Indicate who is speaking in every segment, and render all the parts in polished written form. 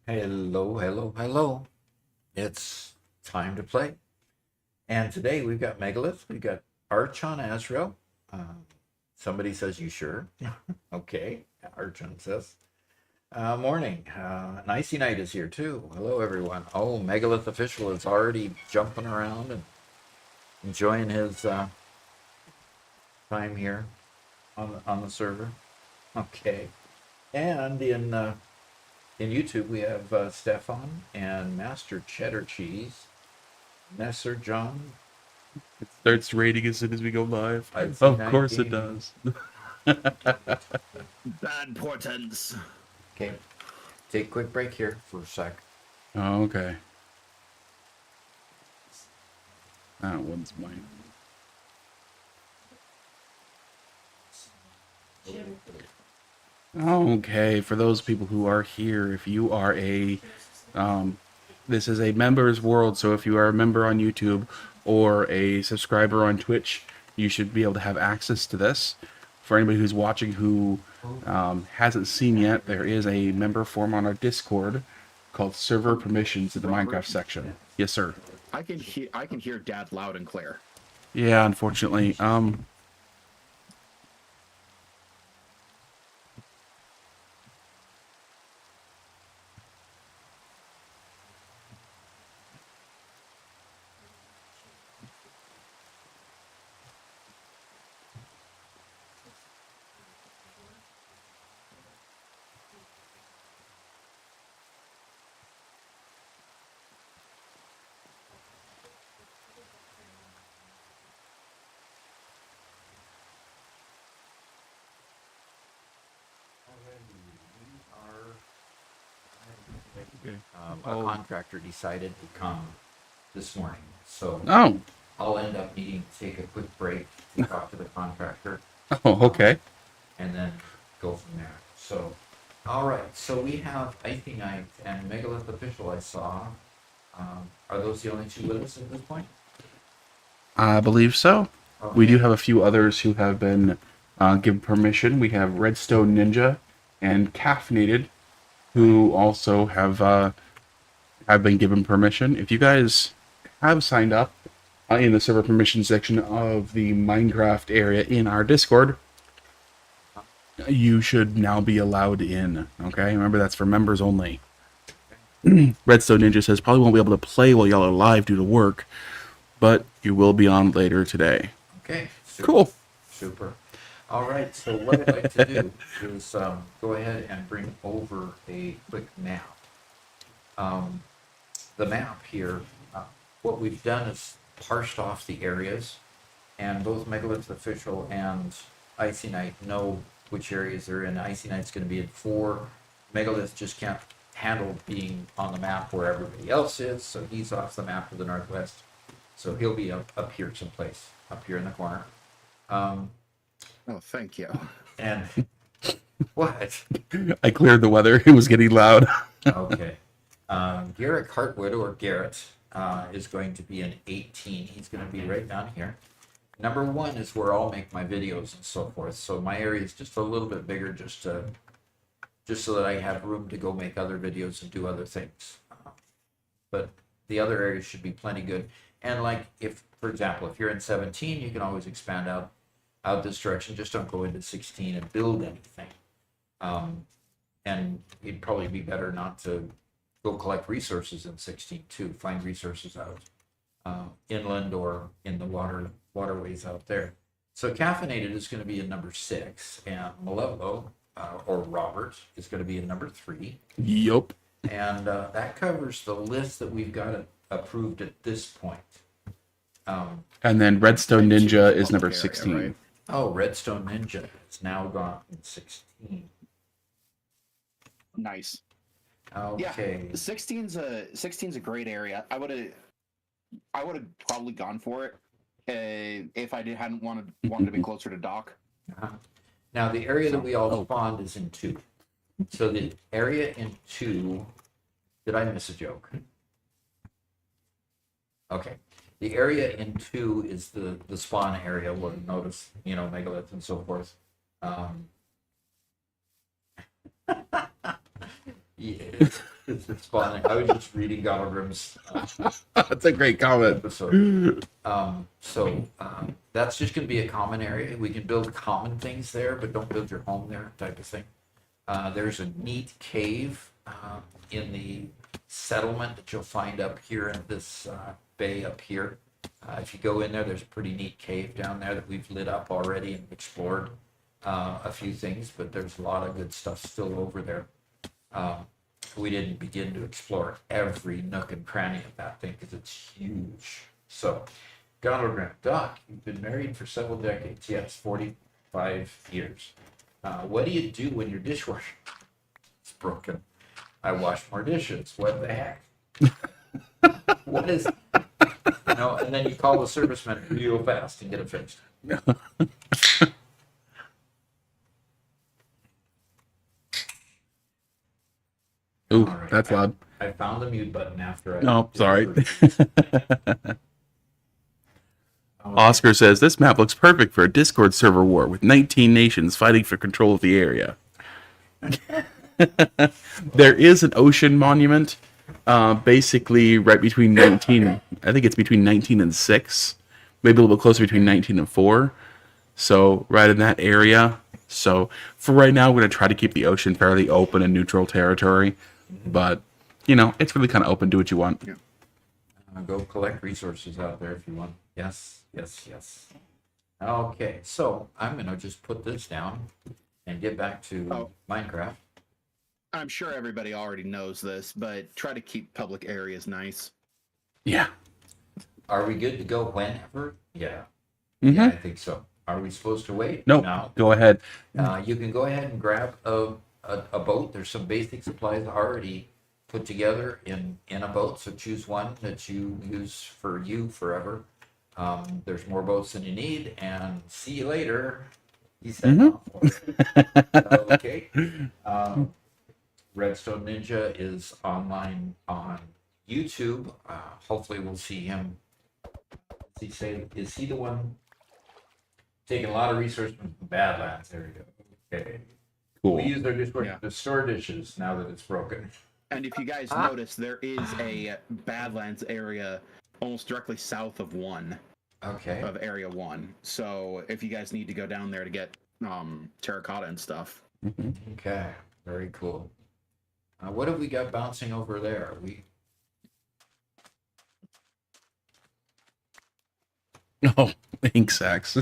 Speaker 1: Hello, hello, hello. It's time to play. And today we've got Megalith, we've got Archon Azrael. Somebody says, "You sure?" Okay, Archon says. Morning. An icy night is here too. Hello, everyone. Oh, Megalith official is already jumping around and enjoying his time here on the server. Okay. And in YouTube, we have Stefan and Master Cheddar Cheese, Messer John.
Speaker 2: It starts rating as soon as we go live.
Speaker 1: I've
Speaker 2: Of
Speaker 1: Night
Speaker 2: course it
Speaker 1: Gaming.
Speaker 2: does.
Speaker 3: Bad portents.
Speaker 1: Okay, take a quick break here for a sec.
Speaker 2: Oh, okay. That one's mine. Okay, for those people who are here, if you are this is a members world, so if you are a member on YouTube or a subscriber on Twitch, you should be able to have access to this. For anybody who's watching who hasn't seen yet, there is a member form on our Discord called Server Permissions in the Minecraft section. Yes, sir.
Speaker 3: I can hear Dad loud and clear.
Speaker 2: Yeah, unfortunately. Okay.
Speaker 1: A contractor decided to come this morning, so
Speaker 2: Oh.
Speaker 1: I'll end up needing to take a quick break to talk to the contractor
Speaker 2: Oh, okay.
Speaker 1: and then go from there. So, all right. So we have Icy Knight and Megalith official. I saw. Are those the only two with us at this point?
Speaker 2: I believe so. We
Speaker 1: Okay.
Speaker 2: do have a few others who have been given permission. We have Redstone Ninja and Caffeinated, who also have been given permission. If you guys have signed up in the server permission section of the Minecraft area in our Discord, you should now be allowed in. Okay, remember that's for members only. Redstone Ninja says probably won't be able to play while y'all are live due to work, but you will be on later today.
Speaker 1: Okay. Super.
Speaker 2: Cool.
Speaker 1: Super. All right. So what I'd like to do is go ahead and bring over a quick map. The map here, what we've done is parsed off the areas, and both Megalith Official and Icy Knight know which areas they're in. Icy Knight's going to be in 4. Megalith just can't handle being on the map where everybody else is, so he's off the map to the northwest. So he'll be up here someplace, up here in the corner.
Speaker 3: Oh, thank you.
Speaker 1: And what?
Speaker 2: I cleared the weather. It was getting loud.
Speaker 1: Okay. Garrett Hartwood, or Garrett, is going to be an 18. He's going to be right down here. Number 1 is where I'll make my videos and so forth. So my area is just a little bit bigger, just so that I have room to go make other videos and do other things. But the other areas should be plenty good. And like, if, for example, if you're in 17, you can always expand out this direction. Just don't go into 16 and build anything. And it'd probably be better not to go collect resources in 16 too. Find resources out inland or in the waterways out there. So Caffeinated is going to be in number 6, and Malevlo, or Robert, is going to be in number 3.
Speaker 2: Yup.
Speaker 1: And that covers the list that we've got approved at this point.
Speaker 2: And then Redstone
Speaker 3: Choose
Speaker 2: Ninja
Speaker 3: the
Speaker 2: is number
Speaker 3: public area,
Speaker 2: 16.
Speaker 3: right?
Speaker 1: Oh, Redstone Ninja is now gone in 16.
Speaker 3: Nice.
Speaker 1: Okay.
Speaker 3: Yeah, 16's a great area. I would have probably gone for it if I hadn't wanted to be closer to dock.
Speaker 1: Uh-huh. Now the area that we all spawned is in 2. So the area in 2, did I miss a joke? Okay. The area in 2 is the spawn area where notice, megaliths and so forth. Yeah. It's responding. I was just reading Gallagher's
Speaker 2: That's a great comment.
Speaker 1: episode. That's just going to be a common area. We can build common things there, but don't build your home there, type of thing. There's a neat cave in the settlement that you'll find up here in this bay up here. If you go in there, there's a pretty neat cave down there that we've lit up already and explored a few things, but there's a lot of good stuff still over there. We didn't begin to explore every nook and cranny of that thing because it's huge. So, Gondelgram, Doc, you've been married for several decades. Yes, 45 years. What do you do when your dishwasher is broken? I wash more dishes. What the heck? What is, and then you call the serviceman real fast and get it fixed.
Speaker 2: Ooh,
Speaker 1: Right.
Speaker 2: that's loud.
Speaker 1: I found the mute button after I.
Speaker 2: No, sorry.
Speaker 1: Okay.
Speaker 2: Oscar says this map looks perfect for a Discord server war with 19 nations fighting for control of the area. There is an ocean monument, basically right between 19. I think it's between 19 and 6, maybe a little bit closer between 19 and 4. So right in that area. So for right now, we're gonna try to keep the ocean fairly open and neutral territory, but it's really kind of open. Do what you want.
Speaker 3: Yeah.
Speaker 1: Go collect resources out there if you want. Yes, yes, yes. Okay, so I'm gonna just put this down and get back to Minecraft.
Speaker 3: I'm sure everybody already knows this, but try to keep public areas nice.
Speaker 2: Yeah.
Speaker 1: Are we good to go whenever? Yeah.
Speaker 2: Mm-hmm.
Speaker 1: Yeah, I think so. Are we supposed to wait?
Speaker 2: Nope.
Speaker 1: No.
Speaker 2: Go ahead.
Speaker 1: You can go ahead and grab a boat. There's some basic supplies already put together in a boat, so choose one that you use for you forever. There's more boats than you need, and see you later. He said, okay. Redstone Ninja is online on YouTube. Hopefully we'll see him. Is he the one taking a lot of resources from Badlands? There we go. Okay.
Speaker 2: Cool.
Speaker 1: We use their Discord to store dishes now that it's broken.
Speaker 3: And if you guys notice, there is a Badlands area almost directly south of
Speaker 1: Okay.
Speaker 3: Area 1. So if you guys need to go down there to get terracotta and stuff.
Speaker 2: Mm-hmm.
Speaker 1: Okay. Very cool. What have we got bouncing over there?
Speaker 2: Oh, ink sacks.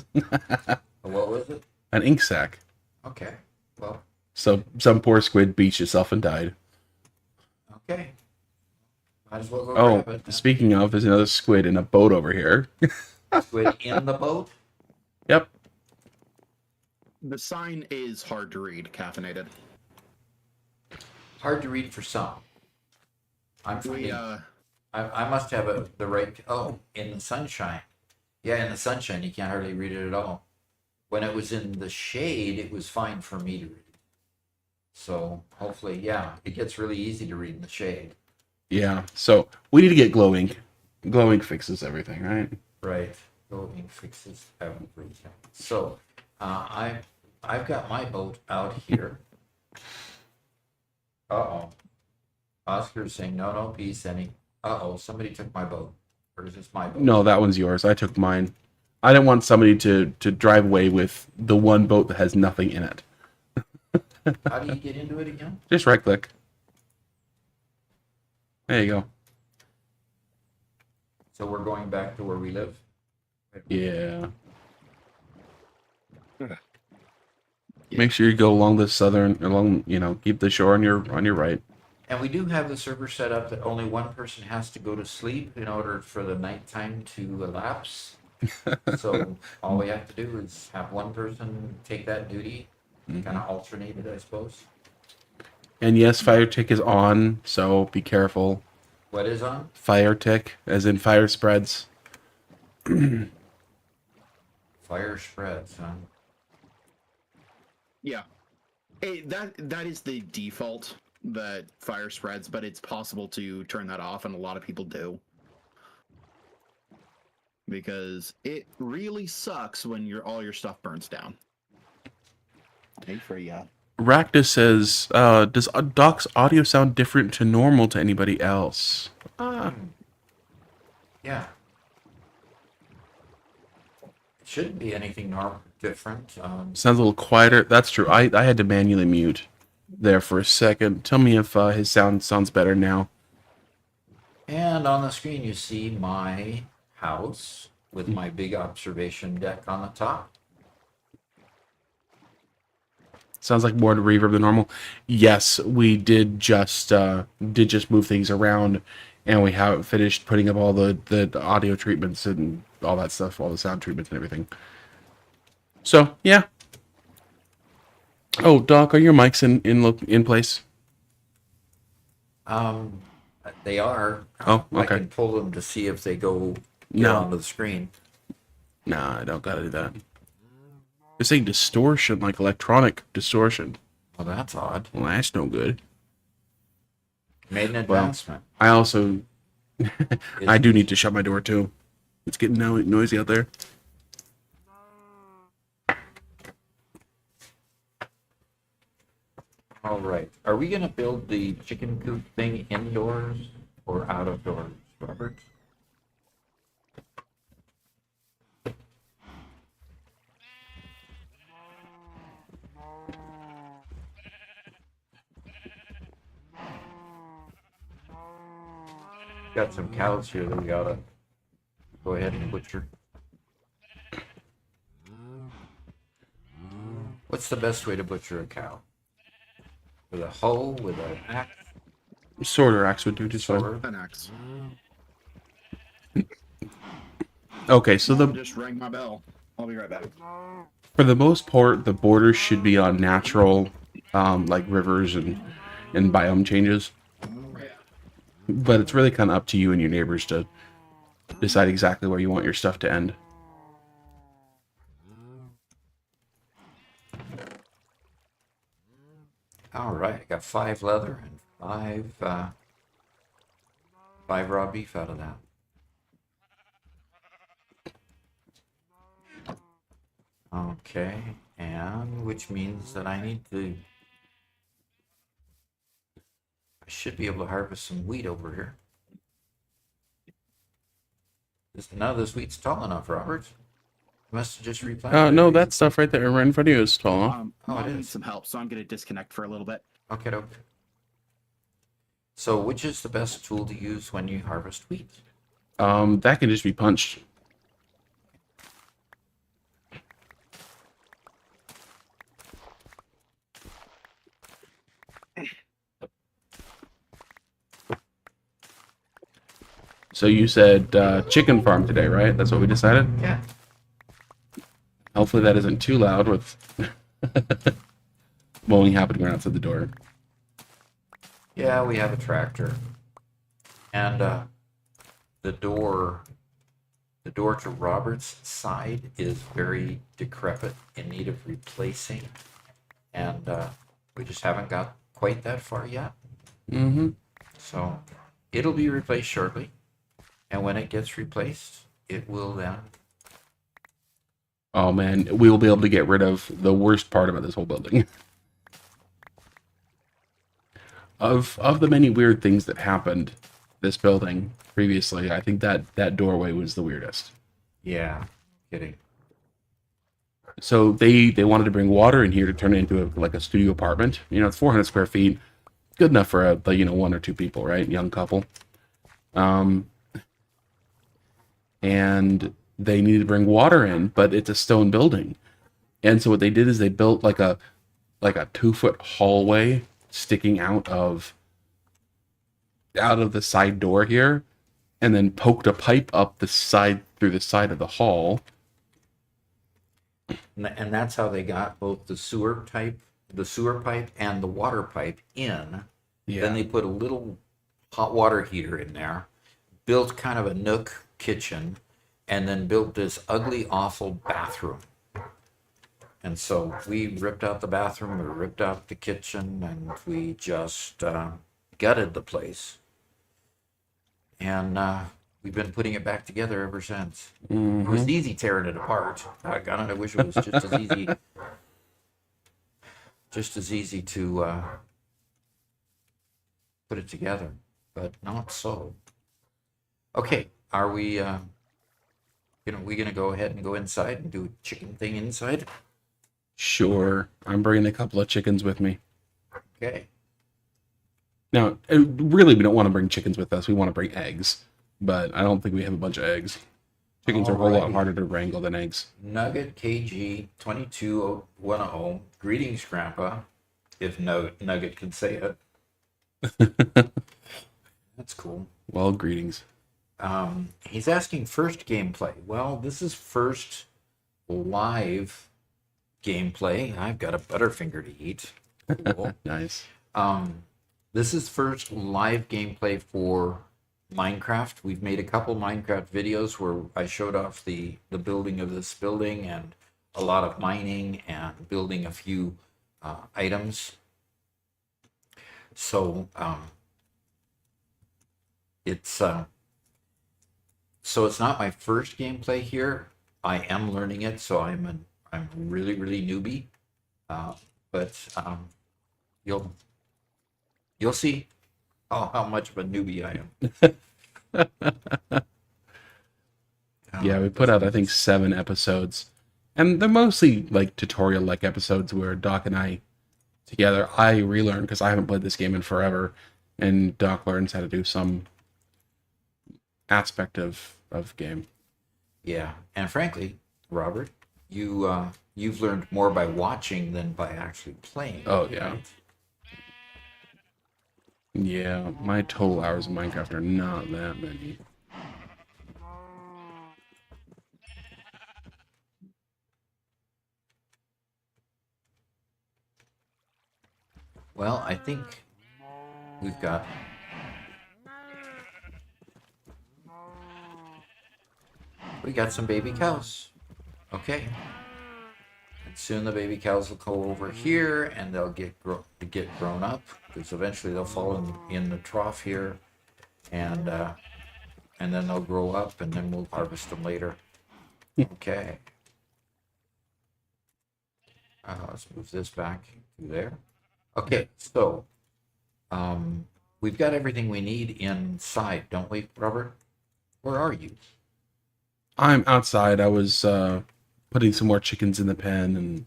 Speaker 1: What was it?
Speaker 2: An ink sack.
Speaker 1: Okay. Well.
Speaker 2: So some poor squid beached itself and died.
Speaker 1: Okay. Might as well go
Speaker 2: Oh,
Speaker 1: grab it.
Speaker 2: speaking of, there's another squid in a boat over here.
Speaker 1: Squid in the boat?
Speaker 2: Yep.
Speaker 3: The sign is hard to read, caffeinated.
Speaker 1: Hard to read for some. I'm
Speaker 3: We,
Speaker 1: finding. I must have the right. Oh, in the sunshine. Yeah, in the sunshine, you can't hardly read it at all. When it was in the shade, it was fine for me to read. So hopefully, yeah, it gets really easy to read in the shade.
Speaker 2: Yeah. So we need to get glow ink. Glow ink fixes everything, right?
Speaker 1: Right. Going fixes everything. So I've got my boat out here. Uh-oh. Oscar's saying no peace any. Uh-oh, somebody took my boat. Or is this my boat?
Speaker 2: No, that one's yours. I took mine. I didn't want somebody to drive away with the one boat that has nothing in it.
Speaker 1: How do you get into it again?
Speaker 2: Just right click. There you go.
Speaker 1: So we're going back to where we live?
Speaker 2: Yeah. Make sure you go along the keep the shore on your right.
Speaker 1: And we do have the server set up that only one person has to go to sleep in order for the nighttime to elapse. So all we have to do is have one person take that duty, kind of alternate it, I suppose.
Speaker 2: And yes, fire tick is on, so be careful.
Speaker 1: What is on?
Speaker 2: Fire tick, as in fire spreads.
Speaker 1: Fire spreads, huh?
Speaker 3: Yeah. That is the default, that fire spreads, but it's possible to turn that off, and a lot of people do. Because it really sucks when all your stuff burns down. Hey, Freya.
Speaker 2: Ractus says, does Doc's audio sound different to normal to anybody else?
Speaker 1: Yeah. It shouldn't be anything different.
Speaker 2: Sounds a little quieter. That's true. I had to manually mute there for a second. Tell me if his sound sounds better now.
Speaker 1: And on the screen, you see my house with my big observation deck on the top.
Speaker 2: Sounds like more reverb than normal. Yes, we did just move things around, and we haven't finished putting up all the audio treatments and all that stuff, all the sound treatments and everything. So yeah. Oh, Doc, are your mics in place?
Speaker 1: They are.
Speaker 2: Oh,
Speaker 1: I
Speaker 2: okay.
Speaker 1: can pull them to see if they go get
Speaker 2: No.
Speaker 1: onto the screen.
Speaker 2: Nah, I don't gotta do that. They're saying distortion, like electronic distortion.
Speaker 1: Well, that's odd.
Speaker 2: Well, that's no good.
Speaker 1: Made an
Speaker 2: Well,
Speaker 1: advancement.
Speaker 2: I also, I do need to shut my door too. It's getting noisy out there.
Speaker 1: All right. Are we going to build the chicken coop thing indoors or out of doors, Robert? Got some cows here that we gotta go ahead and butcher. What's the best way to butcher a cow? With a hoe, with an axe,
Speaker 2: Sword or axe would do just fine.
Speaker 1: sword?
Speaker 3: An axe.
Speaker 2: Okay, so
Speaker 3: Just rang my bell. I'll be right back.
Speaker 2: for the most part, the borders should be on natural, like rivers and biome changes. But it's really kind of up to you and your neighbors to decide exactly where you want your stuff to end.
Speaker 1: All right, I got 5 leather and 5 raw beef out of that. Okay, and which means that I should be able to harvest some wheat over here. None of this wheat's tall enough, Robert. Must have just replanted.
Speaker 2: No, that stuff right there, right in front of you is tall enough.
Speaker 1: Oh, it
Speaker 3: I need
Speaker 1: is.
Speaker 3: some help, so I'm going to disconnect for a little bit.
Speaker 1: Okay, okay. So, which is the best tool to use when you harvest wheat?
Speaker 2: That can just be punched. So you said chicken farm today, right? That's what we decided?
Speaker 1: Yeah.
Speaker 2: Hopefully that isn't too loud with mowing happening right outside the door.
Speaker 1: Yeah, we have a tractor. And the door to Robert's side is very decrepit, in need of replacing. And we just haven't got quite that far yet.
Speaker 2: Mm-hmm.
Speaker 1: So it'll be replaced shortly. And when it gets replaced, it will then.
Speaker 2: Oh man, we will be able to get rid of the worst part about this whole building. Of the many weird things that happened this building previously, I think that doorway was the weirdest.
Speaker 1: Yeah, kidding.
Speaker 2: So they wanted to bring water in here to turn it into like a studio apartment. You know, it's 400 square feet, good enough for a 1 or 2 people, right? Young couple. And they needed to bring water in, but it's a stone building. And so what they did is they built like a 2-foot hallway sticking out of the side door here, and then poked a pipe up the side through the side of the hall.
Speaker 1: And that's how they got both the sewer pipe and the water pipe in.
Speaker 2: Yeah.
Speaker 1: Then they put a little hot water heater in there, built kind of a nook kitchen, and then built this ugly, awful bathroom. And so we ripped out the bathroom, we ripped out the kitchen, and we just gutted the place. And we've been putting it back together ever since. It was easy tearing it apart. God, I wish it was just as easy just as easy to put it together, but not so. Okay, are we we gonna go ahead and go inside and do a chicken thing inside?
Speaker 2: Sure. I'm bringing a couple of chickens with me.
Speaker 1: Okay.
Speaker 2: Now, really, we don't want to bring chickens with us. We want to bring eggs, but I don't think we have a bunch of eggs. Chickens are a whole lot
Speaker 1: Alrighty.
Speaker 2: harder to wrangle than eggs.
Speaker 1: Nugget KG 2210. Greetings, Grandpa. If Nugget can say it. That's cool.
Speaker 2: Well, greetings.
Speaker 1: He's asking first gameplay. Well, this is first live gameplay. I've got a Butterfinger to eat. Cool.
Speaker 2: Nice.
Speaker 1: This is first live gameplay for Minecraft. We've made a couple Minecraft videos where I showed off the building of this building and a lot of mining and building a few items. So it's not my first gameplay here. I am learning it, so I'm really newbie. But you'll see how much of a newbie I am.
Speaker 2: Yeah, we put out, I think, 7 episodes. And they're mostly like tutorial-like episodes where Doc and I together, I relearn because I haven't played this game in forever, and Doc learns how to do some aspect of game.
Speaker 1: Yeah, and frankly, Robert, you've learned more by watching than by actually playing.
Speaker 2: Oh, yeah.
Speaker 1: Right?
Speaker 2: Yeah, my total hours of Minecraft are not that many.
Speaker 1: Well, I think we've got some baby cows. Okay. And soon the baby cows will go over here and they'll get grown up because eventually they'll fall in the trough here, and then they'll grow up and then we'll harvest them later. Okay. Let's move this back to there. Okay, so we've got everything we need inside, don't we, Robert? Where are you?
Speaker 2: I'm outside. I was putting some more chickens in the pen and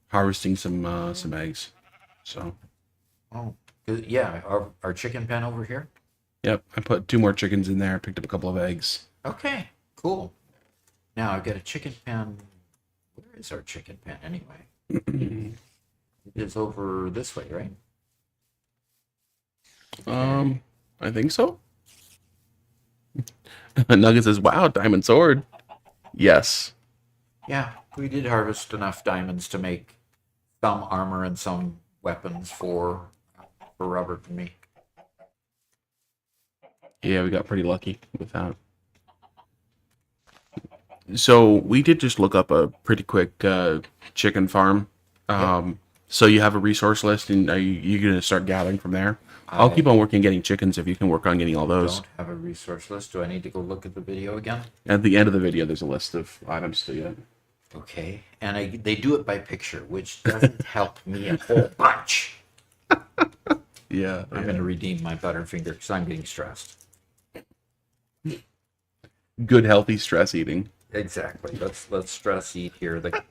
Speaker 2: harvesting some eggs. So,
Speaker 1: Oh, yeah, our chicken pen over here.
Speaker 2: yep, I put 2 more chickens in there. Picked up a couple of eggs.
Speaker 1: Okay, cool. Now I've got a chicken pen. Where is our chicken pen anyway? It is over this way, right?
Speaker 2: I think so. Nugget says, "Wow, diamond sword." Yes.
Speaker 1: Yeah, we did harvest enough diamonds to make some armor and some weapons for Robert and me.
Speaker 2: Yeah, we got pretty lucky with that. So we did just look up a pretty quick chicken farm. So you have a resource list, and are you going to start gathering from there? I'll keep on working getting chickens if you can work on getting all those.
Speaker 1: Don't have a resource list. Do I need to go look at the video again?
Speaker 2: At the end of the video, there's a list of items to get.
Speaker 1: Okay, and they do it by picture, which doesn't help me a whole bunch.
Speaker 2: Yeah.
Speaker 1: I'm going to redeem my Butterfinger because I'm getting stressed.
Speaker 2: Good, healthy stress eating.
Speaker 1: Exactly. Let's stress eat here. The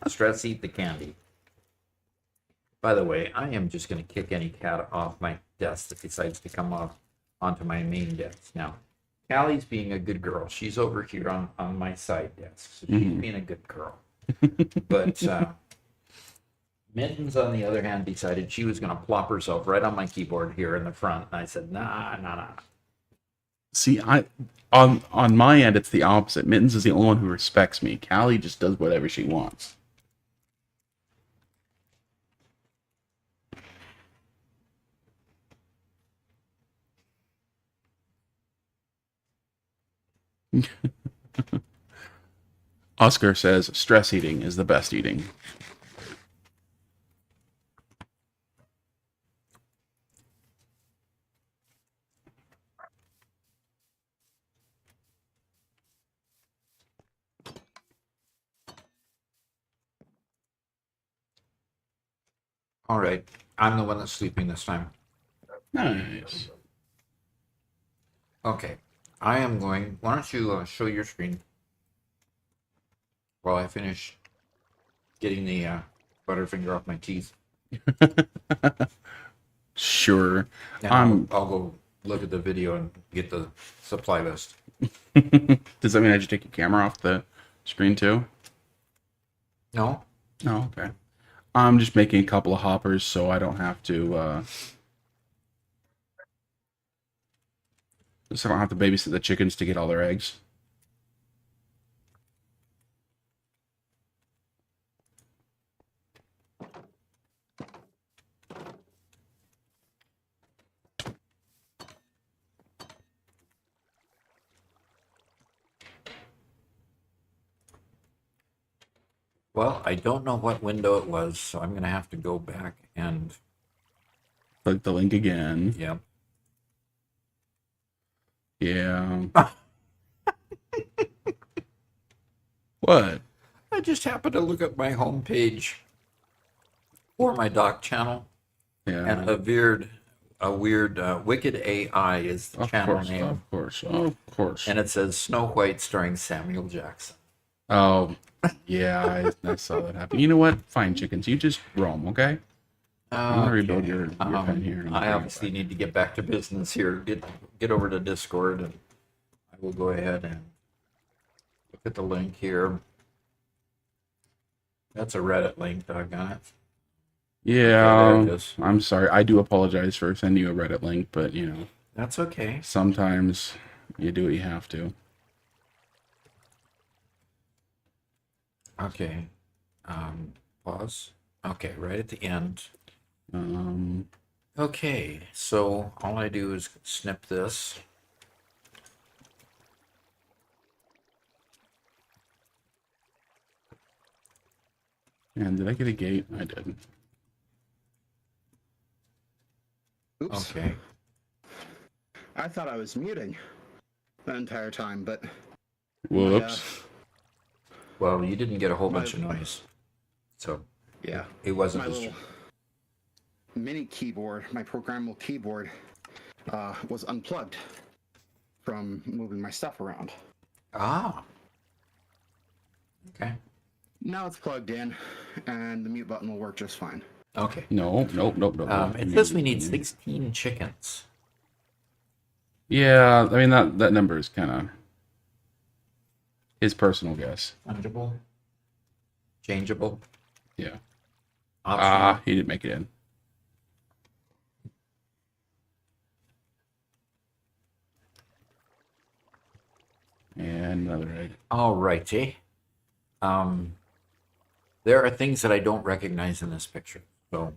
Speaker 1: stress eat the candy. By the way, I am just going to kick any cat off my desk that decides to come onto my main desk. Now, Callie's being a good girl. She's over here on my side desk, so she's being a good girl. But Mittens, on the other hand, decided she was going to plop herself right on my keyboard here in the front, and I said, nah.
Speaker 2: See, on my end, it's the opposite. Mittens is the only one who respects me. Callie just does whatever she wants. Oscar says stress eating is the best eating.
Speaker 1: All right. I'm the one that's sleeping this time.
Speaker 2: Nice.
Speaker 1: Okay. I am going. Why don't you show your screen while I finish getting the Butterfinger off my teeth?
Speaker 2: Sure.
Speaker 1: And I'll go look at the video and get the supply list.
Speaker 2: Does that mean I just take your camera off the screen too?
Speaker 1: No?
Speaker 2: Oh, okay. I'm just making a couple of hoppers so I don't have to so I don't have to babysit the chickens to get all their eggs.
Speaker 1: Well, I don't know what window it was, so I'm going to have to go back and,
Speaker 2: Click the link again.
Speaker 1: yeah.
Speaker 2: Yeah. What?
Speaker 1: I just happened to look at my homepage for my doc channel,
Speaker 2: Yeah.
Speaker 1: and a weird Wicked AI is the channel name,
Speaker 2: Of course.
Speaker 1: and it says Snow White starring Samuel Jackson.
Speaker 2: Oh, yeah, I saw that happen. You know what? Fine, chickens. You just roam, okay? I'm gonna rebuild your pen here. and
Speaker 1: I
Speaker 2: bring it
Speaker 1: obviously
Speaker 2: back.
Speaker 1: need to get back to business here. Get over to Discord, and I will go ahead and look at the link here. That's a Reddit link, doggone it.
Speaker 2: Yeah,
Speaker 1: there it is.
Speaker 2: I'm sorry. I do apologize for sending you a Reddit link, but you know,
Speaker 1: That's okay.
Speaker 2: sometimes you do what you have to.
Speaker 1: Okay. Pause. Okay, right at the end.
Speaker 2: Um,
Speaker 1: Okay, so all I do is snip this.
Speaker 2: and did I get a gate? I did.
Speaker 3: Oops.
Speaker 1: Okay.
Speaker 3: I thought I was muting the entire time, but
Speaker 2: Whoops.
Speaker 1: Well, you didn't get a whole
Speaker 3: My-
Speaker 1: bunch of noise. So
Speaker 3: yeah,
Speaker 1: it wasn't
Speaker 3: my
Speaker 1: just
Speaker 3: little mini keyboard, my programmable keyboard, was unplugged from moving my stuff around.
Speaker 1: Ah. Okay.
Speaker 3: Now it's plugged in, and the mute button will work just fine.
Speaker 1: Okay.
Speaker 2: Nope.
Speaker 1: It says we need 16 chickens.
Speaker 2: Yeah, I mean that number is kind of his personal guess.
Speaker 1: Fungible. Changeable.
Speaker 2: Yeah.
Speaker 1: Optional.
Speaker 2: He didn't make it in. And another egg.
Speaker 1: All righty. There are things that I don't recognize in this picture. So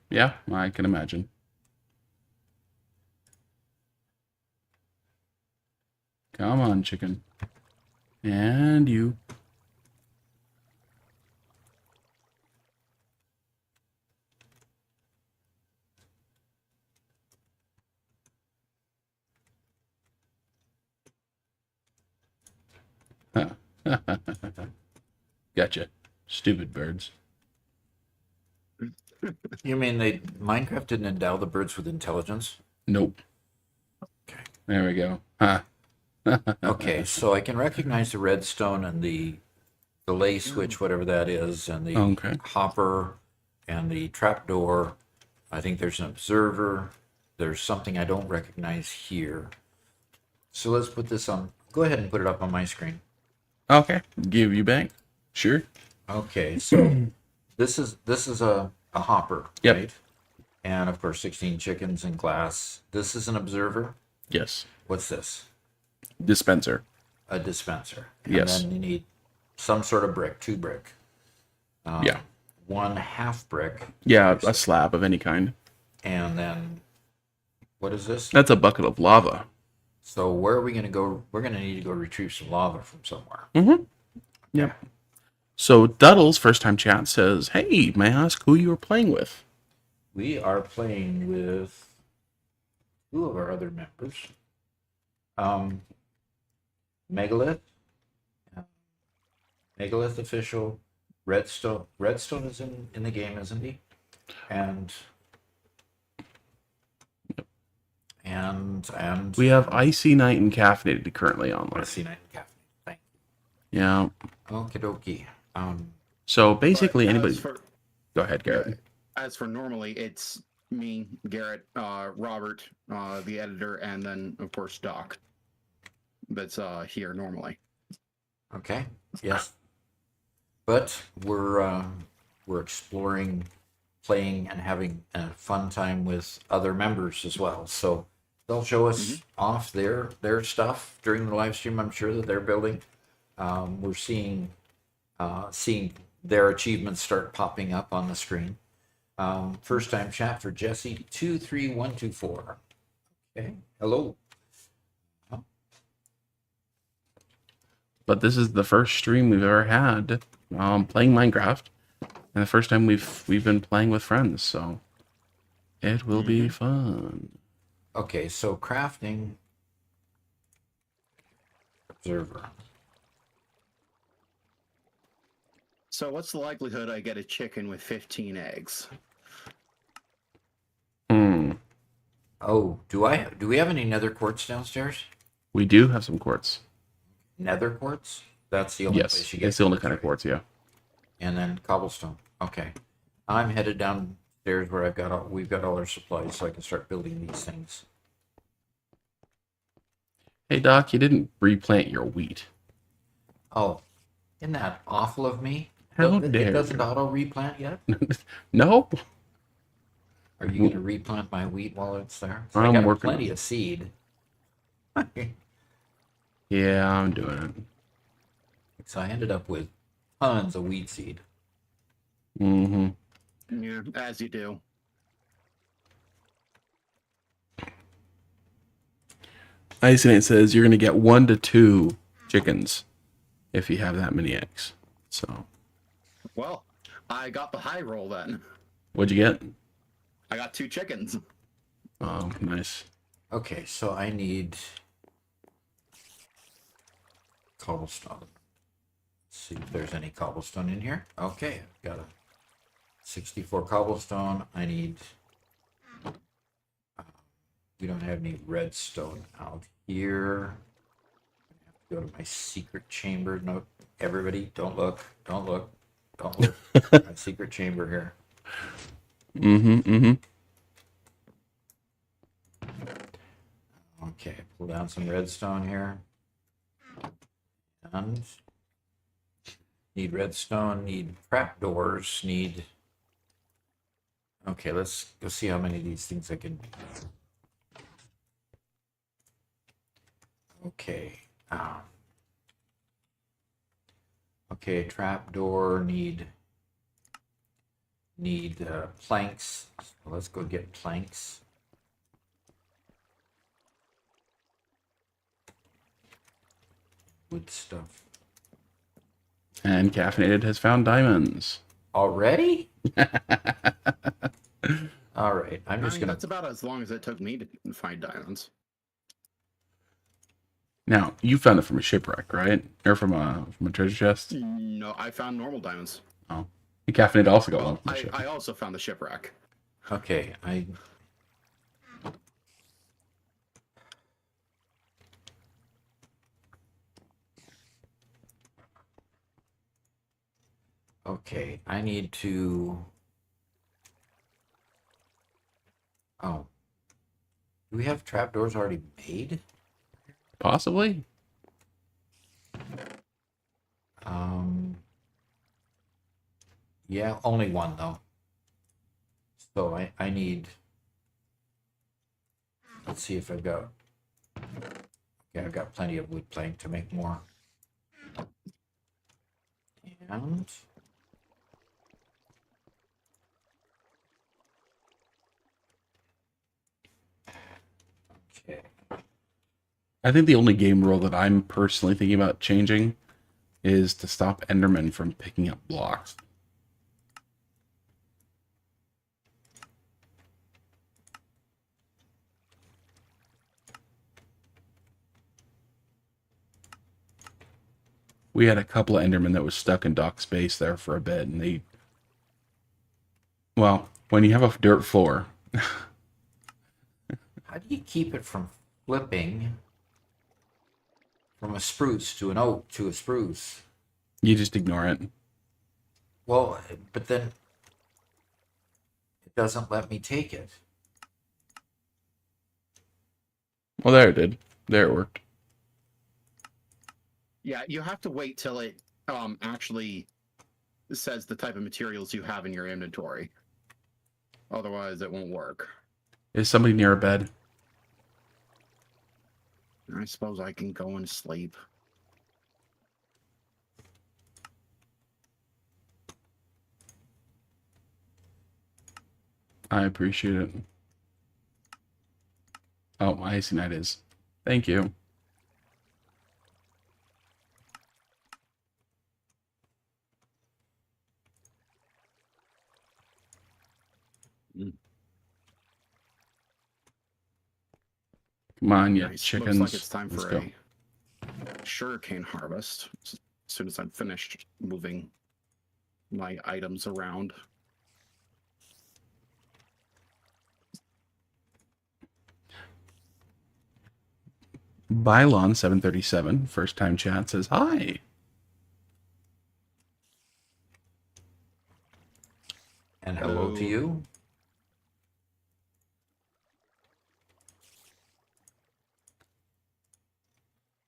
Speaker 2: Yeah, I can imagine. Come on, chicken. And you. Huh. Gotcha. Stupid birds.
Speaker 1: you mean Minecraft didn't endow the birds with intelligence?
Speaker 2: Nope.
Speaker 1: Okay.
Speaker 2: There we go. Huh.
Speaker 1: Okay, so I can recognize the redstone and the delay switch, whatever that is, and the
Speaker 2: Okay.
Speaker 1: hopper and the trapdoor. I think there's an observer. There's something I don't recognize here. So let's put this on. Go ahead and put it up on my screen.
Speaker 2: Okay. Give you back. Sure.
Speaker 1: Okay, so this is a hopper,
Speaker 2: Yep.
Speaker 1: right? And of course, 16 chickens in glass. This is an observer.
Speaker 2: Yes.
Speaker 1: What's this?
Speaker 2: Dispenser.
Speaker 1: A dispenser. And
Speaker 2: Yes.
Speaker 1: then you need some sort of brick, 2 brick.
Speaker 2: Yeah.
Speaker 1: 1 half brick.
Speaker 2: Yeah, a slab of any kind.
Speaker 1: And then, what is this?
Speaker 2: That's a bucket of lava.
Speaker 1: So where are we going to go? We're going to need to go retrieve some lava from somewhere.
Speaker 2: Mm-hmm. Yep. So Duddles, first time chat, says, "Hey, may I ask who you were playing with?"
Speaker 1: We are playing with 2 of our other members. Megalith, Megalith official. Redstone. Redstone is in the game, isn't he? And
Speaker 2: We have Icy Knight and Caffeinated currently online.
Speaker 1: I see night caffeine. Thank
Speaker 2: Yeah.
Speaker 1: you. Okie dokie.
Speaker 2: So basically,
Speaker 3: But
Speaker 2: anybody. Go ahead, Garrett.
Speaker 3: As for normally, it's me, Garrett, Robert, the editor, and then of course Doc. That's here normally.
Speaker 1: Okay. Yes. But we're exploring, playing, and having a fun time with other members as well. So they'll show us off their stuff during the live stream. I'm sure that they're building. We're seeing their achievements start popping up on the screen. First time chat for Jesse 23124. Okay. Hello.
Speaker 2: But this is the first stream we've ever had playing Minecraft, and the first time we've been playing with friends. So it will be fun.
Speaker 1: Okay, so crafting observer.
Speaker 3: So what's the likelihood I get a chicken with 15 eggs?
Speaker 1: Oh, do we have any nether quartz downstairs?
Speaker 2: We do have some quartz.
Speaker 1: Nether quartz? That's the only
Speaker 2: Yes,
Speaker 1: place you get.
Speaker 2: it's the only kind of quartz. Yeah.
Speaker 1: And then cobblestone. Okay. I'm headed downstairs where we've got all our supplies, so I can start building these things.
Speaker 2: Hey Doc, you didn't replant your wheat.
Speaker 1: Oh, isn't that awful of me?
Speaker 2: How
Speaker 1: It
Speaker 2: dare
Speaker 1: doesn't
Speaker 2: you.
Speaker 1: auto replant yet?
Speaker 2: No.
Speaker 1: Are you gonna replant my wheat while it's there? So I
Speaker 2: I'm
Speaker 1: got
Speaker 2: working
Speaker 1: plenty
Speaker 2: on
Speaker 1: of seed.
Speaker 2: Yeah, I'm doing it.
Speaker 1: So I ended up with tons of wheat seed.
Speaker 2: Mm-hmm.
Speaker 3: Yeah, as you do.
Speaker 2: Ice and it says you're gonna get 1 to 2 chickens if you have that many eggs. So
Speaker 3: Well, I got the high roll then.
Speaker 2: what'd you get?
Speaker 3: I got 2 chickens.
Speaker 2: Oh, nice.
Speaker 1: Okay, so I need cobblestone. Let's see if there's any cobblestone in here. Okay, I've got a 64 cobblestone. I need. We don't have any redstone out here. I have to go to my secret chamber. No, everybody, don't look. Don't look. Don't look. My secret chamber here. Okay, pull down some redstone here. And need redstone, need trapdoors, need. Okay, let's go see how many of these things I can. Okay. Okay, trapdoor, need planks. So let's go get planks. Wood stuff.
Speaker 2: And Caffeinated has found diamonds.
Speaker 1: Already? All right, I'm just gonna.
Speaker 3: That's about as long as it took me to find diamonds.
Speaker 2: Now, you found it from a shipwreck, right? Or from a treasure chest?
Speaker 3: No, I found normal diamonds.
Speaker 2: Oh. And Caffeinated also got one
Speaker 3: Well,
Speaker 2: from the ship.
Speaker 3: I also found the shipwreck.
Speaker 1: Okay, Okay, I need to. Oh. Do we have trapdoors already made?
Speaker 2: Possibly?
Speaker 1: Yeah, only one though. So I need. Let's see if I've got. Okay, I've got plenty of wood plank to make more. And. Okay.
Speaker 2: I think the only game rule that I'm personally thinking about changing is to stop Endermen from picking up blocks. We had a couple of Endermen that was stuck in dock space there for a bit, and they... Well, when you have a dirt floor...
Speaker 1: How do you keep it from flipping from a spruce to an oak to a spruce?
Speaker 2: You just ignore it.
Speaker 1: Well, but then it doesn't let me take it.
Speaker 2: Well, there it did. There it worked.
Speaker 3: Yeah, you have to wait till it actually says the type of materials you have in your inventory. Otherwise, it won't work.
Speaker 2: Is somebody near a bed?
Speaker 3: I suppose I can go and sleep.
Speaker 2: I appreciate it. Oh, my icy night is. Thank you. Come on, you
Speaker 3: Nice.
Speaker 2: chickens.
Speaker 3: Looks like it's time
Speaker 2: Let's
Speaker 3: for
Speaker 2: go.
Speaker 3: a sugarcane harvest. As soon as I'm finished moving my items around.
Speaker 2: Bylon737, first time chat, says hi.
Speaker 1: And hello to you.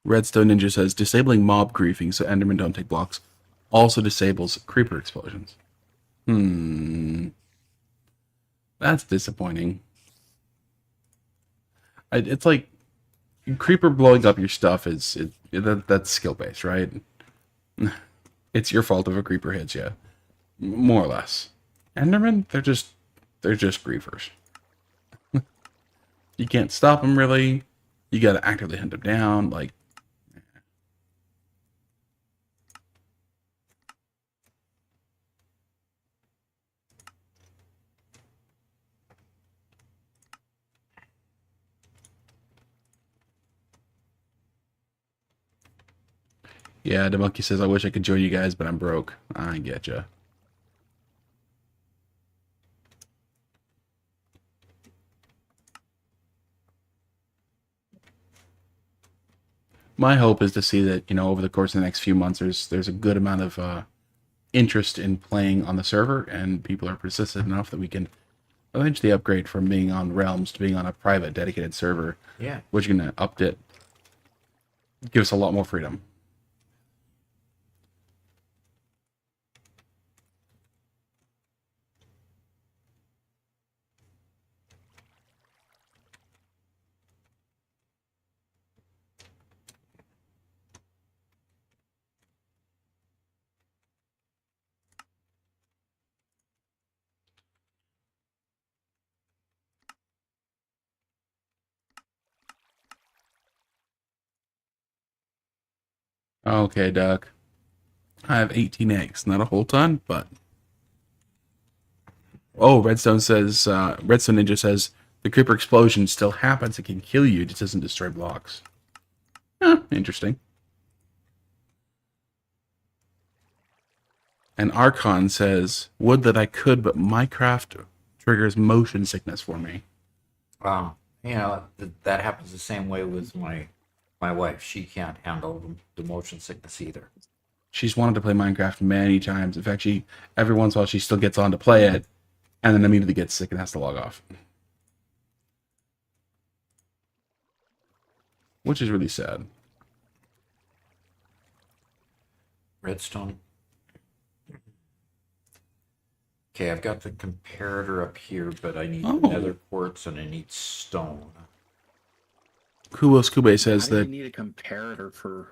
Speaker 2: Redstone Ninja says disabling mob griefing so Endermen don't take blocks also disables creeper explosions. That's disappointing. It's like creeper blowing up your stuff that's skill based, right? It's your fault if a creeper hits you, more or less. Endermen, they're just griefers. You can't stop them really. You got to actively hunt them down. Like, yeah, the monkey says, I wish I could join you guys, but I'm broke. I get ya. My hope is to see that, over the course of the next few months, there's a good amount of interest in playing on the server, and people are persistent enough that we can eventually upgrade from being on Realms to being on a private, dedicated server.
Speaker 1: Yeah.
Speaker 2: Which is going to update, give us a lot more freedom. Okay, Duck. I have 18 eggs. Not a whole ton, but... Oh, Redstone Ninja says, the creeper explosion still happens. It can kill you. It just doesn't destroy blocks. Interesting. And Archon says, would that I could, but Minecraft triggers motion sickness for me.
Speaker 1: That happens the same way with my wife. She can't handle the motion sickness either.
Speaker 2: She's wanted to play Minecraft many times. In fact, every once in a while she still gets on to play it, and then immediately gets sick and has to log off. Which is really sad.
Speaker 1: Redstone. Okay, I've got the comparator up here, but I need nether quartz and I need stone.
Speaker 2: Kubos Kube says
Speaker 3: How do
Speaker 2: that...
Speaker 3: you need a comparator for...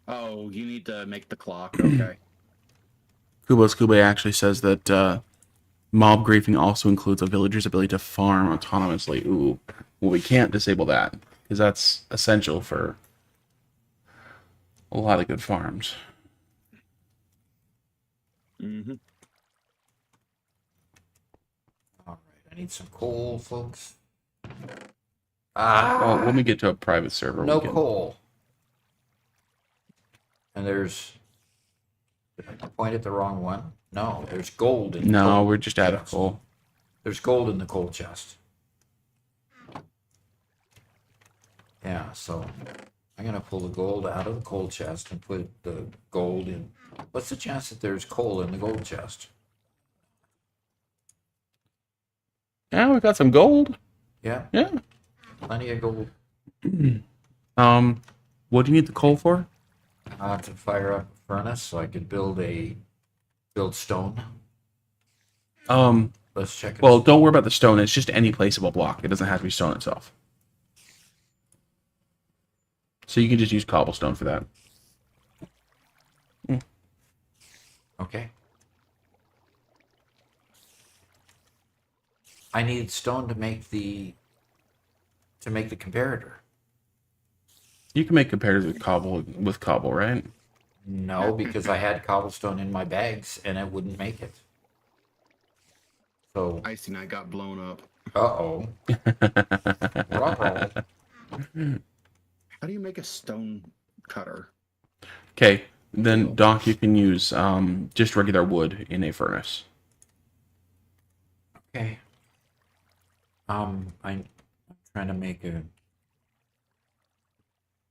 Speaker 3: Oh, you need to make the clock. Okay.
Speaker 2: Kubos Kube actually says that mob griefing also includes a villager's ability to farm autonomously. Ooh. Well, we can't disable that, because that's essential for a lot of good farms.
Speaker 3: Mm-hmm.
Speaker 1: All right, I need some coal, folks.
Speaker 2: Well, when we get to a private server,
Speaker 1: No
Speaker 2: we can...
Speaker 1: coal. And there's, did I point at the wrong one? No, there's gold in the
Speaker 2: No,
Speaker 1: coal
Speaker 2: we're just out of
Speaker 1: chest.
Speaker 2: coal.
Speaker 1: There's gold in the coal chest. Yeah, so I'm gonna pull the gold out of the coal chest and put the gold in. What's the chance that there's coal in the gold chest?
Speaker 2: Yeah, we got some gold.
Speaker 1: Yeah,
Speaker 2: Yeah.
Speaker 1: plenty of gold.
Speaker 2: What do you need the coal for?
Speaker 1: To fire up a furnace so I could build stone. Let's check it.
Speaker 2: Well, don't worry about the stone. It's just any placeable block. It doesn't have to be stone itself. So you can just use cobblestone for that.
Speaker 1: Okay. I need stone to make the comparator.
Speaker 2: You can make comparators with cobble, right?
Speaker 1: No, because I had cobblestone in my bags and it wouldn't make it. So,
Speaker 3: Icy Knight got blown up.
Speaker 1: uh-oh. Uh-oh.
Speaker 3: How do you make a stone cutter?
Speaker 2: Okay, then Doc, you can use just regular wood in a furnace.
Speaker 1: Okay. I'm trying to make a.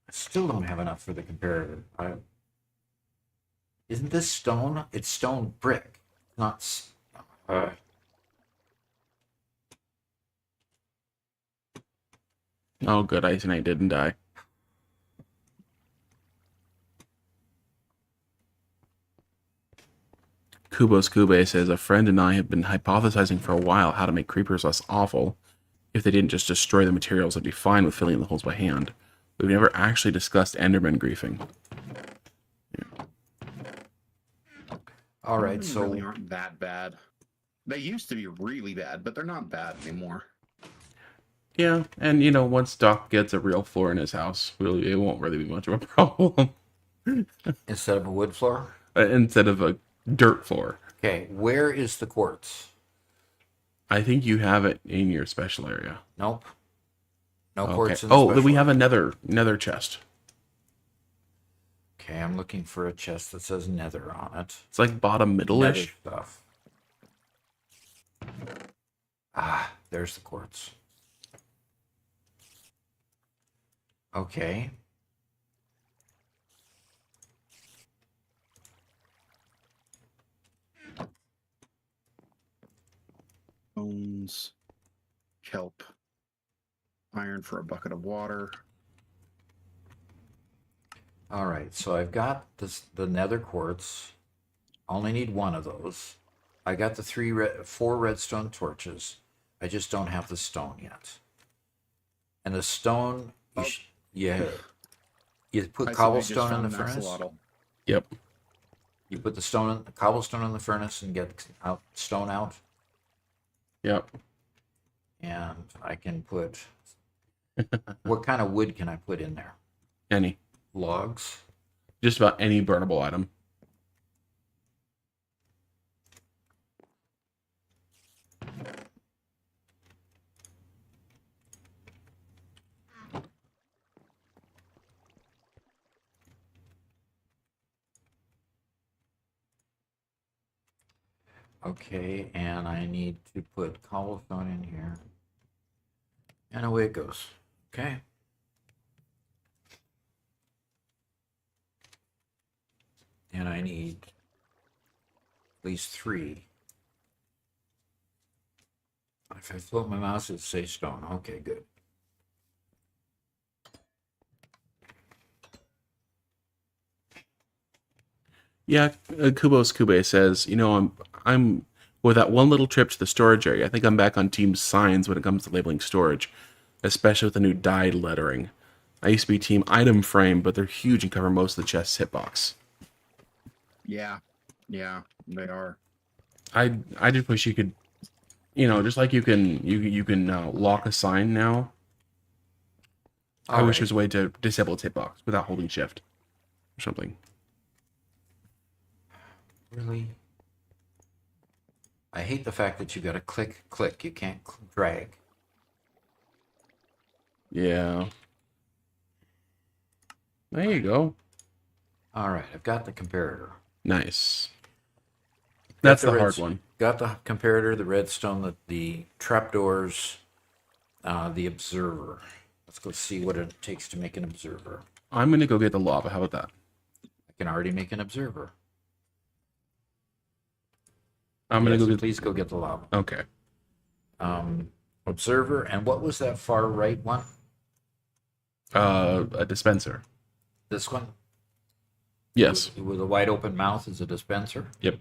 Speaker 1: I still don't have enough for the comparator. Isn't this stone? It's stone brick, not.
Speaker 2: Oh, good. Ice Knight didn't die. Kubos Kube says, a friend and I have been hypothesizing for a while how to make creepers less awful. If they didn't just destroy the materials, I'd be fine with filling in the holes by hand. We've never actually discussed Enderman griefing.
Speaker 1: All right,
Speaker 3: Endermen
Speaker 1: so
Speaker 3: really aren't that bad. They used to be really bad, but they're not bad anymore.
Speaker 2: Yeah, and you know, once Doc gets a real floor in his house, really, it won't really be much of a problem.
Speaker 1: instead of a wood floor.
Speaker 2: Instead of a dirt floor.
Speaker 1: Okay, where is the quartz?
Speaker 2: I think you have it in your special area.
Speaker 1: Nope. No
Speaker 2: Okay.
Speaker 1: quartz in the
Speaker 2: Oh, then we
Speaker 1: special
Speaker 2: have
Speaker 1: area.
Speaker 2: another chest.
Speaker 1: Okay, I'm looking for a chest that says nether on it.
Speaker 2: It's like bottom
Speaker 1: Nether
Speaker 2: middle-ish.
Speaker 1: stuff. Ah, there's the quartz. Okay.
Speaker 3: Bones, kelp, iron for a bucket of water.
Speaker 1: All right, so I've got the nether quartz. Only need one of those. I got the four redstone torches. I just don't have the stone yet. And the stone, you put cobblestone in the furnace.
Speaker 2: Yep.
Speaker 1: You put the cobblestone in the furnace and get stone out.
Speaker 2: Yep.
Speaker 1: And I can put. What kind of wood can I put in there?
Speaker 2: Any.
Speaker 1: Logs.
Speaker 2: Just about any burnable item.
Speaker 1: Okay, and I need to put cobblestone in here. And away it goes. Okay. And I need at least 3. If I float my mouse, it'll say stone. Okay, good.
Speaker 2: Yeah, Kubos Kube says, you know, I'm with that one little trip to the storage area. I think I'm back on Team Signs when it comes to labeling storage, especially with the new dyed lettering. I used to be Team Item Frame, but they're huge and cover most of the chest's hitbox.
Speaker 3: Yeah, they are.
Speaker 2: I just wish you could, you know, just like you can lock a sign now. I wish there's a way to disable its hitbox without holding shift or something.
Speaker 1: Really? I hate the fact that you gotta click. You can't drag.
Speaker 2: Yeah. There you go.
Speaker 1: All right, I've got the comparator.
Speaker 2: Nice. That's
Speaker 1: Got
Speaker 2: the hard
Speaker 1: red-
Speaker 2: one.
Speaker 1: Got the comparator, the redstone, the trapdoors, the observer. Let's go see what it takes to make an observer.
Speaker 2: I'm gonna go get the lava. How about that?
Speaker 1: I can already make an observer.
Speaker 2: I'm gonna
Speaker 1: Yes,
Speaker 2: go get.
Speaker 1: please go get the lava.
Speaker 2: Okay.
Speaker 1: Observer, and what was that far right one?
Speaker 2: A dispenser.
Speaker 1: This one?
Speaker 2: Yes.
Speaker 1: With a wide open mouth is a dispenser.
Speaker 2: Yep.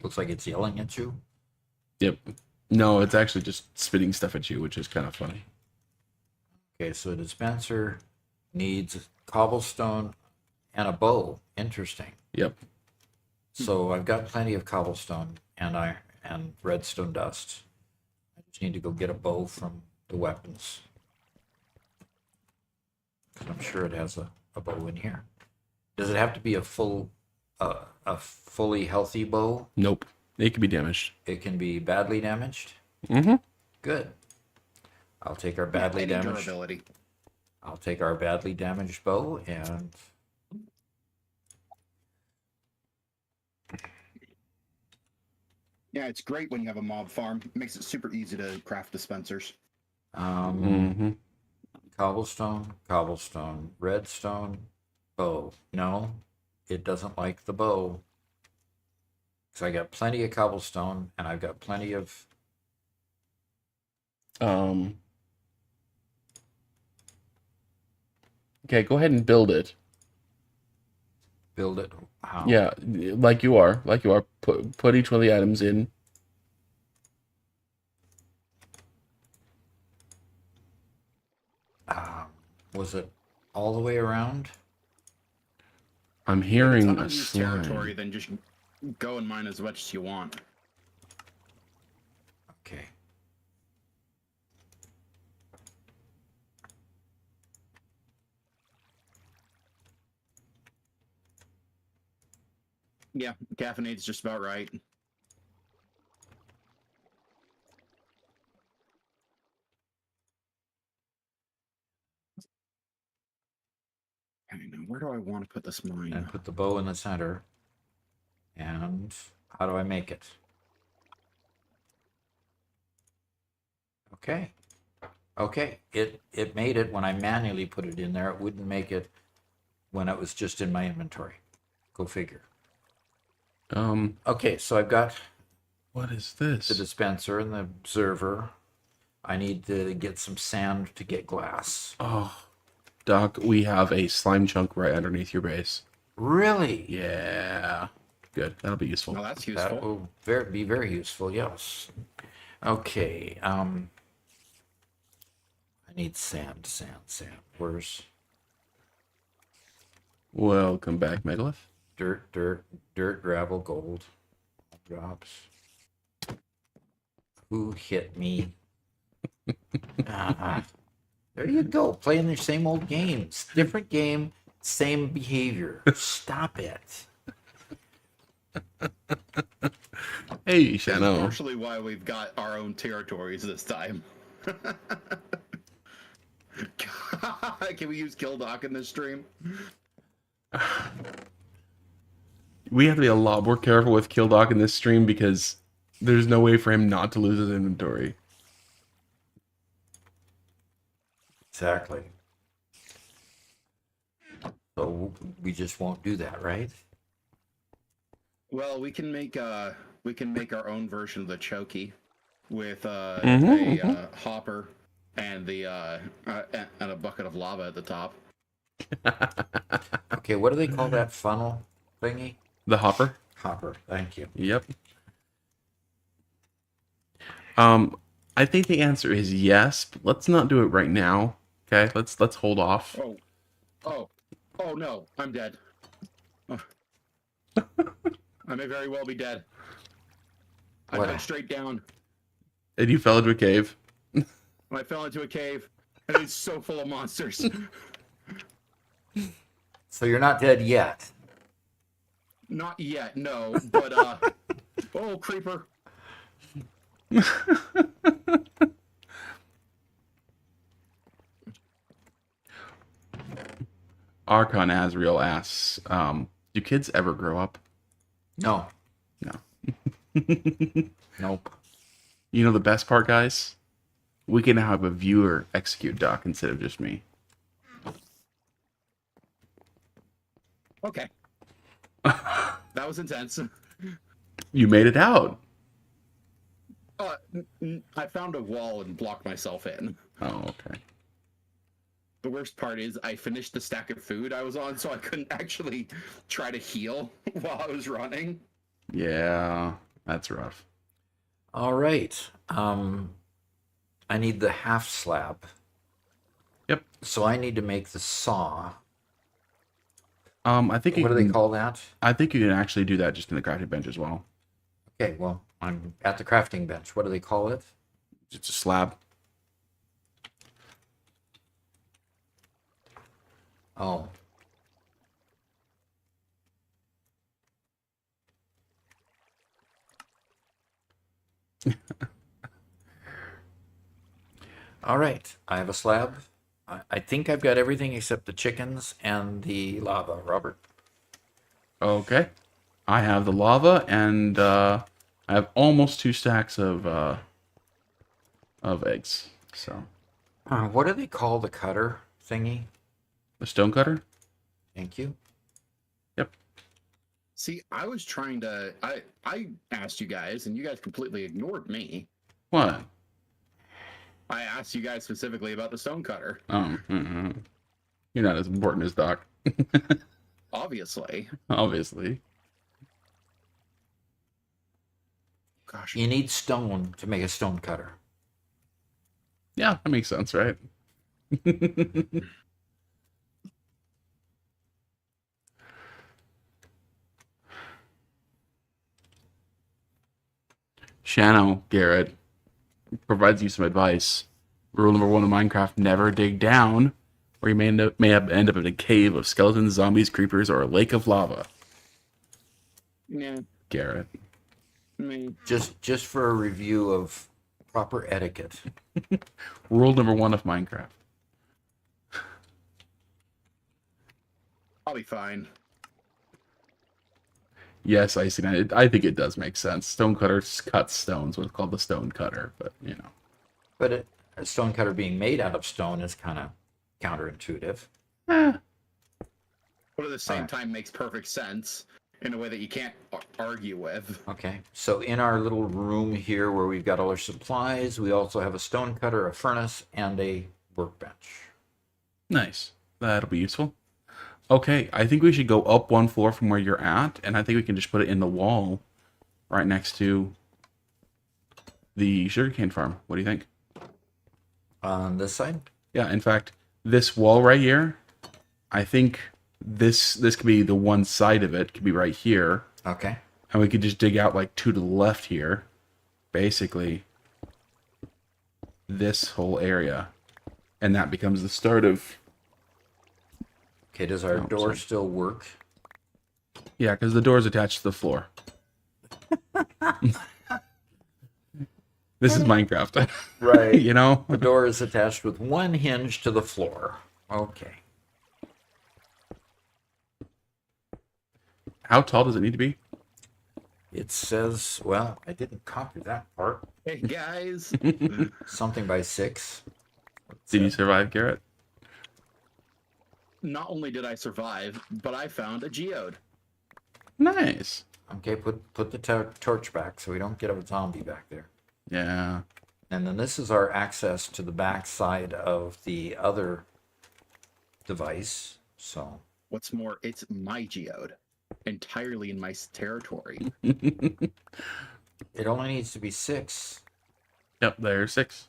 Speaker 1: Looks like it's yelling at you.
Speaker 2: Yep. No, it's actually just spitting stuff at you, which is kind of funny.
Speaker 1: Okay, so a dispenser needs cobblestone and a bow. Interesting.
Speaker 2: Yep.
Speaker 1: So I've got plenty of cobblestone and redstone dust. I just need to go get a bow from the weapons. 'Cause I'm sure it has a bow in here. Does it have to be a fully healthy bow?
Speaker 2: Nope. It could be damaged.
Speaker 1: It can be badly damaged.
Speaker 2: Mm-hmm.
Speaker 1: Good. I'll take our badly
Speaker 3: Any
Speaker 1: damaged.
Speaker 3: durability.
Speaker 1: I'll take our badly damaged bow and
Speaker 3: Yeah, it's great when you have a mob farm. It makes it super easy to craft dispensers.
Speaker 2: Mm-hmm.
Speaker 1: cobblestone, redstone, bow. No, it doesn't like the bow. So I got plenty of cobblestone and I've got plenty of
Speaker 2: Okay, go ahead and build it.
Speaker 1: build it. How?
Speaker 2: Yeah, like you are. Put each one of the items in.
Speaker 1: Was it all the way around?
Speaker 2: I'm
Speaker 3: If it's
Speaker 2: hearing a
Speaker 3: unused territory,
Speaker 2: slime.
Speaker 3: then just go and mine as much as you want.
Speaker 1: Okay.
Speaker 3: Yeah, caffeinate's just about right. Okay, now where do I want to put this mine?
Speaker 1: And put the bow in the center. And how do I make it? Okay. Okay. It made it when I manually put it in there. It wouldn't make it when it was just in my inventory. Go figure. Okay, so I've got
Speaker 2: What is this?
Speaker 1: the dispenser and the observer. I need to get some sand to get glass.
Speaker 2: Oh, Doc, we have a slime chunk right underneath your base.
Speaker 1: Really?
Speaker 2: Yeah. Good. That'll be useful.
Speaker 3: Well, that's
Speaker 1: That
Speaker 3: useful.
Speaker 1: will be very useful, yes. Okay, I need sand. Where's
Speaker 2: Welcome back, Megalith.
Speaker 1: dirt, gravel, gold. Drops. Who hit me? Ah, there you go, playing the same old games. Different game, same behavior. Stop it.
Speaker 2: Hey,
Speaker 3: That's
Speaker 2: Shano.
Speaker 3: partially why we've got our own territories this time. Can we use Killdoc in this stream?
Speaker 2: We have to be a lot more careful with Killdoc in this stream because there's no way for him not to lose his inventory.
Speaker 1: Exactly. So we just won't do that, right?
Speaker 3: Well, we can make our own version of the Choky with a hopper and and a bucket of lava at the top.
Speaker 1: Okay, what do they call that funnel thingy?
Speaker 2: The hopper?
Speaker 1: Hopper. Thank you.
Speaker 2: Yep. I think the answer is yes, but let's not do it right now. Okay, let's hold off.
Speaker 3: Oh no, I'm dead. Oh. I may very well be dead. I
Speaker 1: What?
Speaker 3: went straight down.
Speaker 2: And you fell into a cave.
Speaker 3: I fell into a cave, and it's so full of monsters.
Speaker 1: So you're not dead yet.
Speaker 3: Not yet, no, but oh, creeper.
Speaker 2: Archon Azrael asks, do kids ever grow up?
Speaker 1: No.
Speaker 2: No.
Speaker 1: Nope.
Speaker 2: You know the best part, guys? We can now have a viewer execute Doc instead of just me.
Speaker 3: Okay. That was intense.
Speaker 2: You made it out.
Speaker 3: I found a wall and blocked myself in.
Speaker 2: Oh, okay.
Speaker 3: The worst part is I finished the stack of food I was on, so I couldn't actually try to heal while I was running.
Speaker 2: Yeah, that's rough.
Speaker 1: All right. I need the half slab.
Speaker 2: Yep.
Speaker 1: So I need to make the saw.
Speaker 2: I think you
Speaker 1: What do they
Speaker 2: can,
Speaker 1: call that?
Speaker 2: I think you can actually do that just in the crafting bench as well.
Speaker 1: Okay, well, I'm at the crafting bench. What do they call it?
Speaker 2: It's a slab.
Speaker 1: Oh. All right, I have a slab. I think I've got everything except the chickens and the lava, Robert.
Speaker 2: Okay. I have the lava, and I have almost 2 stacks of eggs. So
Speaker 1: What do they call the cutter thingy?
Speaker 2: the stone cutter.
Speaker 1: Thank you.
Speaker 2: Yep.
Speaker 3: See, I was trying to. I asked you guys, and you guys completely ignored me.
Speaker 2: What?
Speaker 3: I asked you guys specifically about the stone cutter.
Speaker 2: You're not as important as Doc.
Speaker 3: Obviously.
Speaker 2: Obviously.
Speaker 3: Gosh.
Speaker 1: You need stone to make a stone cutter.
Speaker 2: Yeah, that makes sense, right? Shano Garrett provides you some advice. Rule number 1 of Minecraft: never dig end up in a cave of skeletons, zombies, creepers, or a lake of lava.
Speaker 3: Yeah.
Speaker 2: Garrett.
Speaker 3: Me.
Speaker 1: Just for a review of proper etiquette.
Speaker 2: Rule number 1 of Minecraft.
Speaker 3: I'll be fine.
Speaker 2: Yes, I see. I think it does make sense. Stonecutter cuts stones, what's called the stone cutter, but you know.
Speaker 1: But a stone cutter being made out of stone is kind of counterintuitive.
Speaker 2: Eh.
Speaker 3: But at the same time makes perfect sense in a way that you can't argue with.
Speaker 1: Okay, so in our little room here where we've got all our supplies, we also have a stone cutter, a furnace, and a workbench.
Speaker 2: Nice. That'll be useful. Okay, I think we should go up 1 floor from where you're at, and I think we can just put it in the wall right next to the sugarcane farm. What do you think?
Speaker 1: On this side?
Speaker 2: Yeah, in fact, this wall right here, I think this could be the one side of it, could be right here.
Speaker 1: Okay.
Speaker 2: And we could just dig out like 2 to the left here. Basically, this whole area. And that becomes the start of...
Speaker 1: Okay, does our door
Speaker 2: sorry.
Speaker 1: still work?
Speaker 2: Yeah, because the door is attached to the floor. This is Minecraft.
Speaker 1: Right.
Speaker 2: You know?
Speaker 1: The door is attached with one hinge to the floor. Okay.
Speaker 2: How tall does it need to be?
Speaker 1: It says, well, I didn't copy that part.
Speaker 3: Hey, guys.
Speaker 1: Something by 6.
Speaker 2: Did you survive, Garrett?
Speaker 3: Not only did I survive, but I found a geode.
Speaker 2: Nice.
Speaker 1: Okay, put the torch back so we don't get a zombie back there.
Speaker 2: Yeah.
Speaker 1: And then this is our access to the back side of the other device. So,
Speaker 3: What's more, it's my geode. Entirely in my territory.
Speaker 1: it only needs to be 6.
Speaker 2: Yep, there's 6.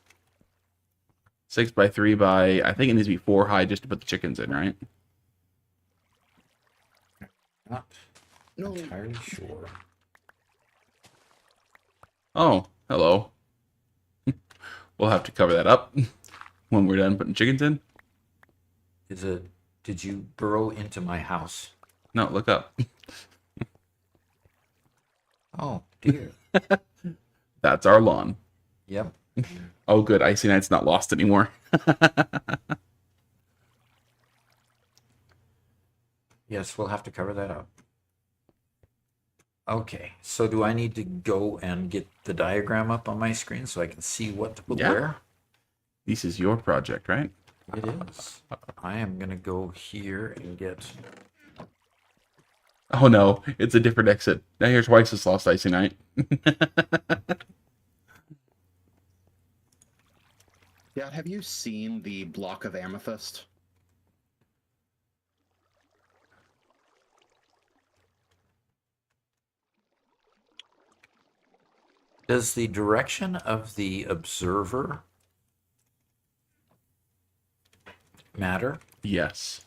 Speaker 2: 6 by 3 by... I think it needs to be 4 high just to put the chickens in, right?
Speaker 1: Not
Speaker 3: No.
Speaker 1: entirely sure.
Speaker 2: Oh, hello. We'll have to cover that up when we're done putting chickens in.
Speaker 1: Did you burrow into my house?
Speaker 2: No, look up.
Speaker 1: Oh, dear.
Speaker 2: That's our lawn.
Speaker 1: Yep.
Speaker 2: Oh, good. Icy Knight's not lost anymore.
Speaker 1: Yes, we'll have to cover that up. Okay, so do I need to go and get the diagram up on my screen so I can see what to put
Speaker 2: Yeah.
Speaker 1: where?
Speaker 2: This is your project, right?
Speaker 1: It is. I am gonna go here and get.
Speaker 2: Oh no, it's a different exit. Now here's Weiss's Lost Icy Night.
Speaker 3: Yeah, have you seen the block of amethyst?
Speaker 1: Does the direction of the observer matter?
Speaker 2: Yes.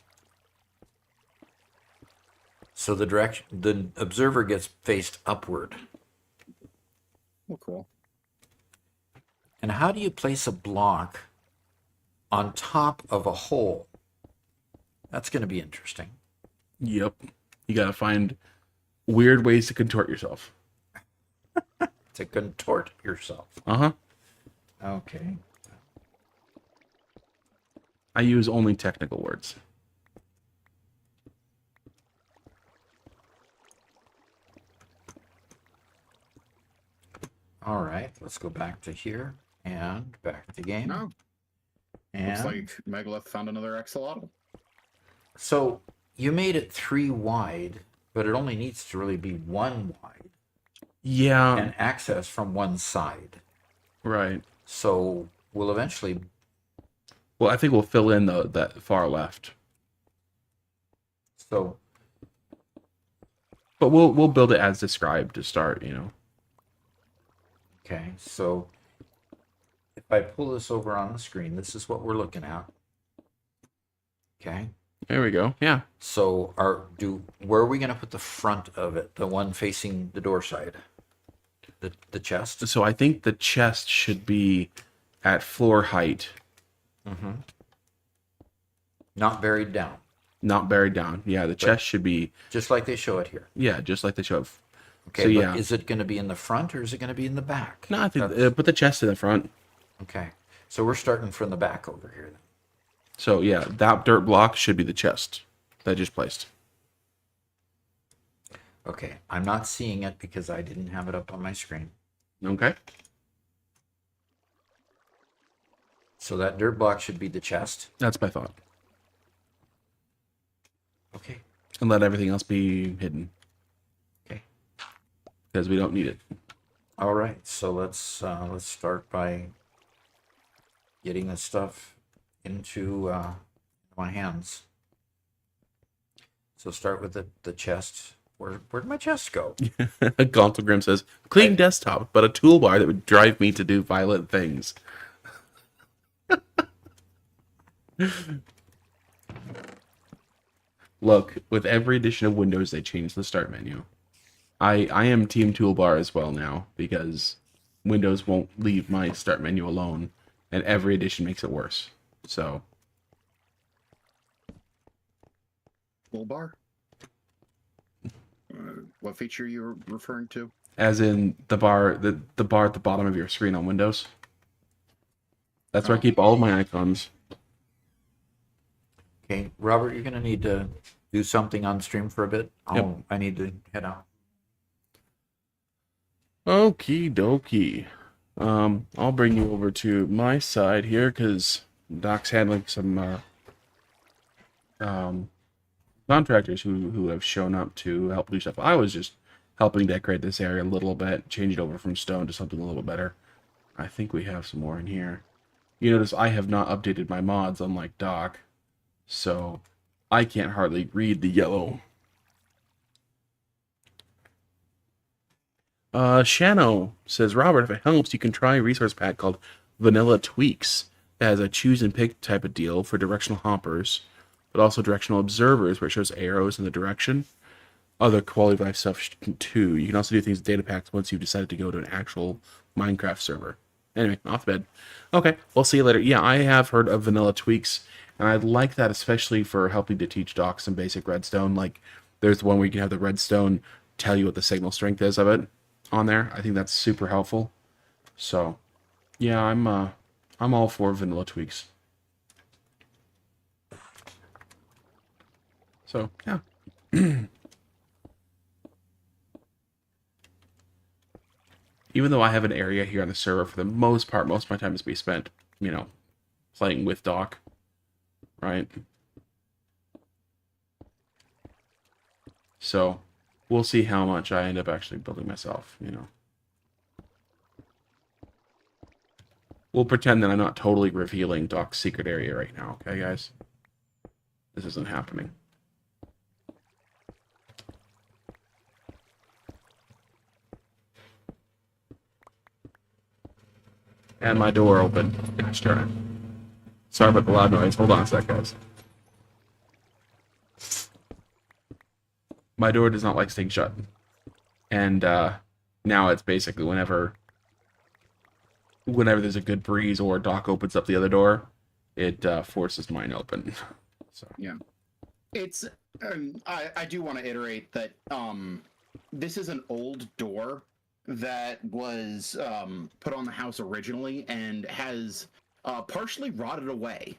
Speaker 1: So the observer gets faced upward.
Speaker 3: Oh, cool.
Speaker 1: And how do you place a block on top of a hole? That's going to be interesting.
Speaker 2: Yep. You gotta find weird ways to contort yourself.
Speaker 1: To contort yourself.
Speaker 2: Uh-huh.
Speaker 1: Okay.
Speaker 2: I use only technical words.
Speaker 1: All right, let's go back to here and back to the game.
Speaker 3: No,
Speaker 1: And
Speaker 3: looks like Megalith found another axolotl.
Speaker 1: so you made it 3 wide, but it only needs to really be 1 wide
Speaker 2: Yeah.
Speaker 1: and access from one side.
Speaker 2: Right.
Speaker 1: So we'll eventually.
Speaker 2: Well, I think we'll fill in that far left.
Speaker 1: So
Speaker 2: But we'll build it as described to start, you know.
Speaker 1: okay, so if I pull this over on the screen, this is what we're looking at. Okay.
Speaker 2: There we go. Yeah.
Speaker 1: So where are we going to put the front of it? The one facing the door side? The chest?
Speaker 2: So I think the chest should be at floor height,
Speaker 1: Not buried down.
Speaker 2: not buried down. Yeah, the chest should be,
Speaker 1: Just like they show it here.
Speaker 2: yeah, just like they show.
Speaker 1: Okay,
Speaker 2: So,
Speaker 1: but
Speaker 2: yeah.
Speaker 1: is it going to be in the front or is it going to be in the back?
Speaker 2: No, I think
Speaker 1: That's-
Speaker 2: put the chest in the front.
Speaker 1: okay. So we're starting from the back over here then.
Speaker 2: So yeah, that dirt block should be the chest that I just placed.
Speaker 1: Okay, I'm not seeing it because I didn't have it up on my screen.
Speaker 2: Okay.
Speaker 1: So that dirt block should be the chest.
Speaker 2: That's my thought.
Speaker 1: Okay.
Speaker 2: And let everything else be hidden.
Speaker 1: Okay.
Speaker 2: Because we don't need it.
Speaker 1: All right. So let's start by getting this stuff into my hands. So start with the chest. Where'd my chest go?
Speaker 2: Gauntlegrim says, clean desktop, but a toolbar that would drive me to do violent things. Look, with every edition of Windows, they change the start menu. I am Team Toolbar as well now, because Windows won't leave my start menu alone, and every edition makes it worse. So,
Speaker 3: Toolbar? What feature you were referring to?
Speaker 2: as in the bar at the bottom of your screen on Windows. That's where I keep all of my icons.
Speaker 1: Okay, Robert, you're gonna need to do something on stream for a bit.
Speaker 2: Yep.
Speaker 1: I need to head out.
Speaker 2: Okie dokie. I'll bring you over to my side here because Doc's handling some contractors who have shown up to help do stuff. I was just helping decorate this area a little bit, change it over from stone to something a little bit better. I think we have some more in here. You notice I have not updated my mods, unlike Doc, so I can't hardly read the yellow. Shano says, Robert, if it helps, you can try a resource pack called Vanilla Tweaks. It has a choose and pick type of deal for directional hoppers, but also directional observers where it shows arrows in the direction. Other quality of life stuff too. You can also do things with data packs once you've decided to go to an actual Minecraft server. Anyway, off to bed. Okay, we'll see you later. Yeah, I have heard of Vanilla Tweaks, and I like that especially for helping to teach Doc some basic redstone. Like, there's one where you can have the redstone tell you what the signal strength is of it on there. I think that's super helpful. So, yeah, I'm all for Vanilla Tweaks. So, yeah. Even though I have an area here on the server, for the most part, most of my time is be spent, playing with Doc, right? So, we'll see how much I end up actually building myself. We'll pretend that I'm not totally revealing Doc's secret area right now, okay, guys? This isn't happening. And my door open. Gosh darn it. Sorry about the loud noise. Hold on a sec, guys. My door does not like staying shut. And now it's basically whenever there's a good breeze or Doc opens up the other door, it forces mine open. So
Speaker 3: yeah, it's. I do want to iterate that this is an old door that was put on the house originally and has partially rotted away.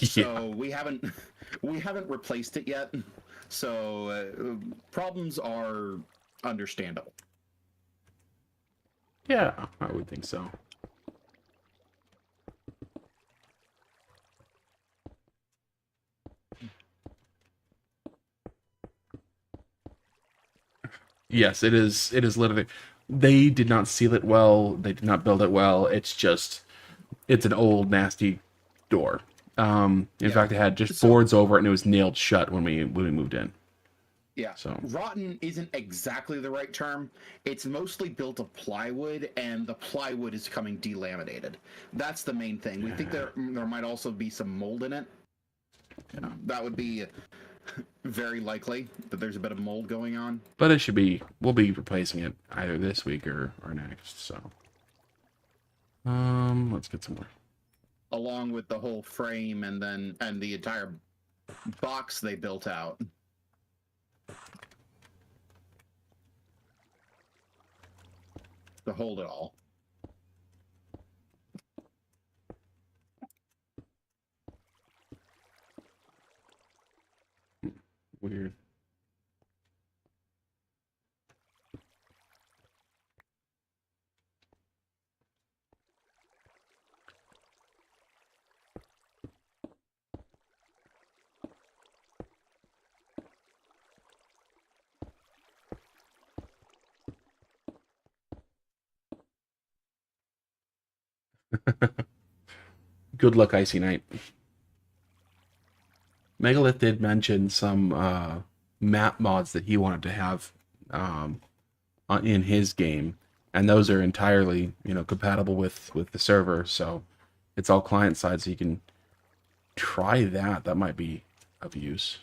Speaker 3: So we haven't replaced it yet. So problems are understandable.
Speaker 2: Yeah, I would think so. Yes, it is. It is literally. They did not seal it well. They did not build it well. It's an old nasty door. In fact, it had just boards over it, and it was nailed shut when we moved in.
Speaker 3: Yeah.
Speaker 2: So
Speaker 3: rotten isn't exactly the right term. It's mostly built of plywood, and the plywood is coming delaminated. That's the main thing. We think there might also be some mold in it.
Speaker 2: Yeah.
Speaker 3: That would be very likely that there's a bit of mold going on.
Speaker 2: But it should be. We'll be replacing it either this week or next. So, let's get some more.
Speaker 3: Along with the whole frame and the entire box they built out. To hold it all.
Speaker 2: Weird. Good luck, Icy Knight. Megalith did mention some map mods that he wanted to have in his game, and those are entirely compatible with the server. So it's all client side, so you can try that. That might be of use.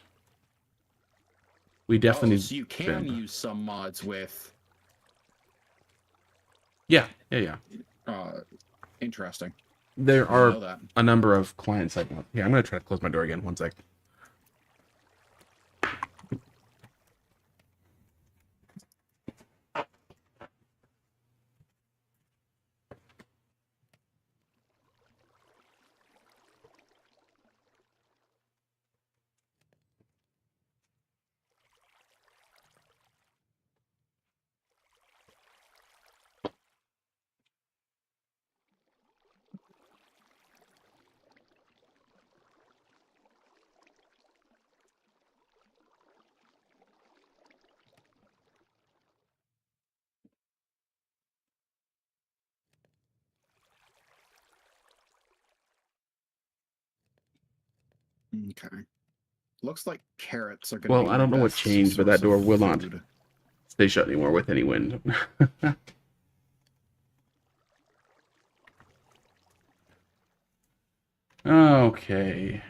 Speaker 2: We definitely.
Speaker 3: So you can use some mods with.
Speaker 2: Yeah.
Speaker 3: Interesting.
Speaker 2: There are a number of client side mods. Yeah, I'm gonna try to close my door again. One sec.
Speaker 3: Okay. Looks like carrots are going to
Speaker 2: Well,
Speaker 3: be.
Speaker 2: I don't know what changed, but that door will not stay shut anymore with any wind. Okay.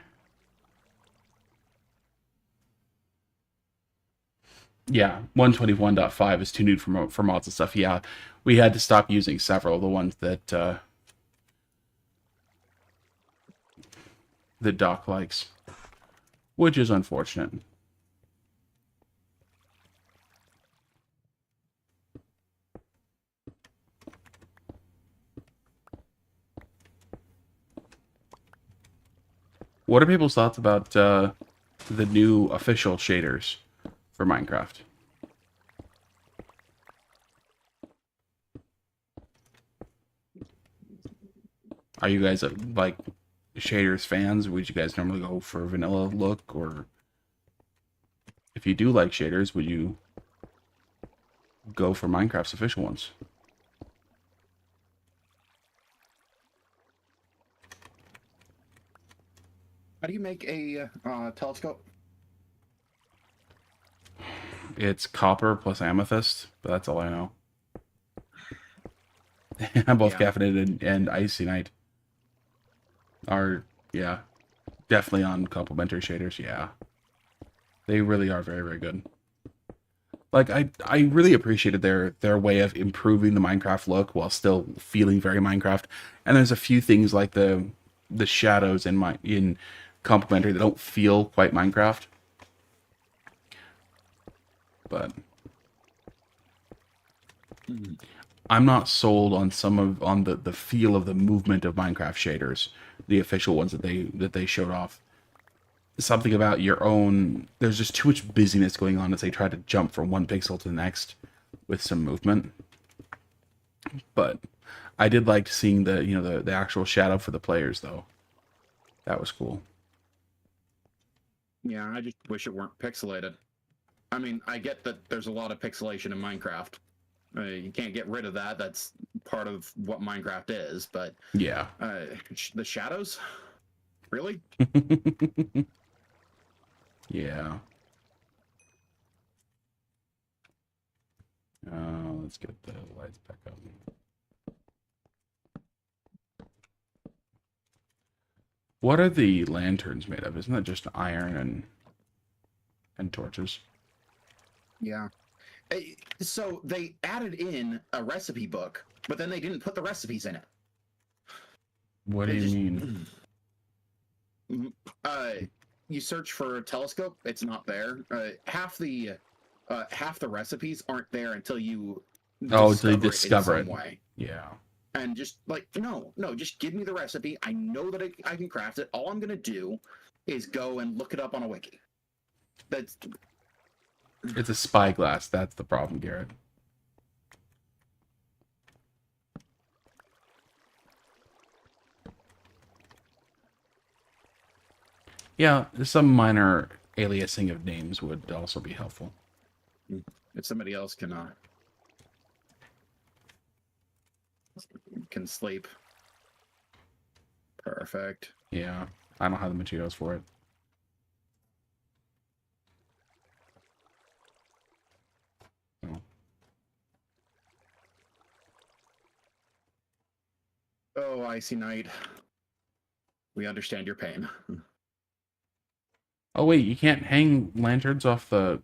Speaker 2: Yeah, 121.5 is too new for mods and stuff. Yeah, we had to stop using several of the ones that the Doc likes, which is unfortunate. What are people's thoughts about the new official shaders for Minecraft. Are you guys like shaders fans? Would you guys normally go for a vanilla look, or if you do like shaders, would you go for Minecraft's official ones?
Speaker 3: How do you make a telescope?
Speaker 2: It's copper plus amethyst, but that's all I know. Both
Speaker 3: Yeah.
Speaker 2: caffeinated and icy night are, yeah, definitely on complementary shaders. Yeah, they really are very, very good. Like I really appreciated their way of improving the Minecraft look while still feeling very Minecraft. And there's a few things like the shadows in complementary that don't feel quite Minecraft. But I'm not sold on on the feel of the movement of Minecraft shaders, the official ones that they showed off. Something about your own, there's just too much busyness going on as they try to jump from one pixel to the next with some movement. But I did like seeing the actual shadow for the players though. That was cool.
Speaker 3: Yeah, I just wish it weren't pixelated. I mean, I get that there's a lot of pixelation in Minecraft. You can't get rid of that. That's part of what Minecraft is. But
Speaker 2: Yeah.
Speaker 3: the shadows, really?
Speaker 2: Yeah. Let's get the lights back up. What are the lanterns made of? Isn't that just iron and torches?
Speaker 3: Yeah. So they added in a recipe book, but then they didn't put the recipes in it.
Speaker 2: What do
Speaker 3: They
Speaker 2: you
Speaker 3: just-
Speaker 2: mean?
Speaker 3: You search for a telescope, it's not there. Half the recipes aren't there until you
Speaker 2: Until you
Speaker 3: discover
Speaker 2: discover
Speaker 3: it
Speaker 2: it.
Speaker 3: in some way.
Speaker 2: Yeah.
Speaker 3: And just like no, just give me the recipe. I know that I can craft it. All I'm gonna do is go and look it up on a wiki. That's
Speaker 2: It's a spyglass. That's the problem, Garrett. Yeah, some minor aliasing of names would also be helpful.
Speaker 3: if somebody else can sleep. Perfect.
Speaker 2: Yeah, I don't have the materials for it. Oh.
Speaker 3: Oh, Icy Knight. We understand your pain.
Speaker 2: Oh wait, you can't hang lanterns off the.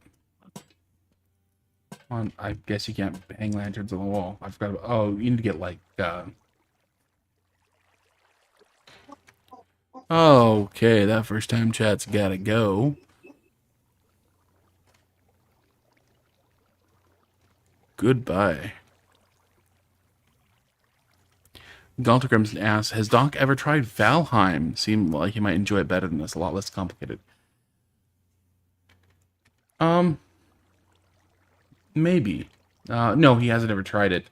Speaker 2: I guess you can't hang lanterns on the wall. I forgot about. Oh, you need to get like. Okay, that first time chat's gotta go. Goodbye. Galtergrim's asks, has Doc ever tried Valheim? Seemed like he might enjoy it better than this, a lot less complicated. Maybe. No, he hasn't ever tried it.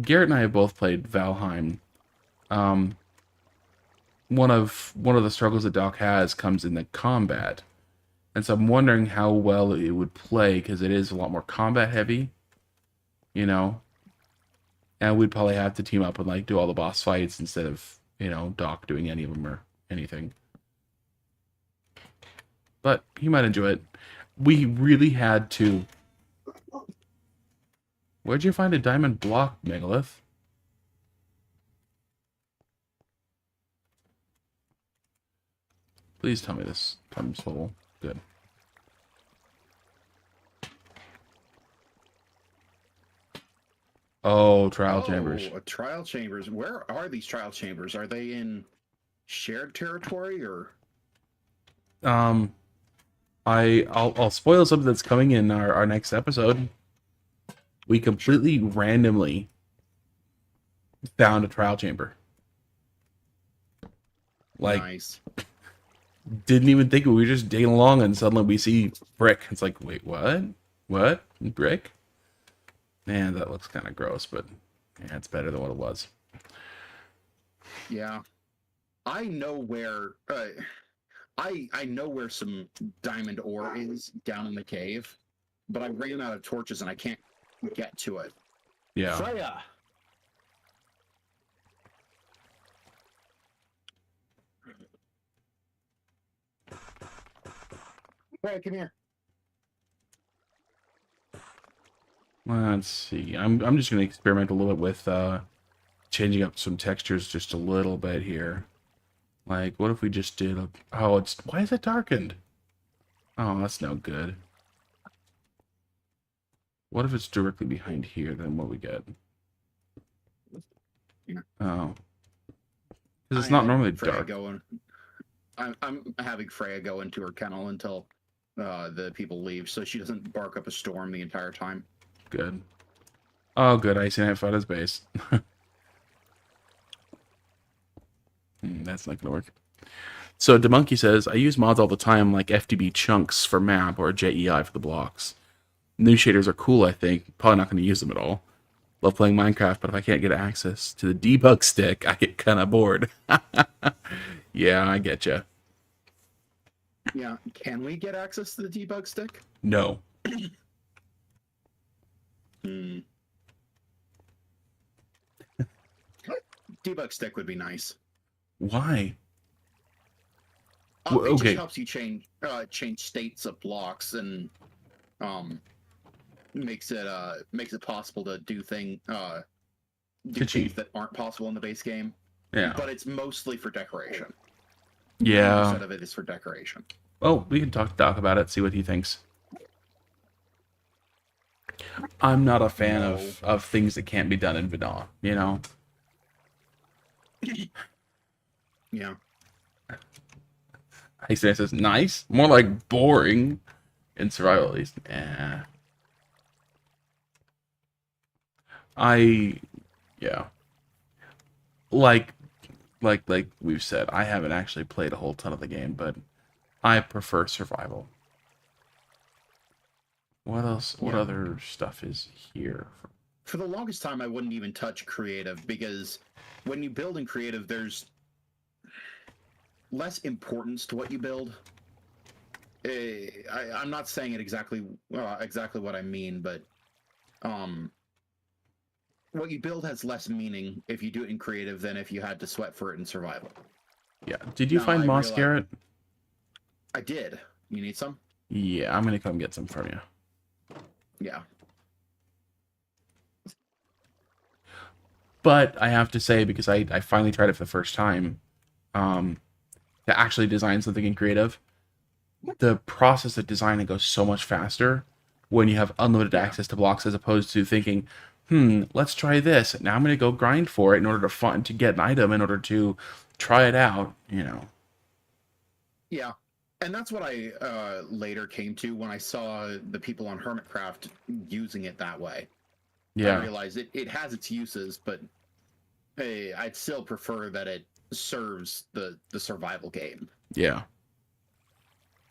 Speaker 2: Garrett and I have both played Valheim. One of the struggles that Doc has comes in the combat. And so I'm wondering how well it would play, because it is a lot more combat heavy, you know? And we'd probably have to team up and like do all the boss fights instead of, Doc doing any of them or anything. But he might enjoy it. We really had to... Where'd you find a diamond block, Megalith? Please tell me this comes full. Good. Oh, trial chambers.
Speaker 3: Trial chambers. Where are these trial chambers? Are they in shared territory or?
Speaker 2: I'll spoil something that's coming in our next episode. We completely randomly found a trial chamber. Like
Speaker 3: Nice.
Speaker 2: Didn't even think we were just digging along, and suddenly we see brick. It's like, wait, what? What? Brick? Man, that looks kind of gross, but yeah, it's better than what it was.
Speaker 3: Yeah. I know where I know where some diamond ore is down in the cave, but I ran out of torches and I can't get to it.
Speaker 2: Yeah.
Speaker 3: Freya. Freya, come here.
Speaker 2: Let's see. I'm just gonna experiment a little bit with changing up some textures just a little bit here. Like, what if we just did a... Oh, it's... Why is it darkened? Oh, that's no good. What if it's directly behind here, then what we get? Oh. Because it's not normally dark.
Speaker 3: I'm having Freya go into her kennel until the people leave, so she doesn't bark up a storm the entire time.
Speaker 2: Good. Oh, good. Icy Knight found his base. That's not gonna work. So DeMonkey says, I use mods all the time like FTB chunks for map or JEI for the blocks. New shaders are cool, I think. Probably not going to use them at all. Love playing Minecraft, but if I can't get access to the debug stick, I get kind of bored. Yeah, I get you.
Speaker 3: Yeah, can we get access to the debug stick?
Speaker 2: No.
Speaker 3: Debug stick would be nice.
Speaker 2: Why?
Speaker 3: It
Speaker 2: Okay.
Speaker 3: just helps you change states of blocks and makes it possible to do things that aren't possible in the base game.
Speaker 2: Yeah.
Speaker 3: But it's mostly for decoration.
Speaker 2: Yeah.
Speaker 3: Instead of it is for decoration.
Speaker 2: Oh, we can talk to Doc about it, see what he thinks. I'm not a fan of things that can't be done in vanilla, you know?
Speaker 3: Yeah.
Speaker 2: Icy Knight says, nice. More like boring in survival, at least. Yeah. Yeah. Like we've said, I haven't actually played a whole ton of the game, but I prefer survival. What else? What other stuff is here?
Speaker 3: For the longest time, I wouldn't even touch creative because when you build in creative, there's less importance to what you build. I'm not saying it exactly what I mean, but what you build has less meaning if you do it in creative than if you had to sweat for it in survival.
Speaker 2: Yeah. Did you find moss, Garrett?
Speaker 3: I did. You need some?
Speaker 2: Yeah, I'm gonna come get some from you.
Speaker 3: Yeah.
Speaker 2: But I have to say, because I finally tried it for the first time, to actually design something in creative, the process of designing goes so much faster when you have unlimited access to blocks, as opposed to thinking, let's try this. Now I'm going to go grind for it in order to get an item, in order to try it out, you know.
Speaker 3: Yeah. And that's what I later came to when I saw the people on Hermitcraft using it that way.
Speaker 2: Yeah.
Speaker 3: I realized it has its uses, but hey, I'd still prefer that it serves the survival game.
Speaker 2: Yeah.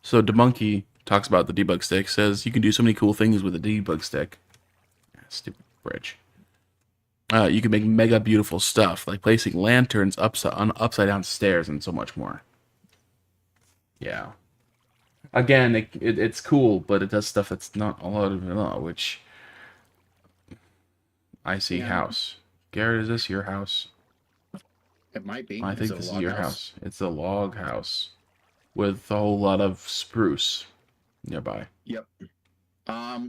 Speaker 2: So DeMonkey talks about the debug stick, says you can do so many cool things with a debug stick. Stupid bridge. You can make mega beautiful stuff, like placing lanterns upside down stairs and so much more. Yeah. Again, it's cool, but it does stuff that's not a lot of vanilla, which... I see house. Garrett, is this your house?
Speaker 3: It might be.
Speaker 2: I think this is your house. It's a log house with a whole lot of spruce nearby.
Speaker 3: Yep.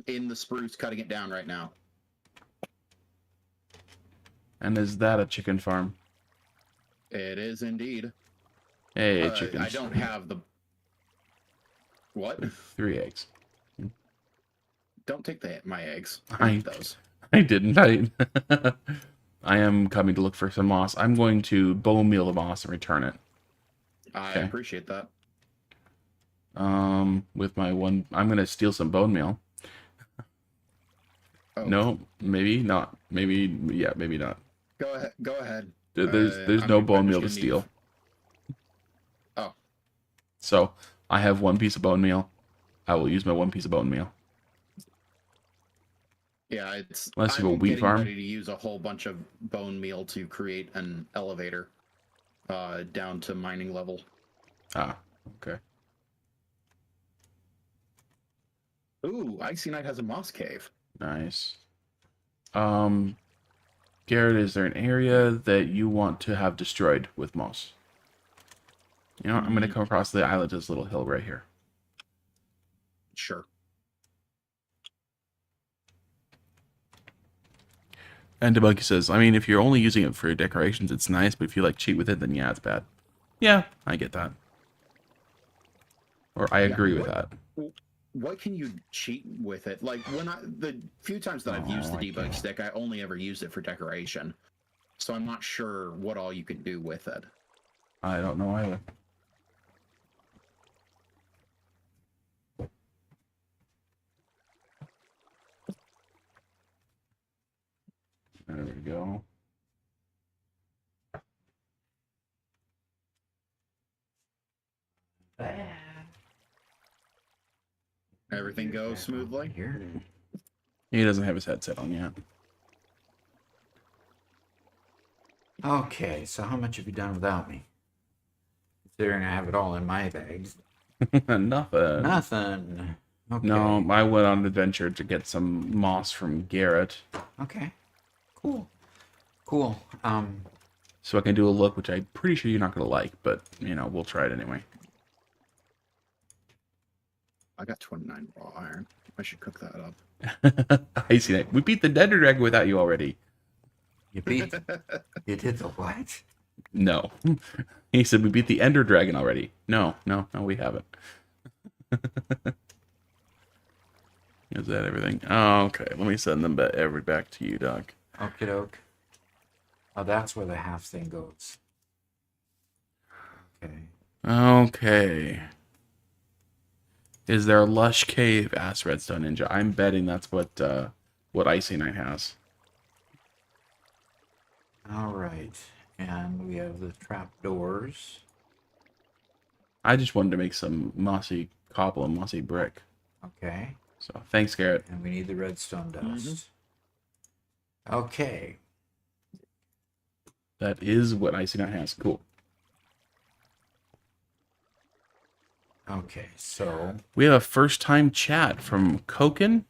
Speaker 3: In the spruce, cutting it down right now.
Speaker 2: And is that a chicken farm?
Speaker 3: It is indeed.
Speaker 2: Hey, chickens.
Speaker 3: I don't have the... What?
Speaker 2: 3 eggs.
Speaker 3: Don't take my eggs.
Speaker 2: I
Speaker 3: need those.
Speaker 2: I didn't. I am coming to look for some moss. I'm going to bone meal the moss and return it.
Speaker 3: I appreciate that.
Speaker 2: With my one, I'm going to steal some bone meal.
Speaker 3: Oh.
Speaker 2: No, maybe not. Maybe, yeah, maybe not.
Speaker 3: Go ahead.
Speaker 2: There's no bone meal to steal.
Speaker 3: Oh.
Speaker 2: So I have 1 piece of bone meal. I will use my 1 piece of bone meal.
Speaker 3: Yeah, it's.
Speaker 2: Unless you have a
Speaker 3: I'm
Speaker 2: wheat
Speaker 3: getting
Speaker 2: farm.
Speaker 3: ready to use a whole bunch of bone meal to create an elevator down to mining level.
Speaker 2: Ah, okay.
Speaker 3: Ooh, Icy Knight has a moss cave.
Speaker 2: Nice. Um, Garrett, is there an area that you want to have destroyed with moss? You know what? I'm going to come across the island to this little hill right here.
Speaker 3: Sure.
Speaker 2: And Debunky says, I mean, if you're only using it for decorations, it's nice, but if you like cheat with it, then yeah, it's bad. Yeah, I get that. Or I agree with that.
Speaker 3: What can you cheat with it? Like the few times that I've used the debug stick, I only ever used it for decoration. So I'm not sure what all you can do with it.
Speaker 2: I don't know either. There we go.
Speaker 3: Everything goes smoothly.
Speaker 1: Here.
Speaker 2: He doesn't have his headset on yet.
Speaker 1: Okay, so how much have you done without me? Considering I have it all in my bags.
Speaker 2: Nothing.
Speaker 1: Nothing. Okay.
Speaker 2: No, I went on an adventure to get some moss from Garrett.
Speaker 1: Okay. Cool. Cool.
Speaker 2: So I can do a look, which I'm pretty sure you're not going to like, but, you know, we'll try it anyway.
Speaker 3: I got 29 raw iron. I should cook that up.
Speaker 2: I see that. We beat the Dender Dragon without you already.
Speaker 1: You did the what?
Speaker 2: No. He said we beat the Ender Dragon already. No, we haven't. Is that everything? Oh, okay. Let me send them back to you, Doc.
Speaker 1: Okie doke. Oh, that's where the half thing goes. Okay.
Speaker 2: Okay. Is there a lush cave? Asked Redstone Ninja. I'm betting that's what Icy Knight has.
Speaker 1: All right. And we have the trap doors.
Speaker 2: I just wanted to make some mossy cobble and mossy brick.
Speaker 1: Okay.
Speaker 2: So thanks, Garrett.
Speaker 1: And we need the redstone dust. Okay.
Speaker 2: That is what Icy Knight has. Cool.
Speaker 1: Okay, so
Speaker 2: We have a first-time chat from Koken.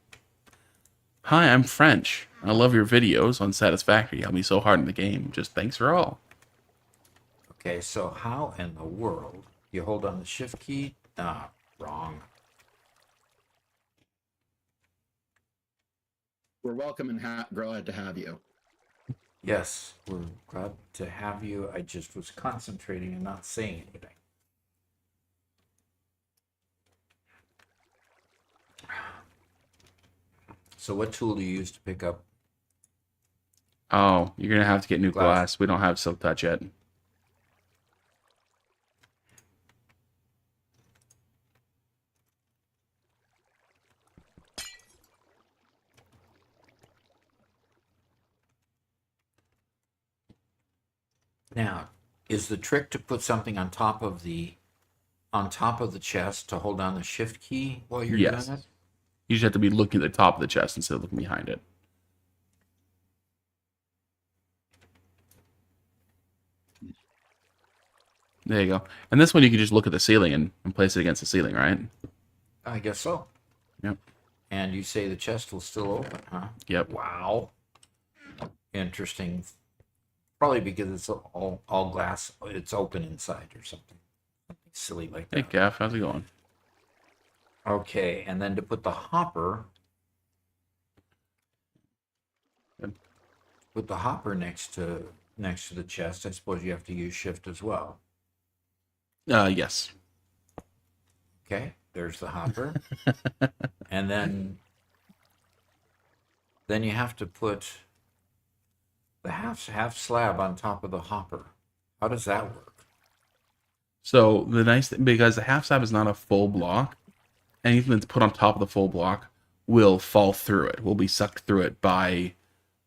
Speaker 2: Hi, I'm French. I love your videos on Satisfactory. You help me so hard in the game. Just thanks for all.
Speaker 1: okay, so how in the world you hold on the shift key? Ah, wrong.
Speaker 3: We're welcome and glad to have you.
Speaker 1: Yes, we're glad to have you. I just was concentrating and not saying anything. So what tool do you use to pick up?
Speaker 2: Oh, you're going to have to get new
Speaker 1: Glass.
Speaker 2: glass. We don't have Silk Touch yet.
Speaker 1: Now, is the trick to put something on top of the chest to hold down the shift key while you're
Speaker 2: Yes.
Speaker 1: doing it?
Speaker 2: You just have to be looking at the top of the chest instead of looking behind it. There you go. And this one you can just look at the ceiling and place it against the ceiling, right?
Speaker 1: I guess so.
Speaker 2: Yep.
Speaker 1: And you say the chest will still open, huh?
Speaker 2: Yep.
Speaker 1: Wow. Interesting. Probably because it's all glass. It's open inside or something. Something silly like
Speaker 2: Hey,
Speaker 1: that.
Speaker 2: Gaff, how's it going?
Speaker 1: Okay, and then to put the hopper.
Speaker 2: Good.
Speaker 1: Put the hopper next to the chest. I suppose you have to use shift as well.
Speaker 2: Yes.
Speaker 1: Okay, there's the hopper. And then you have to put the half slab on top of the hopper. How does that work?
Speaker 2: So the nice thing, because the half slab is not a full block, anything that's put on top of the full block will fall through it, will be sucked through it by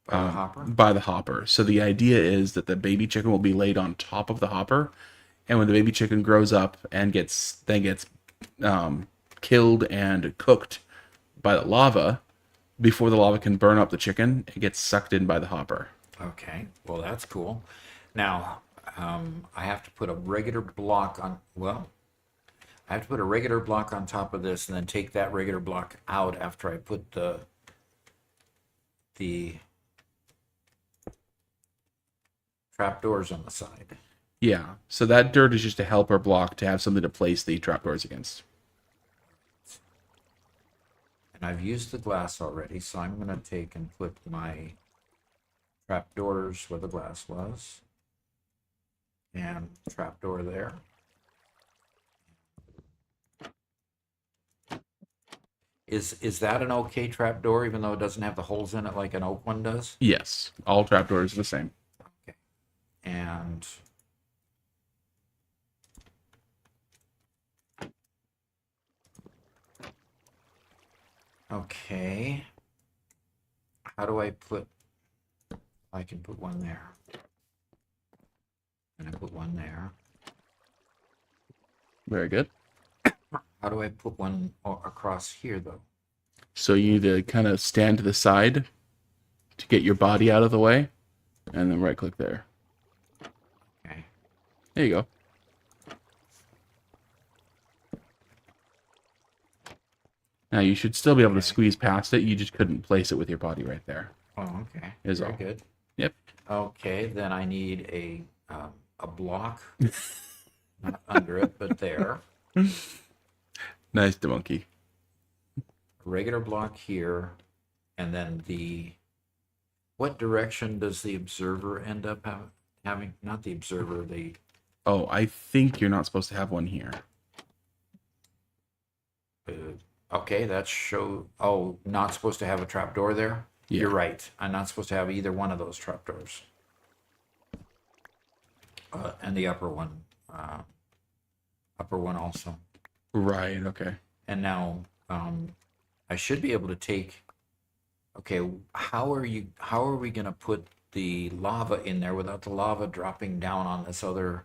Speaker 1: By the hopper?
Speaker 2: by the hopper. So the idea is that the baby chicken will be laid on top of the hopper, And when the baby chicken grows up and gets killed and cooked by the lava, before the lava can burn up the chicken, it gets sucked in by the hopper.
Speaker 1: Okay, well, that's cool. Now, I have to put a regular block on, well, I have to put a regular block on top of this and then take that regular block out after I put the trapdoors on the side.
Speaker 2: Yeah, so that dirt is just a helper block to have something to place the trapdoors against.
Speaker 1: And I've used the glass already, so I'm going to take and put my trapdoors where the glass was. And trapdoor there. Is that an okay trapdoor, even though it doesn't have the holes in it like an oak one does?
Speaker 2: Yes, all trapdoors are the same.
Speaker 1: Okay. And okay. How do I put, I can put one there. And I put one there.
Speaker 2: Very good.
Speaker 1: How do I put one across here though?
Speaker 2: So you need to kind of stand to the side to get your body out of the way, and then right click there.
Speaker 1: Okay.
Speaker 2: There you go. Now you should still be able to
Speaker 1: Okay.
Speaker 2: squeeze past it. You just couldn't place it with your body right there.
Speaker 1: Oh, okay.
Speaker 2: Is
Speaker 1: Very
Speaker 2: all.
Speaker 1: good.
Speaker 2: Yep.
Speaker 1: Okay, then I need a block, not under it, but there.
Speaker 2: Nice, the monkey.
Speaker 1: A regular block here, and then what direction does the observer end up having? Not the observer, the
Speaker 2: Oh, I think you're not supposed to have one here.
Speaker 1: okay, oh, not supposed to have a trapdoor there?
Speaker 2: Yeah.
Speaker 1: You're right. I'm not supposed to have either one of those trapdoors. And the upper one also.
Speaker 2: Right. Okay.
Speaker 1: And now I should be able to take. Okay, how are we gonna put the lava in there without the lava dropping down on this other?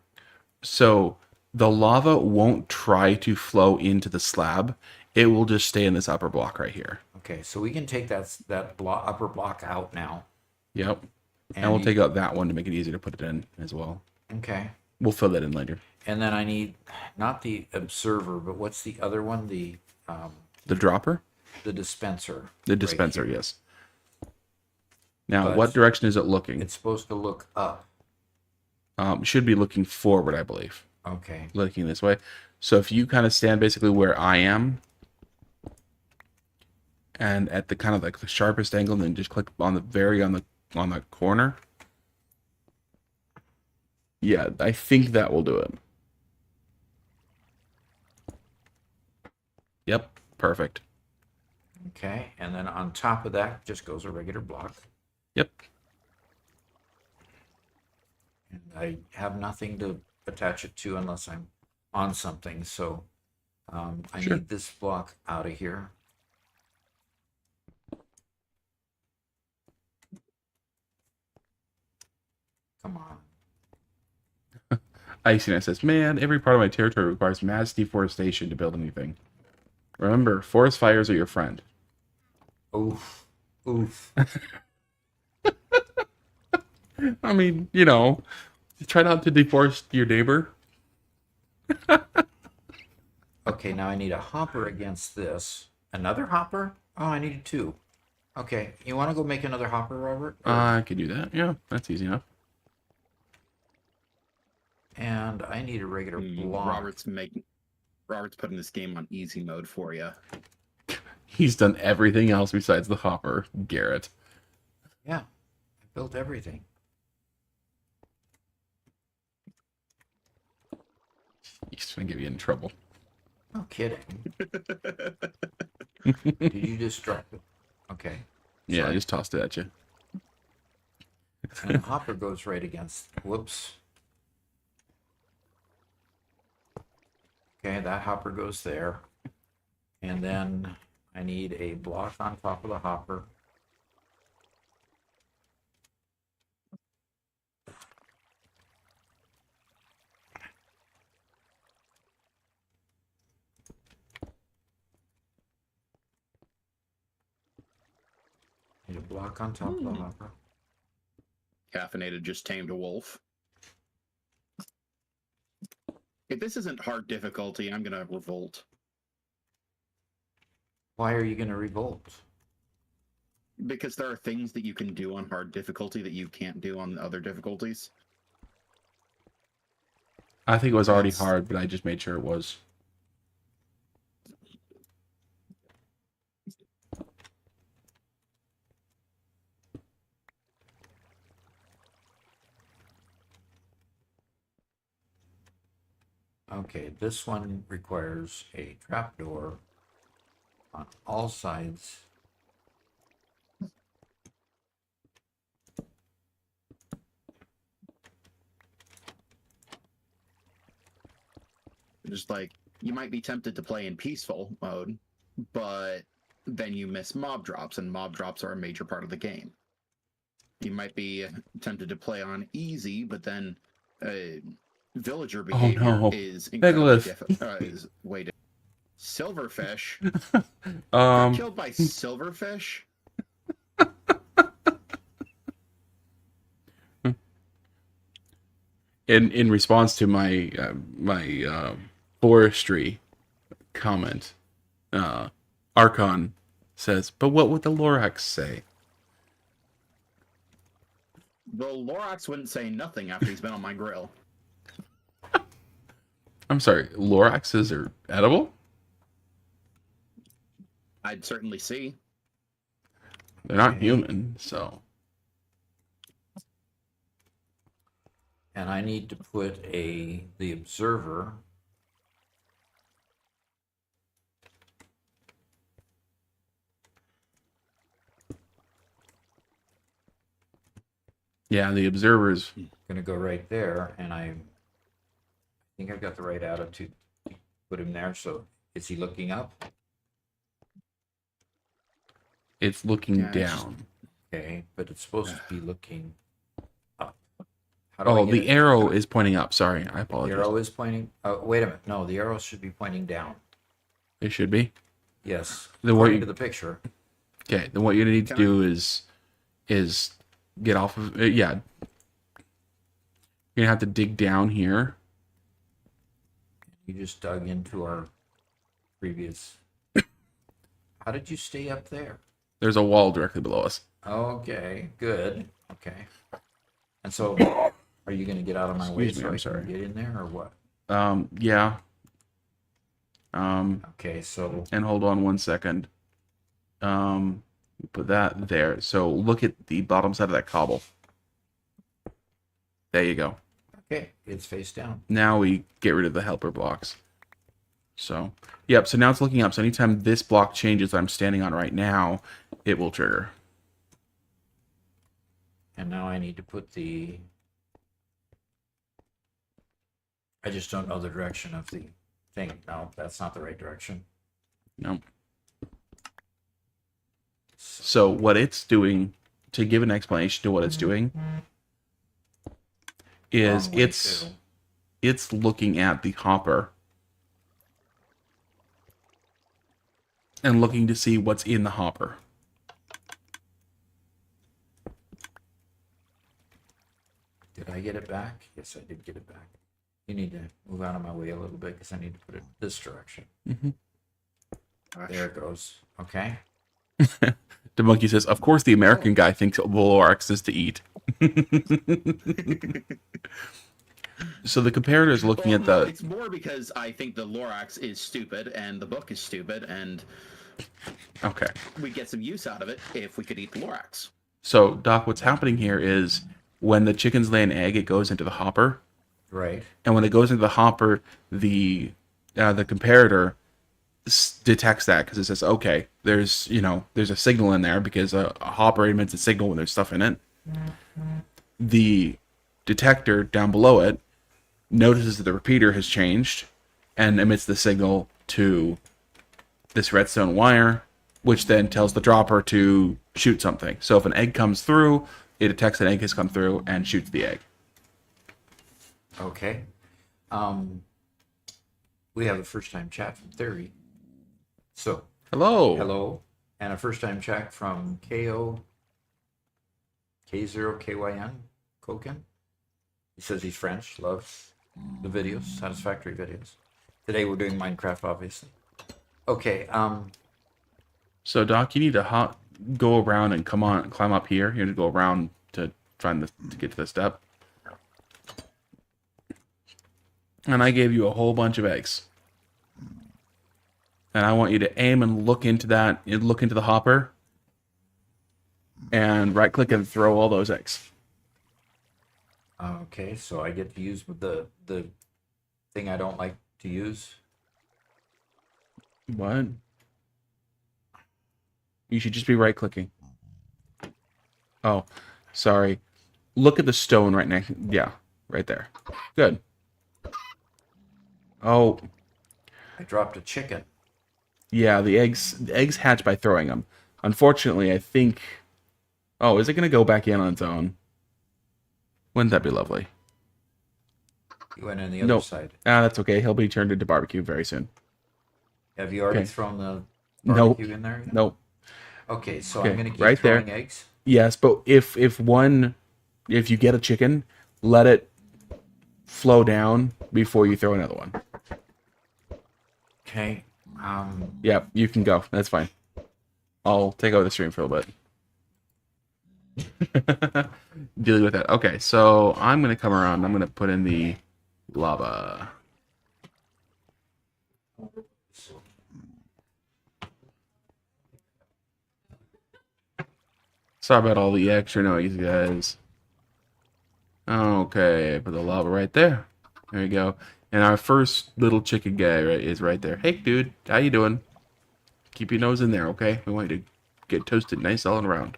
Speaker 2: So the lava won't try to flow into the slab. It will just stay in this upper block right here.
Speaker 1: Okay, so we can take that upper block out now.
Speaker 2: Yep. And we'll take out that one to make it easier to put it in as well.
Speaker 1: Okay.
Speaker 2: We'll fill that in later.
Speaker 1: And then I need not the observer, but what's the other one? The
Speaker 2: dropper?
Speaker 1: the dispenser.
Speaker 2: The dispenser,
Speaker 1: right here.
Speaker 2: yes. Now,
Speaker 1: But
Speaker 2: what direction is it looking?
Speaker 1: It's supposed to look up.
Speaker 2: Should be looking forward, I believe.
Speaker 1: Okay.
Speaker 2: Looking this way. So if you kind of stand basically where I am, and at the kind of like the sharpest angle, and then just click on the corner. Yeah, I think that will do it. Yep, perfect.
Speaker 1: Okay, and then on top of that just goes a regular block.
Speaker 2: Yep.
Speaker 1: And I have nothing to attach it to unless I'm on something, so I
Speaker 2: Sure.
Speaker 1: need this block out of here. Come on.
Speaker 2: Iciness says, man, every part of my territory requires mass deforestation to build anything. Remember, forest fires are your friend.
Speaker 1: Oof. Oof.
Speaker 2: I mean, you know, try not to deforest your neighbor.
Speaker 1: Okay, now I need a hopper against this. Another hopper? Oh, I needed two. Okay, you want to go make another hopper, Robert?
Speaker 2: I could do that. Yeah, that's easy enough.
Speaker 1: And I need a regular block.
Speaker 3: Robert's putting this game on easy mode for you.
Speaker 2: He's done everything else besides the hopper, Garrett.
Speaker 1: Yeah, I built everything.
Speaker 2: He's gonna get you in trouble.
Speaker 1: No kidding. Did you just drop it? Okay.
Speaker 2: Yeah, I
Speaker 1: Sorry.
Speaker 2: just tossed it at you.
Speaker 1: And the hopper goes right against. Whoops. Okay, that hopper goes there. And then I need a block on top of the hopper. block on top of the hopper.
Speaker 3: Caffeinated just tamed a wolf. If this isn't hard difficulty, I'm gonna revolt.
Speaker 1: Why are you going to revolt?
Speaker 3: Because there are things that you can do on hard difficulty that you can't do on other difficulties.
Speaker 2: I think it was already
Speaker 3: That's-
Speaker 2: hard, but I just made sure it was.
Speaker 1: Okay, this one requires a trapdoor on all sides.
Speaker 3: Just like, you might be tempted to play in peaceful mode, but then you miss mob drops, and mob drops are a major part of the game. You might be tempted to play on easy, but then villager behavior
Speaker 2: no.
Speaker 3: is incredibly
Speaker 2: Megalith.
Speaker 3: difficult. Is way different. Silverfish?
Speaker 2: Um,
Speaker 3: Killed by silverfish?
Speaker 2: in response to my forestry comment, Archon says, "But what would the Lorax say?"
Speaker 3: The Lorax wouldn't say nothing after he's been on my grill.
Speaker 2: I'm sorry, Loraxes are edible?
Speaker 3: I'd certainly see.
Speaker 2: They're not human, so.
Speaker 1: And I need to put the observer
Speaker 2: Yeah, the observers.
Speaker 1: going to go right there, and I think I've got the right attitude to put him there. So is he looking up?
Speaker 2: It's looking
Speaker 3: Yeah, it's just-
Speaker 2: down.
Speaker 1: Okay, but it's supposed to be looking up. How do I
Speaker 2: Oh,
Speaker 1: get
Speaker 2: the
Speaker 1: it?
Speaker 2: arrow is pointing up. Sorry, I
Speaker 1: The
Speaker 2: apologize.
Speaker 1: arrow is pointing. Oh, wait a minute. No, the arrow should be pointing down.
Speaker 2: It should be.
Speaker 1: Yes,
Speaker 2: The
Speaker 1: according
Speaker 2: way-
Speaker 1: to the picture.
Speaker 2: Okay, then what you need to
Speaker 3: Can I-
Speaker 2: do is get off of yeah. You're gonna have to dig down here.
Speaker 1: You just dug into our previous. How did you stay up there?
Speaker 2: There's a wall directly below us.
Speaker 1: Okay, good. Okay. And so, are you going to get out of my way
Speaker 2: Excuse me,
Speaker 1: so
Speaker 2: I'm
Speaker 1: I
Speaker 2: sorry.
Speaker 1: can get in there, or what?
Speaker 2: Yeah.
Speaker 1: Okay, so
Speaker 2: And hold on one second. Put that there. So look at the bottom side of that cobble. There you go.
Speaker 1: okay, it's face down.
Speaker 2: Now we get rid of the helper blocks. So, yep, so now it's looking up. So anytime this block changes that I'm standing on right now, it will trigger.
Speaker 1: And now I need to put the. I just don't know the direction of the thing. No, that's not the right direction.
Speaker 2: No. So what it's doing, to give an explanation to what it's doing, is
Speaker 1: Wrong way, too.
Speaker 2: it's looking at the hopper and looking to see what's in the hopper.
Speaker 1: Did I get it back? Yes, I did get it back. You need to move out of my way a little bit because I need to put it this direction.
Speaker 3: Gosh.
Speaker 1: There it goes. Okay.
Speaker 2: The monkey says, "Of course, the American guy thinks Lorax is to eat." So the comparator is looking
Speaker 3: Well,
Speaker 2: at
Speaker 3: no,
Speaker 2: the.
Speaker 3: it's more because I think the Lorax is stupid and the book is stupid, and
Speaker 2: Okay.
Speaker 3: we'd get some use out of it if we could eat the Lorax.
Speaker 2: So Doc, what's happening here is when the chickens lay an egg, it goes into the hopper,
Speaker 1: Right.
Speaker 2: and when it goes into the hopper, the comparator detects that because it says, "Okay, there's a signal in there because a hopper emits a signal when there's stuff in it." The detector down below it notices that the repeater has changed and emits the signal to this redstone wire, which then tells the dropper to shoot something. So if an egg comes through, it detects an egg has come through and shoots the egg.
Speaker 1: Okay. We have a first time chat from Theory. So,
Speaker 2: Hello.
Speaker 1: hello. And a first time chat from KO K0KYN, Koken. He says he's French, loves the videos, satisfactory videos. Today we're doing Minecraft, obviously. Okay,
Speaker 2: So, Doc, you need to go around and climb up here. You need to go around to to get to the step. And I gave you a whole bunch of eggs. And I want you to aim and look into the hopper, and right click and throw all those eggs.
Speaker 1: okay, so I get to use the thing I don't like to use.
Speaker 2: What? You should just be right clicking. Oh, sorry. Look at the stone right next. Yeah, right there. Good. Oh,
Speaker 1: I dropped a chicken.
Speaker 2: yeah, the eggs hatch by throwing them. Unfortunately, I think. Oh, is it gonna go back in on its own? Wouldn't that be lovely?
Speaker 1: He went on the other
Speaker 2: Nope.
Speaker 1: side.
Speaker 2: Ah, that's okay. He'll be turned into barbecue very soon.
Speaker 1: Have you already
Speaker 2: Okay.
Speaker 1: thrown the
Speaker 2: Nope.
Speaker 1: barbecue in there yet?
Speaker 2: Nope.
Speaker 1: Okay, so
Speaker 2: Okay,
Speaker 1: I'm gonna keep
Speaker 2: right there.
Speaker 1: throwing eggs.
Speaker 2: Yes, but if you get a chicken, let it flow down before you throw another one.
Speaker 1: Okay.
Speaker 2: Yeah, you can go. That's fine. I'll take over the stream for a little bit. Dealing with that. Okay, so I'm gonna come around. I'm gonna put in the lava. Sorry about all the extra noise, guys. Okay, put the lava right there. There you go. And our first little chicken guy is right there. Hey, dude, how you doing? Keep your nose in there, okay? We want you to get toasted nice all around.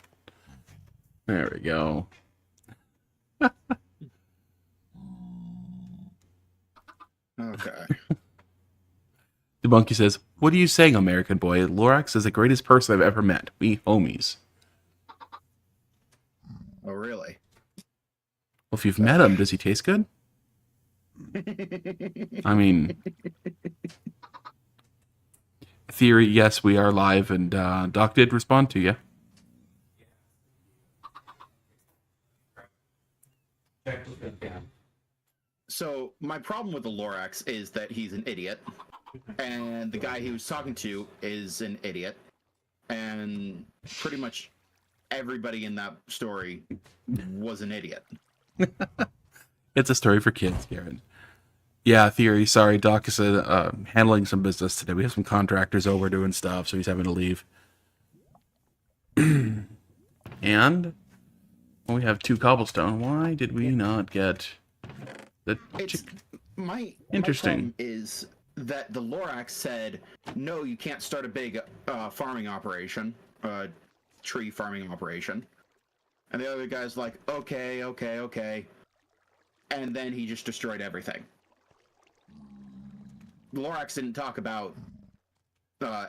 Speaker 2: There we go.
Speaker 3: Okay.
Speaker 2: The monkey says, "What are you saying, American boy? Lorax is the greatest person I've ever met. We homies."
Speaker 3: Oh, really?
Speaker 2: Well, if you've met him, does he taste good? I mean, theory, yes, we are live, and Doc did respond to you.
Speaker 3: So my problem with the Lorax is that he's an idiot, and the guy he was talking to is an idiot, and pretty much everybody in that story was an idiot.
Speaker 2: It's a story for kids, Garen. Yeah, theory. Sorry, Doc is handling some business today. We have some contractors over doing stuff, so he's having to leave. And we have 2 cobblestone. Why did we not get the
Speaker 3: It's my
Speaker 2: Interesting.
Speaker 3: problem is that the Lorax said, no, you can't start a big farming operation, tree farming operation. And the other guy's like, okay. And then he just destroyed everything. Lorax didn't talk about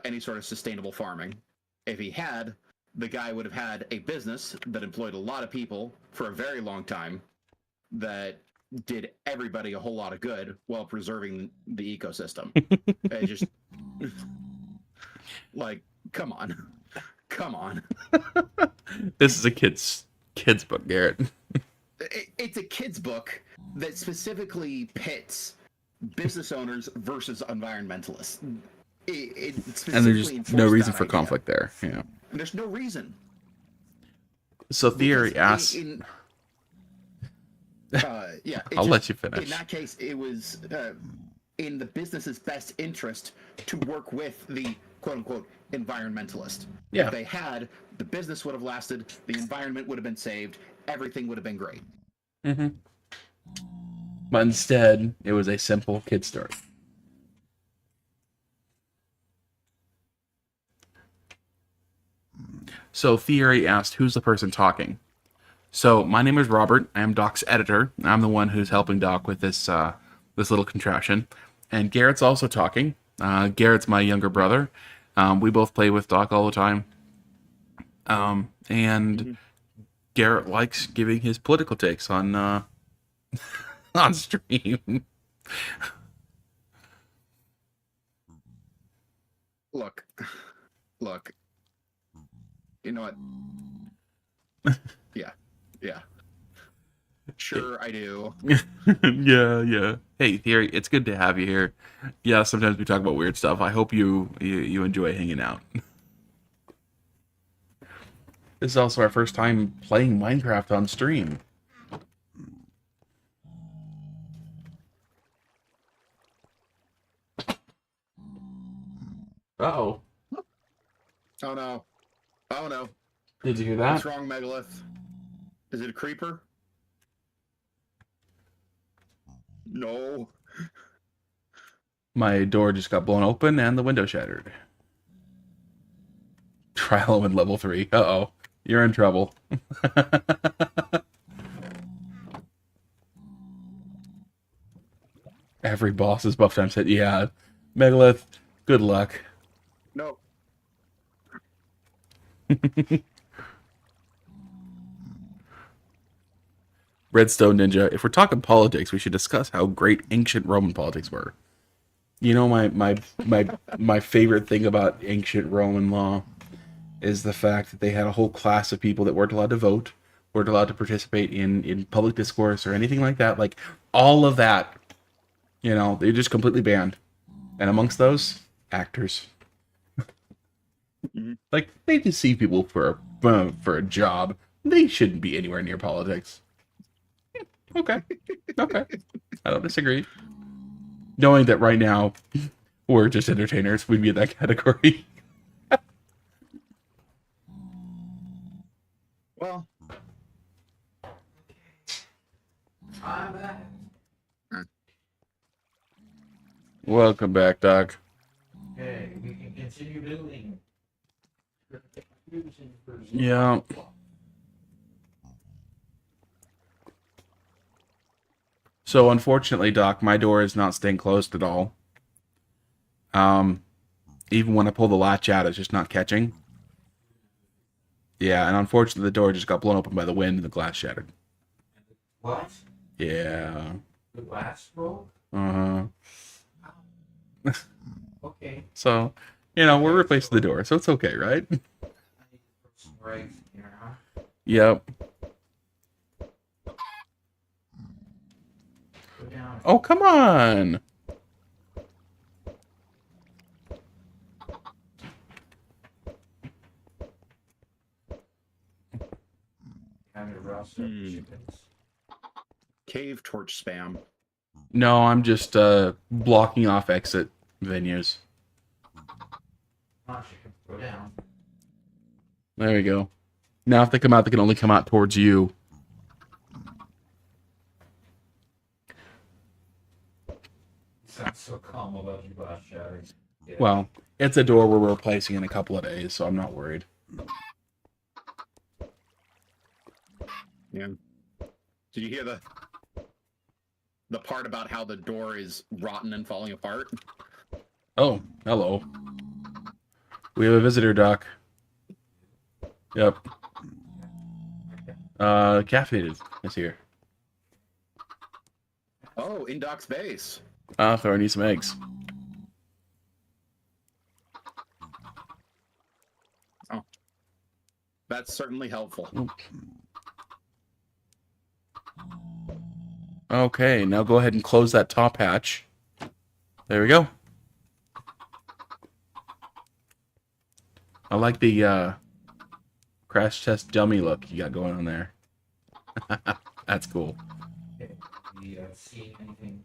Speaker 3: any sort of sustainable farming. If he had, the guy would have had a business that employed a lot of people for a very long time that did everybody a whole lot of good while preserving the ecosystem. It just like, come on.
Speaker 2: This is a kid's book, Garrett.
Speaker 3: It's a kid's book that specifically pits business owners versus environmentalists. It
Speaker 2: And there's
Speaker 3: specifically
Speaker 2: just no
Speaker 3: enforced
Speaker 2: reason
Speaker 3: that
Speaker 2: for
Speaker 3: idea.
Speaker 2: conflict there. Yeah.
Speaker 3: There's no reason.
Speaker 2: So theory
Speaker 3: Because
Speaker 2: asks.
Speaker 3: yeah,
Speaker 2: I'll let you finish.
Speaker 3: In that case, it was in the business's best interest to work with the quote-unquote environmentalist.
Speaker 2: Yeah.
Speaker 3: If they had, the business would have lasted, the environment would have been saved, everything would have been great.
Speaker 2: Mm-hmm. But instead, it was a simple kid story. So theory asked, who's the person talking? So my name is Robert. I am Doc's editor. I'm the one who's helping Doc with this this little contraption. And Garrett's also talking. Garrett's my younger brother. We both play with Doc all the time. And Garrett likes giving his political takes on on stream.
Speaker 3: Look. You know what? Yeah. Yeah. Sure, I do.
Speaker 2: Yeah. Hey, Theory, it's good to have you here. Yeah, sometimes we talk about weird stuff. I hope you enjoy hanging out. This is also our first time playing Minecraft on stream. Uh-oh.
Speaker 3: Oh no. Oh no.
Speaker 2: Did you hear
Speaker 3: What's
Speaker 2: that?
Speaker 3: wrong, Megalith? Is it a creeper? No.
Speaker 2: My door just got blown open and the window shattered. Trial element level 3. Uh-oh. You're in trouble. Every boss is buff times hit. Yeah. Megalith, good luck.
Speaker 3: No.
Speaker 2: Redstone Ninja, if we're talking politics, we should discuss how great ancient Roman politics were. You know, my favorite thing about ancient Roman law is the fact that they had a whole class of people that weren't allowed to vote, weren't allowed to participate in public discourse or anything like that. Like, all of that, you know, they just completely banned. And amongst those, actors.
Speaker 3: Mhm.
Speaker 2: Like, they deceive people for a job. They shouldn't be anywhere near politics. Okay. Okay. I don't disagree. Knowing that right now we're just entertainers, we'd be in that category.
Speaker 3: Well,
Speaker 1: I'm back.
Speaker 2: Welcome back, Doc.
Speaker 1: Okay, we can continue building.
Speaker 2: Yeah. So unfortunately, Doc, my door is not staying closed at all. Even when I pull the latch out, it's just not catching. Yeah, and unfortunately, the door just got blown open by the wind and the glass shattered.
Speaker 1: What?
Speaker 2: Yeah.
Speaker 1: The glass broke?
Speaker 2: Uh-huh.
Speaker 1: Okay.
Speaker 2: So, you know, we're replacing the door, so it's okay, right?
Speaker 1: I need to put some rags in here, huh?
Speaker 2: Yep.
Speaker 1: Go down.
Speaker 2: Oh, come on!
Speaker 1: Time to roast up the chickens.
Speaker 3: cave torch spam.
Speaker 2: No, I'm just blocking off exit venues.
Speaker 1: Come on, chicken. Go down.
Speaker 2: There we go. Now if they come out, they can only come out towards you.
Speaker 1: You sound so calm about your glass shattering. Yeah.
Speaker 2: Well, it's a door we're replacing in a couple of days, so I'm not worried.
Speaker 3: Yeah. Did you hear the part about how the door is rotten and falling apart?
Speaker 2: Oh, hello. We have a visitor, Doc. Yep. Caffeinated is here.
Speaker 3: Oh, in Doc's base.
Speaker 2: Throwing you some eggs.
Speaker 3: Oh. That's certainly helpful.
Speaker 2: Okay, now go ahead and close that top hatch. There we go. I like the crash test dummy look you got going on there. That's cool.
Speaker 1: Okay. We see anything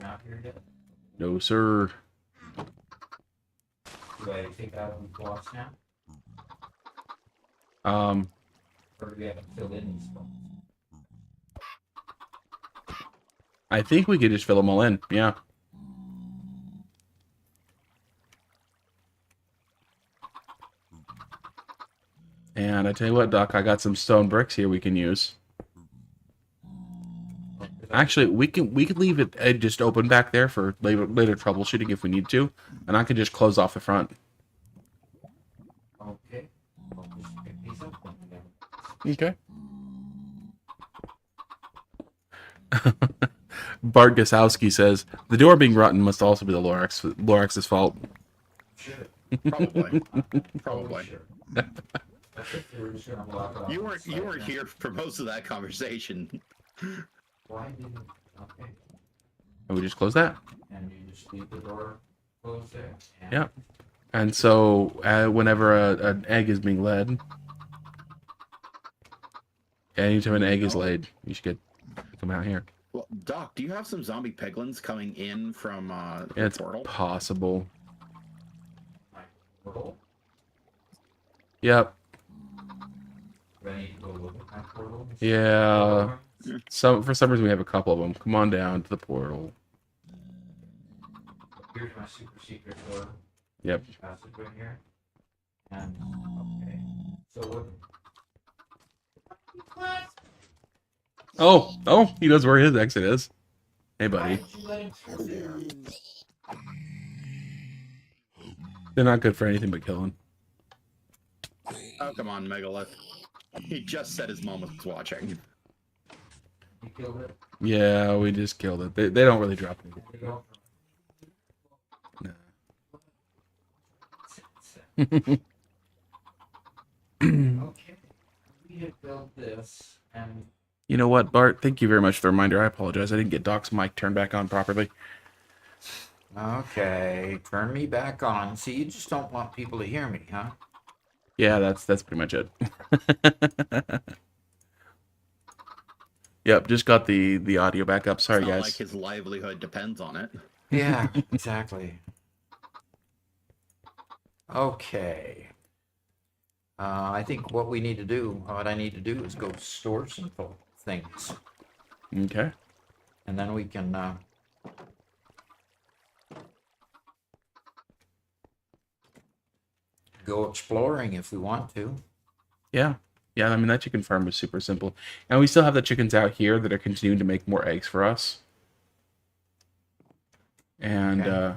Speaker 1: out here yet?
Speaker 2: No, sir.
Speaker 1: Do I take out the blocks now? Or do we have to fill in these spots?
Speaker 2: I think we could just fill them all in. Yeah. And I tell you what, Doc, I got some stone bricks here we can use. Actually, we could leave it just open back there for later troubleshooting if we need to, and I can just close off the front.
Speaker 1: Okay. I'll just pick these up then.
Speaker 2: Okay. Bart Gasowski says the door being rotten must also be the Lorex's fault.
Speaker 1: Sure.
Speaker 3: Probably. Probably.
Speaker 1: Sure. That's it. We're just gonna block it off.
Speaker 3: You
Speaker 1: on
Speaker 3: weren't
Speaker 1: the
Speaker 3: you
Speaker 1: side
Speaker 3: weren't
Speaker 1: now.
Speaker 3: here for most of that conversation.
Speaker 1: Why didn't? Okay.
Speaker 2: And we just close that.
Speaker 1: And you just leave the door closed there. And
Speaker 2: Yeah. And so, whenever an egg is being laid, anytime an egg is
Speaker 3: No.
Speaker 2: laid, you should come out here.
Speaker 3: Well, Doc, do you have some zombie piglins coming in from the
Speaker 2: It's
Speaker 3: portal?
Speaker 2: possible.
Speaker 1: my portal.
Speaker 2: Yep.
Speaker 1: Do I need to go look at my portal?
Speaker 2: Yeah. For some reason we have a couple of them. Come on down to the portal.
Speaker 1: Here's my super secret door.
Speaker 2: Yep.
Speaker 1: Passageway here. And okay. So what?
Speaker 2: Oh, he knows where his exit is. Hey,
Speaker 1: Why
Speaker 2: buddy.
Speaker 1: did you let him through there?
Speaker 2: They're not good for anything but killing.
Speaker 3: Oh, come on, Megalith. He just said his mom was watching.
Speaker 1: You killed it.
Speaker 2: Yeah, we just killed it. They don't really drop anything.
Speaker 1: There you go. Okay. We have built this, and
Speaker 2: You know what, Bart? Thank you very much for the reminder. I apologize. I didn't get Doc's mic turned back on properly.
Speaker 1: okay, turn me back on. See, you just don't want people to hear me, huh?
Speaker 2: Yeah, that's pretty much it. Yep, just got the audio back up. Sorry,
Speaker 3: It's not
Speaker 2: guys.
Speaker 3: like his livelihood depends on it.
Speaker 1: Yeah, exactly. Okay. I think what I need to do is go store some things,
Speaker 2: Okay.
Speaker 1: and then we can go exploring if we want to.
Speaker 2: Yeah. Yeah, I mean, that chicken farm was super simple. And we still have the chickens out here that are continuing to make more eggs for us. And
Speaker 1: Okay.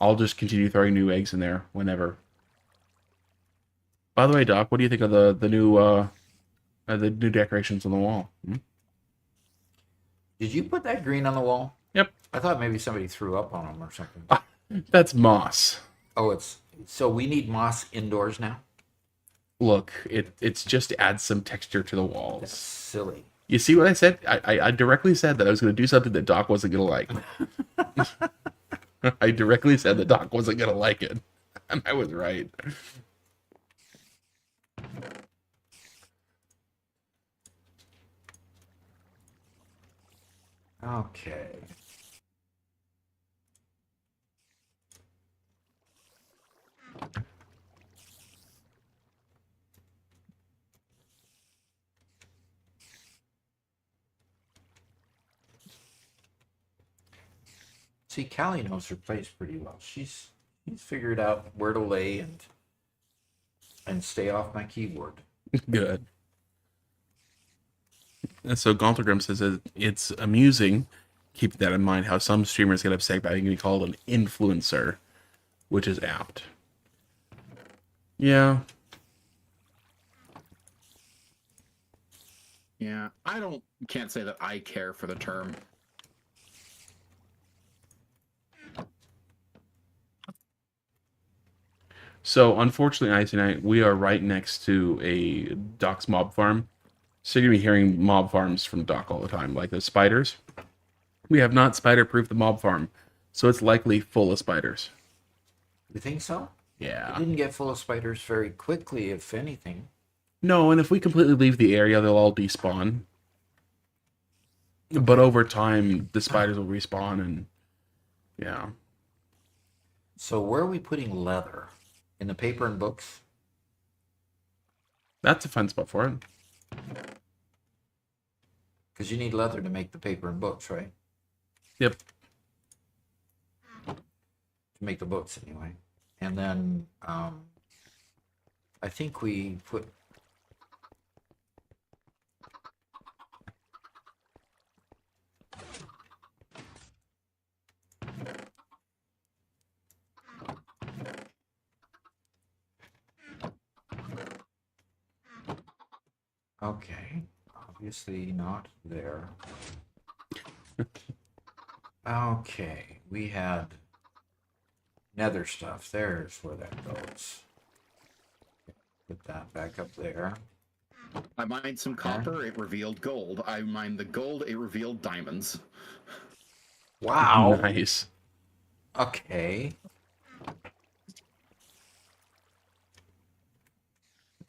Speaker 2: I'll just continue throwing new eggs in there whenever. By the way, Doc, what do you think of the new decorations on the wall? Hmm?
Speaker 1: Did you put that green on the wall?
Speaker 2: Yep.
Speaker 1: I thought maybe somebody threw up on them or something.
Speaker 2: That's moss.
Speaker 1: Oh, so we need moss indoors now?
Speaker 2: Look, it's just to add some texture to the
Speaker 1: That's
Speaker 2: walls.
Speaker 1: silly.
Speaker 2: You see what I said? I directly said that I was going to do something that Doc wasn't going to like. I directly said that Doc wasn't going to like it. And I was right.
Speaker 1: Okay. See, Callie knows her place pretty well. She's figured out where to lay and stay off my keyboard.
Speaker 2: Good. And so Gauntlgram says that it's amusing, keep that in mind, how some streamers get upset by being called an influencer, which is apt. Yeah.
Speaker 3: Yeah, can't say that I care for the term.
Speaker 2: So unfortunately, Icy Knight, we are right next to a Doc's mob farm. So you're gonna be hearing mob farms from Doc all the time, like the spiders. We have not spider-proofed the mob farm, so it's likely full of spiders.
Speaker 1: You think so? It
Speaker 2: Yeah.
Speaker 1: didn't get full of spiders very quickly, if anything.
Speaker 2: No, and if we completely leave the area, they'll all despawn. But over time, the spiders will respawn, and yeah.
Speaker 1: So where are we putting leather? In the paper and books?
Speaker 2: That's a fun spot for it.
Speaker 1: Because you need leather to make the paper and books, right?
Speaker 2: Yep.
Speaker 1: To make the books, anyway. And then I think we put... Okay, obviously not there. Okay, we had nether stuff. There's where that goes. Put that back up there.
Speaker 3: I mined some copper, it revealed gold. I mined the gold, it revealed diamonds.
Speaker 1: Wow.
Speaker 2: Nice.
Speaker 1: Okay.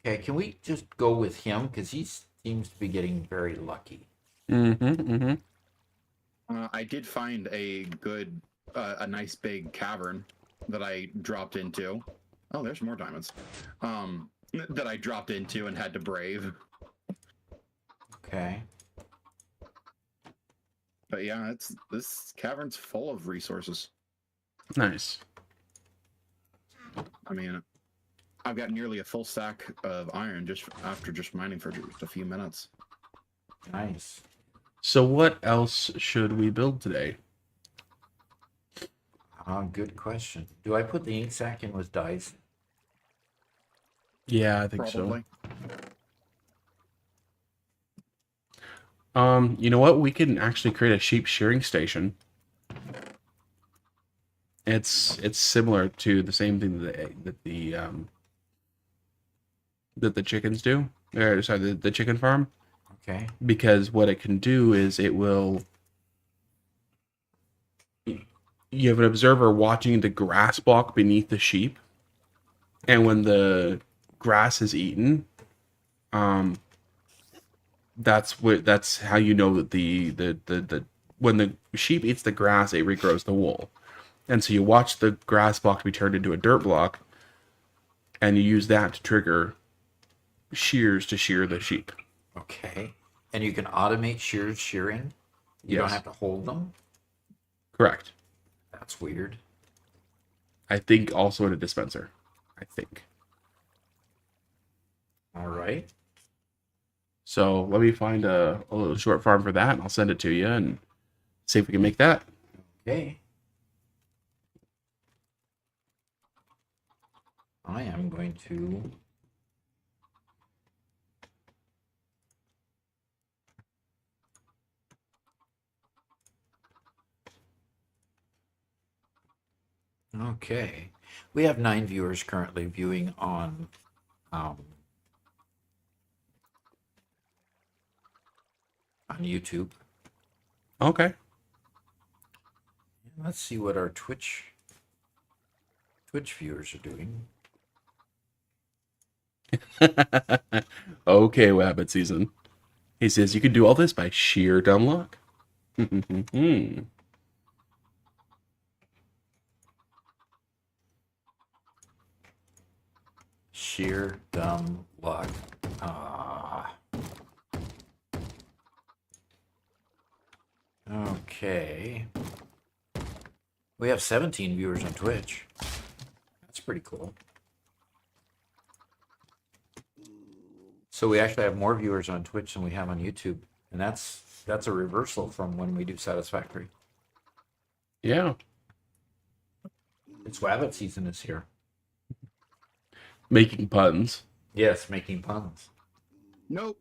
Speaker 1: Okay, can we just go with him? Because he seems to be getting very lucky.
Speaker 3: I did find a nice big cavern that I dropped into. Oh, there's more diamonds. That I dropped into and had to brave.
Speaker 1: Okay.
Speaker 3: But yeah, this cavern's full of resources.
Speaker 2: Nice.
Speaker 3: I mean, I've got nearly a full stack of iron just after just mining for just a few minutes.
Speaker 1: Nice.
Speaker 2: So what else should we build today?
Speaker 1: Good question. Do I put the ink sac in with dice?
Speaker 2: Yeah, I think
Speaker 3: Probably.
Speaker 2: so. You know what? We can actually create a sheep shearing station. It's similar to the same thing that the chickens do. Or, sorry, the chicken farm.
Speaker 1: Okay.
Speaker 2: Because what it can do is it will. You have an observer watching the grass block beneath the sheep, and when the grass is eaten, that's how you know that the when the sheep eats the grass, it regrows the wool. And so you watch the grass block be turned into a dirt block, and you use that to trigger shears to shear the sheep.
Speaker 1: Okay. And you can automate shearing? You don't
Speaker 2: Yes.
Speaker 1: have to hold them?
Speaker 2: Correct.
Speaker 1: That's weird.
Speaker 2: I think also in a dispenser. I think.
Speaker 1: All right.
Speaker 2: So let me find a little short farm for that, and I'll send it to you and see if we can make that.
Speaker 1: Okay. I am going to Okay. We have 9 viewers currently viewing on YouTube.
Speaker 2: Okay.
Speaker 1: Let's see what our Twitch viewers are doing.
Speaker 2: Okay, Wabbit season. He says you can do all this by sheer dumb luck.
Speaker 1: Sheer dumb luck. Okay. We have 17 viewers on Twitch. That's pretty cool. So we actually have more viewers on Twitch than we have on YouTube, and that's a reversal from when we do Satisfactory.
Speaker 2: Yeah.
Speaker 1: It's Wabbit season is here.
Speaker 2: Making puns.
Speaker 1: Yes, making puns.
Speaker 3: Nope.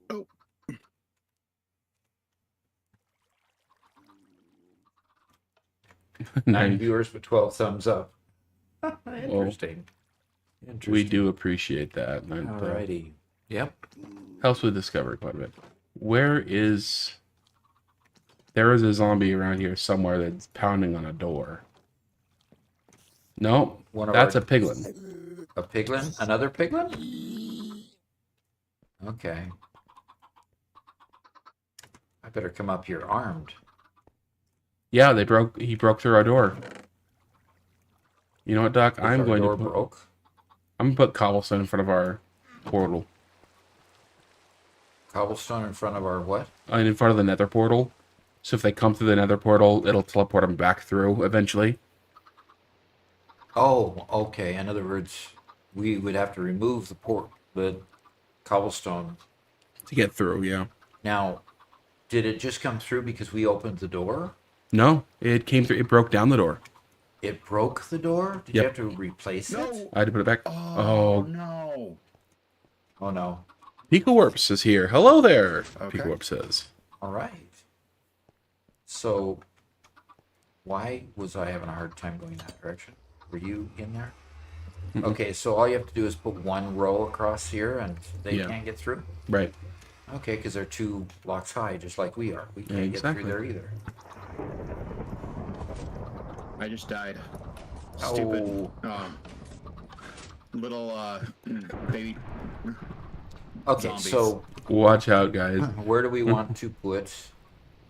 Speaker 1: 9 viewers but 12 thumbs up. Interesting. Interesting.
Speaker 2: We do appreciate that.
Speaker 1: Alrighty. Yep.
Speaker 2: Helps with discovery quite a bit. There is a zombie around here somewhere that's pounding on a door. No, that's a piglin.
Speaker 1: A piglin? Another piglin? Okay. I better come up here armed.
Speaker 2: Yeah, he broke through our door. You know what, Doc? I'm going to put cobblestone in front of our portal.
Speaker 1: Cobblestone in front of our what?
Speaker 2: In front of the nether portal. So if they come through the nether portal, it'll teleport them back through eventually.
Speaker 1: Oh, okay. In other words, we would have to remove the cobblestone
Speaker 2: To get through, yeah.
Speaker 1: Now, did it just come through because we opened the door?
Speaker 2: No, it came through. It broke down the door.
Speaker 1: It broke the door? Did you have to replace it?
Speaker 2: I had to put it back.
Speaker 3: Oh no.
Speaker 1: Oh no.
Speaker 2: Picowarps is here. Hello there,
Speaker 3: Okay.
Speaker 2: Picowarp says.
Speaker 1: All right. So, why was I having a hard time going that direction? Were you in there? Okay, so all you have to do is put one row across here, and they
Speaker 2: Yeah.
Speaker 1: can't get through.
Speaker 2: Right.
Speaker 1: Okay, because they're 2 blocks high, just like we are. We can't get through
Speaker 2: Exactly.
Speaker 1: there either.
Speaker 3: I just died.
Speaker 1: Oh.
Speaker 3: Stupid. Little baby
Speaker 1: Okay,
Speaker 3: zombies.
Speaker 1: so
Speaker 2: Watch out, guys.
Speaker 1: where do we want to put?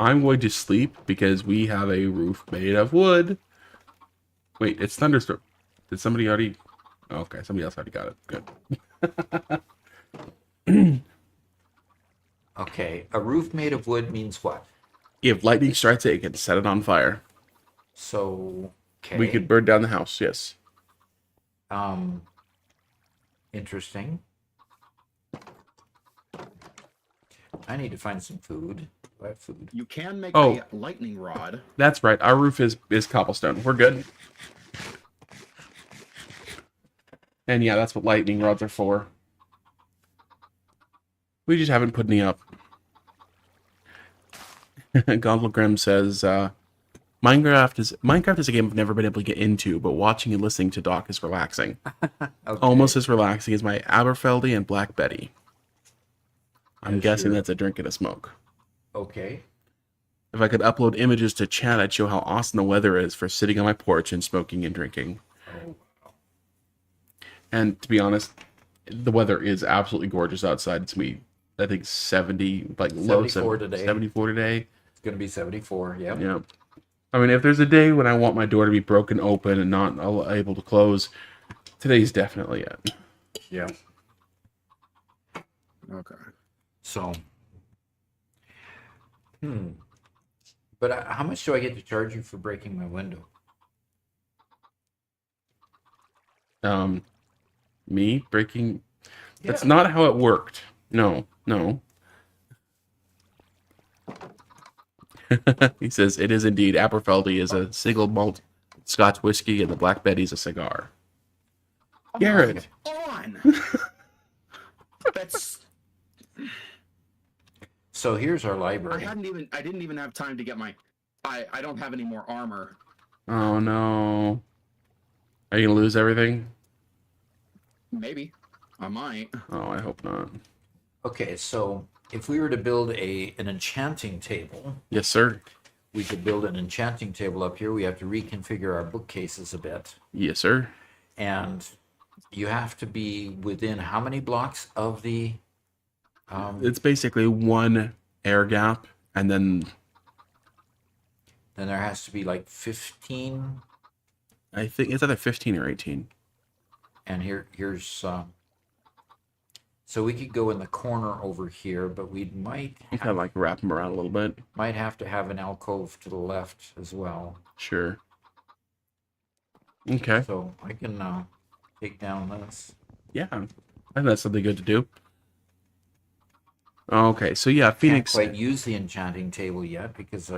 Speaker 2: I'm going to sleep because we have a roof made of wood. Wait, it's thunderstorm. Did somebody already? Okay, somebody else already got it. Good.
Speaker 1: Okay, a roof made of wood means what?
Speaker 2: If lightning strikes it, it can set it on fire.
Speaker 1: So, okay.
Speaker 2: We could burn down the house. Yes.
Speaker 1: Interesting. I need to find some food. Do I have food?
Speaker 3: You can make
Speaker 2: Oh.
Speaker 3: a lightning rod.
Speaker 2: That's right. Our roof is cobblestone. We're good. And yeah, that's what lightning rods are for. We just haven't put any up. Gondlegrim says, Minecraft is a game I've never been able to get into, but watching and listening to Doc is relaxing.
Speaker 1: Okay.
Speaker 2: Almost as relaxing as my Aberfeldy and Black Betty. I'm
Speaker 1: As
Speaker 2: guessing
Speaker 1: your-
Speaker 2: that's a drink and a smoke.
Speaker 1: Okay.
Speaker 2: If I could upload images to chat, I'd show how awesome the weather is for sitting on my porch and smoking and drinking.
Speaker 1: Oh,
Speaker 2: And to be honest, the weather is absolutely gorgeous outside. It's me, I think 70, like low
Speaker 1: 74 today.
Speaker 2: 74 today.
Speaker 1: it's gonna be 74. Yep.
Speaker 2: Yeah. I mean, if there's a day when I want my door to be broken open and not able to close, today's definitely it.
Speaker 1: Yeah.
Speaker 3: Okay.
Speaker 1: So. But how much do I get to charge you for breaking my window?
Speaker 2: Me breaking. That's
Speaker 1: Yeah.
Speaker 2: not how it worked. No. He says it is indeed. Aberfeldy is a single malt Scotch whiskey, and the Black Betty's a cigar. Garrett.
Speaker 3: On. That's.
Speaker 1: So here's our
Speaker 3: I
Speaker 1: library.
Speaker 3: didn't even have time to get my. I don't have any more armor.
Speaker 2: Oh no. Are you gonna lose everything?
Speaker 3: Maybe. I might.
Speaker 2: Oh, I hope not.
Speaker 1: Okay, so if we were to build an enchanting table,
Speaker 2: Yes, sir.
Speaker 1: we could build an enchanting table up here. We have to reconfigure our bookcases a bit.
Speaker 2: Yes, sir.
Speaker 1: And you have to be within how many blocks of the
Speaker 2: It's basically one air gap, and then
Speaker 1: then there has to be like 15,
Speaker 2: I think it's either 15 or 18.
Speaker 1: and here's so we could go in the corner over here, but we
Speaker 2: You kind of like wrap them around a little bit.
Speaker 1: might have to have an alcove to the left as well.
Speaker 2: Sure. Okay.
Speaker 1: So I can take down this.
Speaker 2: Yeah. I think that's something good to do. Okay, so yeah, Phoenix.
Speaker 1: Can't quite use the enchanting table yet because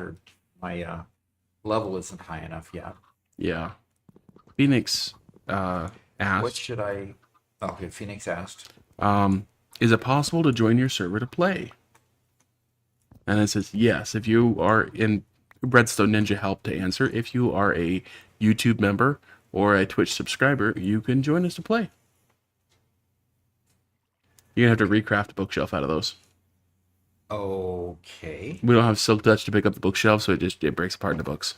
Speaker 1: my level isn't high enough yet.
Speaker 2: Yeah. Phoenix
Speaker 1: What
Speaker 2: asked,
Speaker 1: should I? Okay, Phoenix asked.
Speaker 2: is it possible to join your server to play? And it says, yes, if you are in Redstone Ninja help to answer. If you are a YouTube member or a Twitch subscriber, you can join us to play. You're going to have to recraft a bookshelf out of those.
Speaker 1: Okay.
Speaker 2: We don't have Silk Touch to pick up the bookshelf, so it breaks apart into books.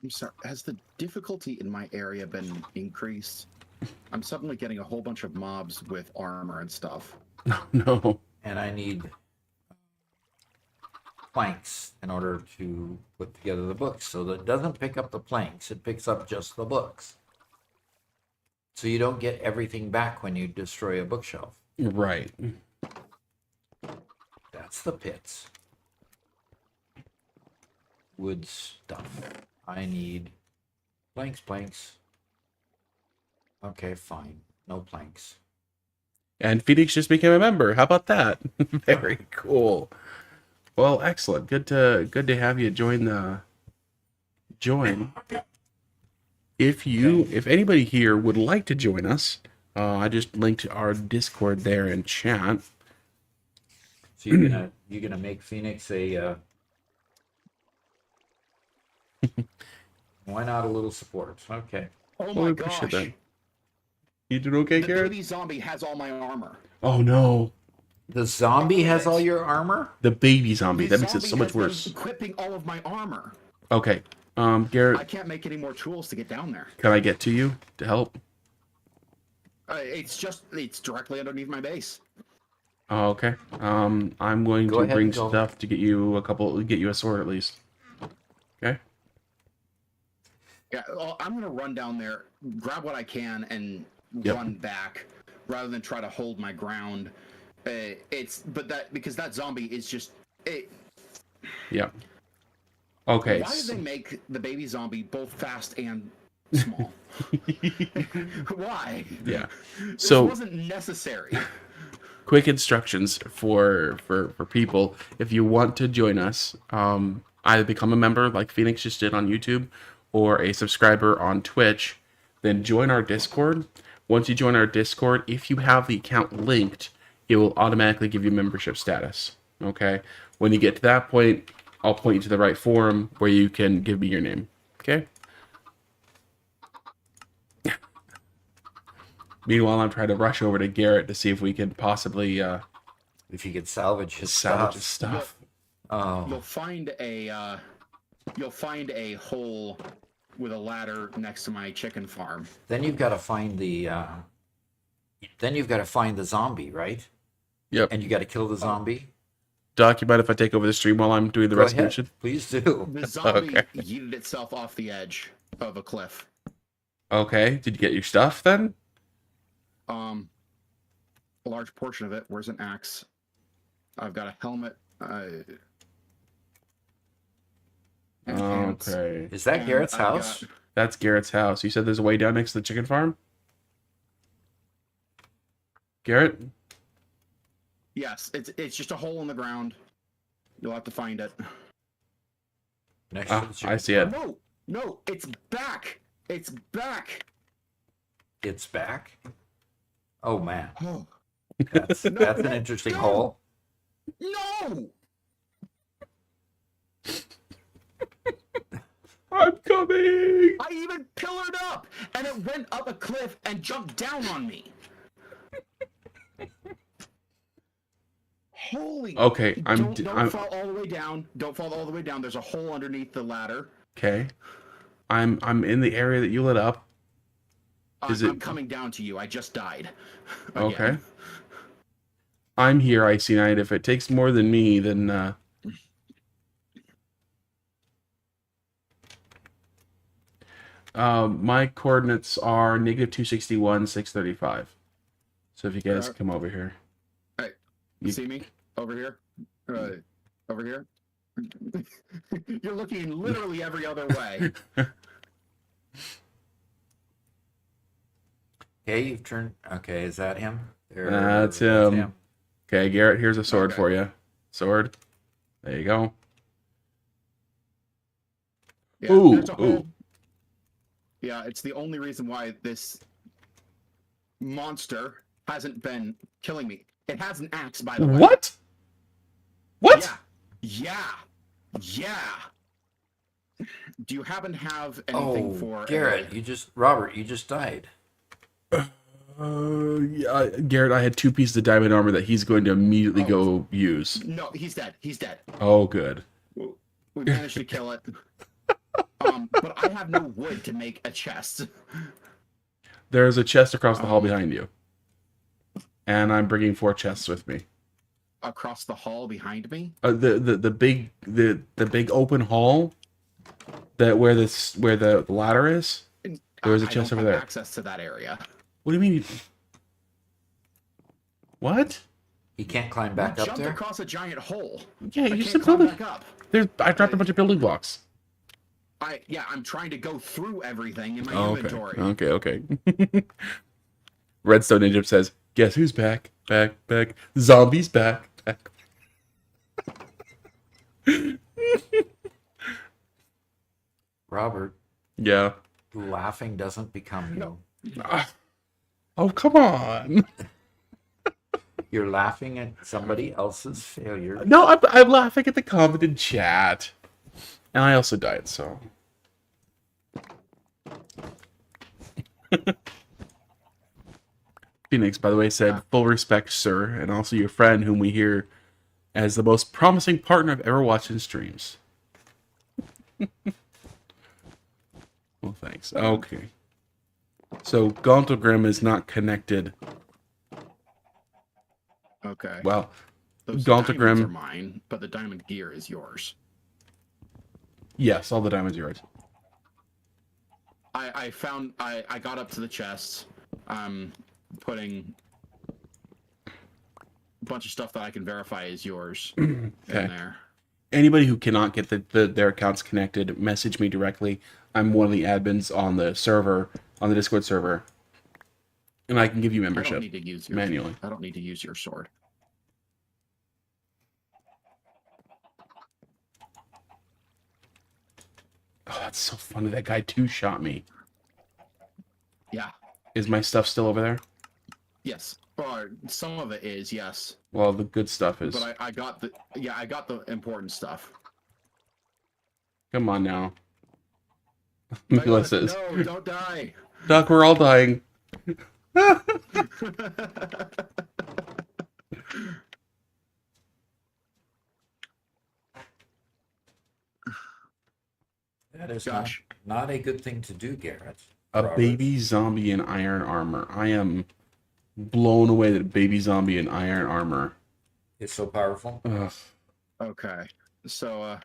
Speaker 3: I'm sorry. Has the difficulty in my area been increased? I'm suddenly getting a whole bunch of mobs with armor and stuff.
Speaker 2: No.
Speaker 1: And I need planks in order to put together the books. So that it doesn't pick up the planks, it picks up just the books. So you don't get everything back when you destroy a bookshelf.
Speaker 2: Right.
Speaker 1: That's the pits. Wood stuff. I need planks. Okay, fine. No planks.
Speaker 2: And Phoenix just became a member. How about that? Very cool. Well, excellent. Good to have you join. If anybody here would like to join us, I just linked our Discord there in chat.
Speaker 1: So you're gonna make Phoenix a Why not a little support? Okay.
Speaker 3: Oh
Speaker 2: Well,
Speaker 3: my
Speaker 2: we appreciate
Speaker 3: gosh.
Speaker 2: that. You doing okay,
Speaker 3: The
Speaker 2: Garrett?
Speaker 3: baby zombie has all my armor.
Speaker 2: Oh no,
Speaker 1: The zombie
Speaker 3: All of
Speaker 1: has all
Speaker 3: it.
Speaker 1: your armor?
Speaker 2: the baby zombie.
Speaker 3: The
Speaker 2: That makes it
Speaker 3: zombie
Speaker 2: so much
Speaker 3: has been
Speaker 2: worse.
Speaker 3: equipping all of my armor.
Speaker 2: Okay,
Speaker 3: I
Speaker 2: Garrett,
Speaker 3: can't make any more tools to get down there.
Speaker 2: can I get to you to help?
Speaker 3: It's directly underneath my base.
Speaker 2: Oh, okay. I'm going
Speaker 1: Go
Speaker 2: to
Speaker 1: ahead
Speaker 2: bring
Speaker 1: and go.
Speaker 2: stuff to get you a sword at least. Okay.
Speaker 3: Yeah, well, I'm gonna run down there, grab what I can, and
Speaker 2: Yep.
Speaker 3: run back, rather than try to hold my ground. Because that zombie is just
Speaker 2: Yeah. Okay.
Speaker 3: Why did they make the baby zombie both fast and small? Why?
Speaker 2: Yeah.
Speaker 3: This
Speaker 2: So
Speaker 3: wasn't necessary.
Speaker 2: quick instructions for people if you want to join us. Either become a member like Phoenix just did on YouTube, or a subscriber on Twitch. Then join our Discord. Once you join our Discord, if you have the account linked, it will automatically give you membership status. Okay. When you get to that point, I'll point you to the right forum where you can give me your name. Okay. Meanwhile, I'm trying to rush over to Garrett to see if we can possibly
Speaker 1: If you could salvage his
Speaker 2: salvage his
Speaker 1: stuff.
Speaker 2: stuff.
Speaker 1: Oh,
Speaker 3: You'll find a hole with a ladder next to my chicken farm.
Speaker 1: then you've got to find the. Then you've got to find the zombie, right?
Speaker 2: Yep.
Speaker 1: And you got to kill the zombie.
Speaker 2: Doc, you mind if I take over the stream while I'm doing the
Speaker 1: Go
Speaker 2: rescue
Speaker 1: ahead,
Speaker 2: mission?
Speaker 1: please do.
Speaker 3: The zombie
Speaker 2: Okay.
Speaker 3: yeeted itself off the edge of a cliff.
Speaker 2: Okay. Did you get your stuff then?
Speaker 3: A large portion of it. Where's an axe? I've got a helmet. And pants.
Speaker 2: Okay.
Speaker 1: Is that
Speaker 3: And
Speaker 1: Garrett's
Speaker 3: I've
Speaker 1: house?
Speaker 3: got-
Speaker 2: That's Garrett's house. You said there's a way down next to the chicken farm? Garrett?
Speaker 3: Yes, it's just a hole in the ground. You'll have to find it.
Speaker 1: Next
Speaker 2: Ah,
Speaker 1: to the chicken
Speaker 2: I see it.
Speaker 1: farm?
Speaker 3: No, it's back. It's back.
Speaker 1: It's back. Oh man,
Speaker 3: Oh
Speaker 1: that's an interesting
Speaker 3: no.
Speaker 1: hole.
Speaker 3: no!
Speaker 2: I'm coming!
Speaker 3: I even pillared up, and it went up a cliff and jumped down on me. Holy!
Speaker 2: Okay,
Speaker 3: Don't
Speaker 2: I'm
Speaker 3: fall all the way down. Don't fall all the way down. There's a hole underneath the ladder.
Speaker 2: okay. I'm in the area that you lit up. Is
Speaker 3: I'm
Speaker 2: it-
Speaker 3: coming down to you. I just died. Again.
Speaker 2: Okay. I'm here, Icy Knight. If it takes more than me, then my coordinates are -261, 635. So if you guys come over here. You-
Speaker 3: See me over here? Over here? You're looking literally every other way.
Speaker 1: Okay, you've turned. Okay, is that him?
Speaker 2: That's him. Okay, Garrett, here's a sword
Speaker 3: Okay.
Speaker 2: for you. Sword. There you go.
Speaker 3: Yeah,
Speaker 2: Ooh,
Speaker 3: there's a hole.
Speaker 2: ooh.
Speaker 3: Yeah, it's the only reason why this monster hasn't been killing me. It has an axe, by the way.
Speaker 2: What? What?
Speaker 3: Yeah. Do you happen to have anything
Speaker 1: Oh,
Speaker 3: for
Speaker 1: Garrett, Robert, you just died.
Speaker 2: Yeah, Garrett, I had 2 pieces of diamond armor that he's going to immediately go use.
Speaker 3: No, he's dead. He's dead.
Speaker 2: Oh, good.
Speaker 3: We managed to kill it. But I have no wood to make a chest.
Speaker 2: There's a chest across the hall behind you. And I'm bringing 4 chests with me.
Speaker 3: Across the hall behind me?
Speaker 2: The big open hall where the ladder is. There was a
Speaker 3: I
Speaker 2: chest
Speaker 3: don't
Speaker 2: over
Speaker 3: have
Speaker 2: there.
Speaker 3: access to that area.
Speaker 2: What do you mean? What?
Speaker 1: He can't climb back
Speaker 3: We
Speaker 1: up
Speaker 3: jumped
Speaker 1: there.
Speaker 3: across a giant hole.
Speaker 2: Yeah,
Speaker 3: I
Speaker 2: you
Speaker 3: can't
Speaker 2: just
Speaker 3: climb
Speaker 2: build
Speaker 3: back up.
Speaker 2: I dropped a bunch of building blocks.
Speaker 3: I'm trying to go through everything in my
Speaker 2: Oh,
Speaker 3: inventory.
Speaker 2: okay. Redstone Ninja says, "Guess who's back? Back. Zombies back."
Speaker 1: Robert,
Speaker 2: Yeah.
Speaker 1: laughing doesn't become you.
Speaker 2: Oh, come on.
Speaker 1: You're laughing at somebody else's failure.
Speaker 2: No, I'm laughing at the comment in chat. And I also died, so. Phoenix, by the way, said, "Full respect, sir, and also your friend, whom we hear as the most promising partner I've ever watched in streams." Well, thanks. Okay. So Gauntlegrim is not connected.
Speaker 3: Okay.
Speaker 2: Well,
Speaker 3: Those diamonds are
Speaker 2: Gauntlegrim,
Speaker 3: mine, but the diamond gear is yours.
Speaker 2: yes, all the diamonds are yours.
Speaker 3: I got up to the chests. I'm putting a bunch of stuff that I can verify is yours in there.
Speaker 2: Anybody who cannot get their accounts connected, message me directly. I'm one of the admins on the server, on the Discord server, and I can give you
Speaker 3: I don't
Speaker 2: membership
Speaker 3: need to use your
Speaker 2: manually.
Speaker 3: I don't need to use your sword.
Speaker 2: Oh, that's so funny. That guy two-shot me.
Speaker 3: Yeah.
Speaker 2: Is my stuff still over there?
Speaker 3: Yes. Or some of it is, yes.
Speaker 2: Well, the good stuff is.
Speaker 3: But I got the important stuff.
Speaker 2: Come on now. Mila says,
Speaker 3: No, don't die.
Speaker 2: "Doc, we're all dying."
Speaker 1: That is
Speaker 3: Gosh.
Speaker 1: not a good thing to do, Garrett.
Speaker 2: A
Speaker 1: Robert.
Speaker 2: baby zombie in iron armor. I am blown away that a baby zombie in iron armor.
Speaker 1: It's so powerful.
Speaker 2: Ugh.
Speaker 3: Okay. So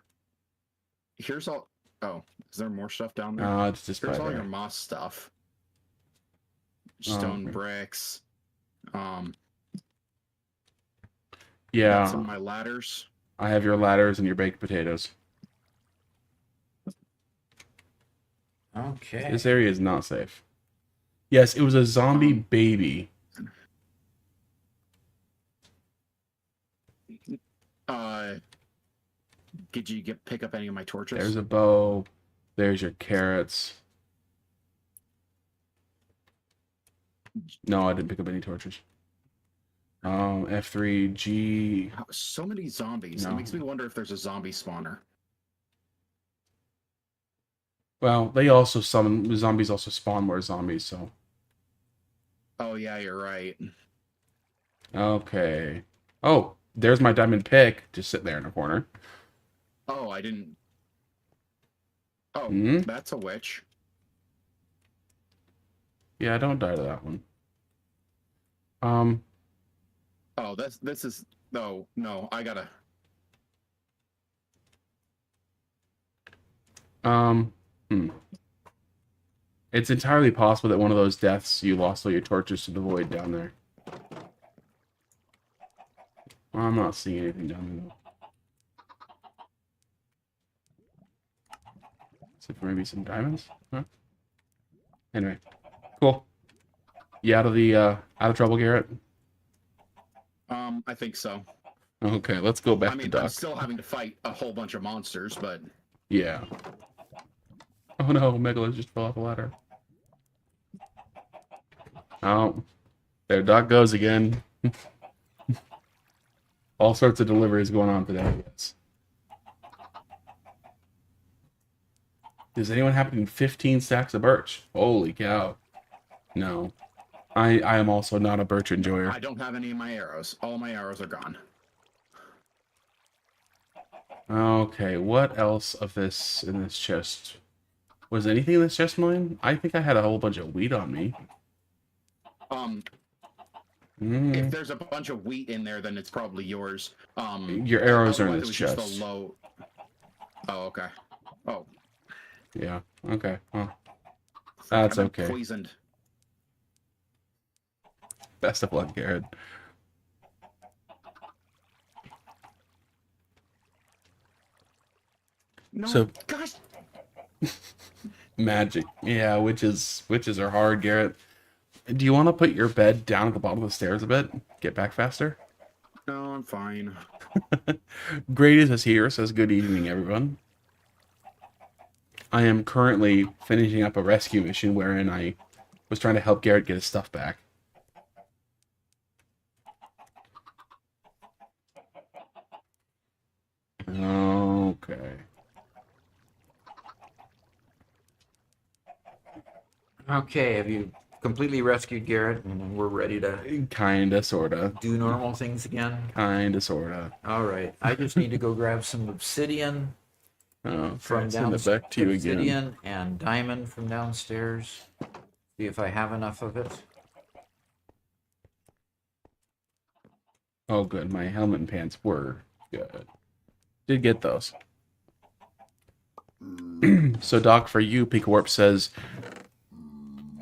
Speaker 3: here's all oh, is there more stuff down there?
Speaker 2: It's just
Speaker 3: Here's
Speaker 2: by
Speaker 3: all your
Speaker 2: there.
Speaker 3: moss stuff. Stone
Speaker 2: okay.
Speaker 3: bricks.
Speaker 2: Yeah,
Speaker 3: Some of my ladders.
Speaker 2: I have your ladders and your baked potatoes.
Speaker 1: Okay.
Speaker 2: This area is not safe. Yes, it was a zombie baby.
Speaker 3: Did you pick up any of my torches?
Speaker 2: There's a bow. There's your carrots. No, I didn't pick up any torches. F3, G.
Speaker 3: Wow, so many zombies.
Speaker 2: No.
Speaker 3: It makes me wonder if there's a zombie spawner.
Speaker 2: Well, they also summon, zombies also spawn more zombies, so.
Speaker 3: Oh yeah, you're right.
Speaker 2: Okay. Oh, there's my diamond pick, just sitting there in a corner.
Speaker 3: Oh, I didn't. Oh,
Speaker 2: Hmm?
Speaker 3: that's a witch.
Speaker 2: Yeah, don't die to that one.
Speaker 3: Oh, this is no, I gotta.
Speaker 2: It's entirely possible that one of those deaths you lost all your torches to the void down there. Well, I'm not seeing anything down there though. Except for maybe some diamonds? Huh? Anyway. Cool. You out of trouble, Garrett?
Speaker 3: I think so.
Speaker 2: Okay, let's go back
Speaker 3: I
Speaker 2: to
Speaker 3: mean,
Speaker 2: Doc.
Speaker 3: I'm still having to fight a whole bunch of monsters, but
Speaker 2: Yeah. Oh no, Megalith just fell off a ladder. Oh, there Doc goes again. All sorts of deliveries going on today, yes. Does anyone have 15 stacks of birch? Holy cow. No. I am also not a birch enjoyer.
Speaker 3: I don't have any of my arrows. All my arrows are gone.
Speaker 2: Okay, what else of this in this chest? Was anything in this chest mine? I think I had a whole bunch of wheat on me.
Speaker 3: If there's a bunch of wheat in there, then it's probably yours.
Speaker 2: Your arrows are in
Speaker 3: otherwise
Speaker 2: this
Speaker 3: it was
Speaker 2: chest.
Speaker 3: just a low. Oh, okay. Oh,
Speaker 2: Yeah, okay. Well, that's
Speaker 3: I've been
Speaker 2: okay.
Speaker 3: Poisoned.
Speaker 2: Best of luck, Garrett.
Speaker 3: No,
Speaker 2: So-
Speaker 3: gosh.
Speaker 2: Magic. Yeah, witches are hard, Garrett. Do you want to put your bed down at the bottom of the stairs a bit? Get back faster?
Speaker 3: No, I'm fine.
Speaker 2: Great is here, says good evening, everyone. I am currently finishing up a rescue mission wherein I was trying to help Garrett get his stuff back. Okay.
Speaker 1: Okay, have you completely rescued Garrett and we're ready to
Speaker 2: Kinda, sorta.
Speaker 1: do normal things again?
Speaker 2: Kinda, sorta.
Speaker 1: All right, I just need to go grab some obsidian
Speaker 2: Oh,
Speaker 1: from
Speaker 2: send it back to you again.
Speaker 1: obsidian and diamond from downstairs. See if I have enough of it.
Speaker 2: Oh, good. My helmet and pants were good. Did get those. So, Doc, for you, Pika Warp says,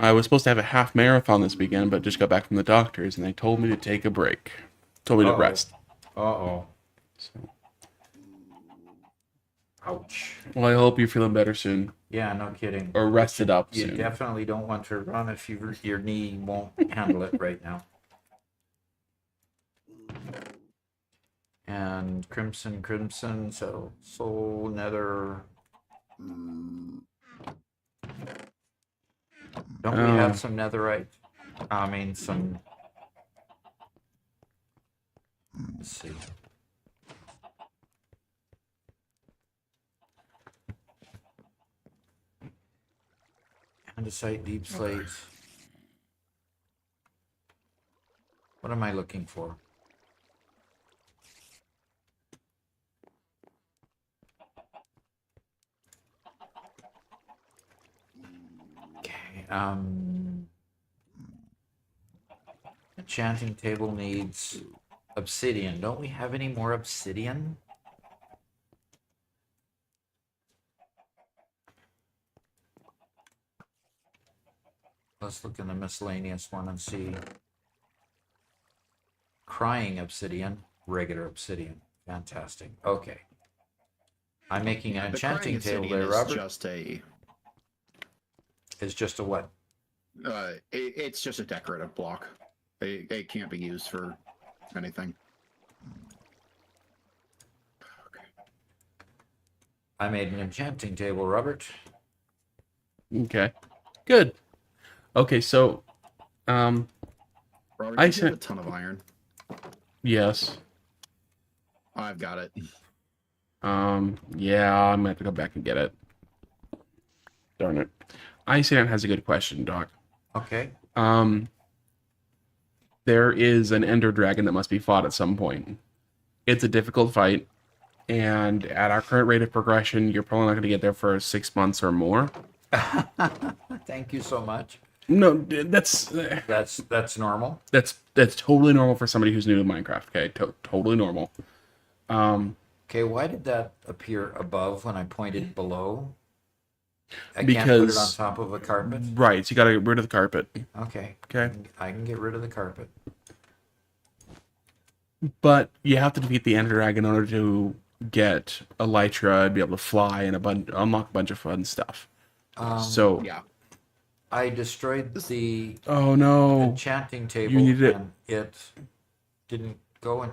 Speaker 2: I was supposed to have a half marathon this weekend, but just got back from the doctors, and they told me to take a break. Told me to
Speaker 1: Uh-oh.
Speaker 2: rest.
Speaker 1: Uh-oh.
Speaker 2: So,
Speaker 1: Ouch.
Speaker 2: well, I hope you're feeling better soon.
Speaker 1: Yeah, no kidding.
Speaker 2: Or rested up
Speaker 1: You
Speaker 2: soon.
Speaker 1: definitely don't want to run if your knee won't handle it right now. And crimson, so soul, nether. Don't we have some netherite? I mean, some. Let's see. Andesite, deep slate. What am I looking for? Okay. Enchanting table needs obsidian. Don't we have any more obsidian? Let's look in the miscellaneous one and see. Crying obsidian, regular obsidian. Fantastic. Okay. I'm making an
Speaker 3: The crying
Speaker 1: enchanting table
Speaker 3: obsidian
Speaker 1: there,
Speaker 3: is
Speaker 1: Robert.
Speaker 3: just a
Speaker 1: It's just a what?
Speaker 3: it's just a decorative block. It can't be used for anything.
Speaker 1: I made an enchanting table, Robert.
Speaker 2: Okay. Good. Okay, so,
Speaker 3: Robert,
Speaker 2: I
Speaker 3: you have a
Speaker 2: sent-
Speaker 3: ton of iron.
Speaker 2: yes.
Speaker 3: I've got it.
Speaker 2: Yeah, I'm gonna have to go back and get it. Darn it. Iceland has a good question, Doc.
Speaker 1: Okay.
Speaker 2: There is an ender dragon that must be fought at some point. It's a difficult fight, and at our current rate of progression, you're probably not going to get there for 6 months or more.
Speaker 1: Thank you so much.
Speaker 2: No, that's
Speaker 1: That's normal.
Speaker 2: that's totally normal for somebody who's new to Minecraft. Okay, totally normal.
Speaker 1: Okay, why did that appear above when I pointed below? I can't put it on
Speaker 2: Because-
Speaker 1: top of a carpet.
Speaker 2: Right, so you got to get rid of the carpet.
Speaker 1: Okay.
Speaker 2: Okay,
Speaker 1: I can get rid of the carpet.
Speaker 2: but you have to defeat the ender dragon in order to get elytra and be able to fly and unlock a bunch of fun stuff. So,
Speaker 3: Yeah.
Speaker 1: I destroyed the
Speaker 2: oh no,
Speaker 1: enchanting table
Speaker 2: You need it-
Speaker 1: and it didn't go and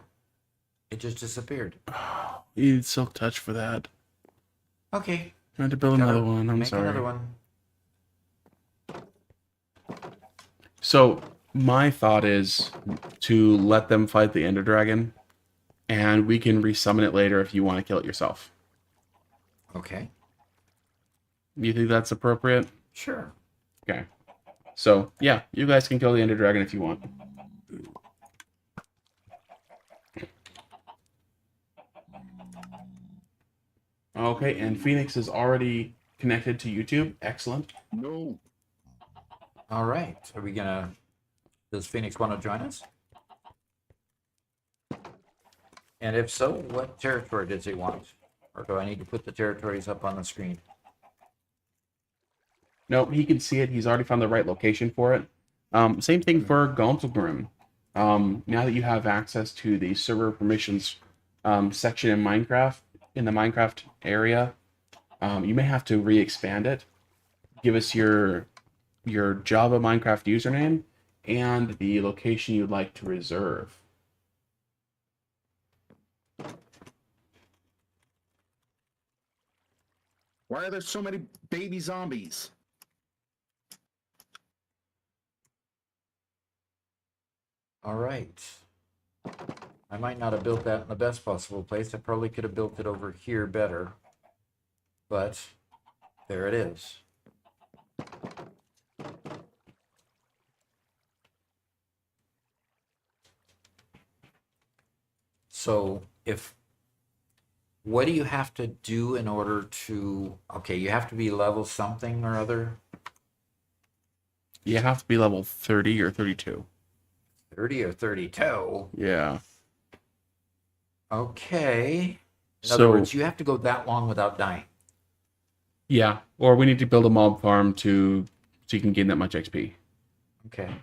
Speaker 1: it just disappeared.
Speaker 2: you need silk touch for that.
Speaker 1: Okay.
Speaker 2: I had to build
Speaker 1: Gotta
Speaker 2: another one. I'm
Speaker 1: make
Speaker 2: sorry.
Speaker 1: another one.
Speaker 2: So my thought is to let them fight the Ender Dragon, and we can resummon it later if you want to kill it yourself.
Speaker 1: Okay.
Speaker 2: You think that's appropriate?
Speaker 1: Sure.
Speaker 2: Okay. So yeah, you guys can kill the Ender Dragon if you want. Okay, and Phoenix is already connected to YouTube. Excellent.
Speaker 3: No.
Speaker 1: All right. Are we gonna? Does Phoenix want to join us? And if so, what territory does he want? Or do I need to put the territories up on the screen?
Speaker 2: No, he can see it. He's already found the right location for it. Same thing for Gauntlgrim. Now that you have access to the server permissions section in Minecraft, in the Minecraft area, you may have to re-expand it. Give us your Java Minecraft username and the location you'd like to reserve.
Speaker 3: Why are there so many baby zombies?
Speaker 1: All right. I might not have built that in the best possible place. I probably could have built it over here better. But there it is. So if what do you have to do in order to? Okay, you have to be level something or other.
Speaker 2: You have to be level 30 or 32.
Speaker 1: 30 or 32.
Speaker 2: Yeah.
Speaker 1: Okay. In other
Speaker 2: So,
Speaker 1: words, you have to go that long without dying.
Speaker 2: yeah. Or we need to build a mob farm so you can gain that much XP.
Speaker 1: Okay.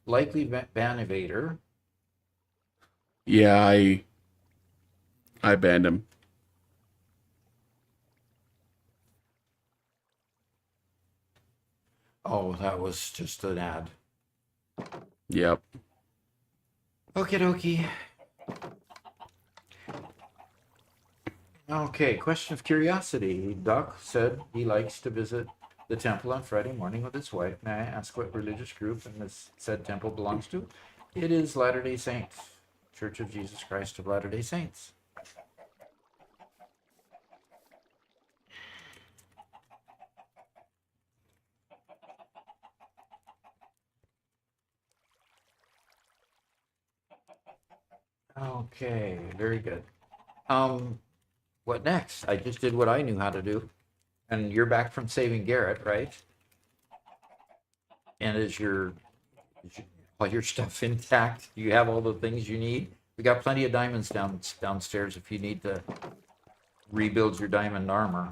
Speaker 1: Likely ban evader.
Speaker 2: Yeah, I banned him.
Speaker 1: Oh, that was just an ad.
Speaker 2: Yep.
Speaker 1: Okie dokie. Okay, question of curiosity. Doc said he likes to visit the temple on Friday morning with his wife. May I ask what religious group and this said temple belongs to? It is Latter-day Saints, Church of Jesus Christ of Latter-day Saints. Okay, very good. What next? I just did what I knew how to do. And you're back from saving Garrett, right? And all your stuff intact? You have all the things you need? We got plenty of diamonds downstairs if you need to rebuild your diamond armor.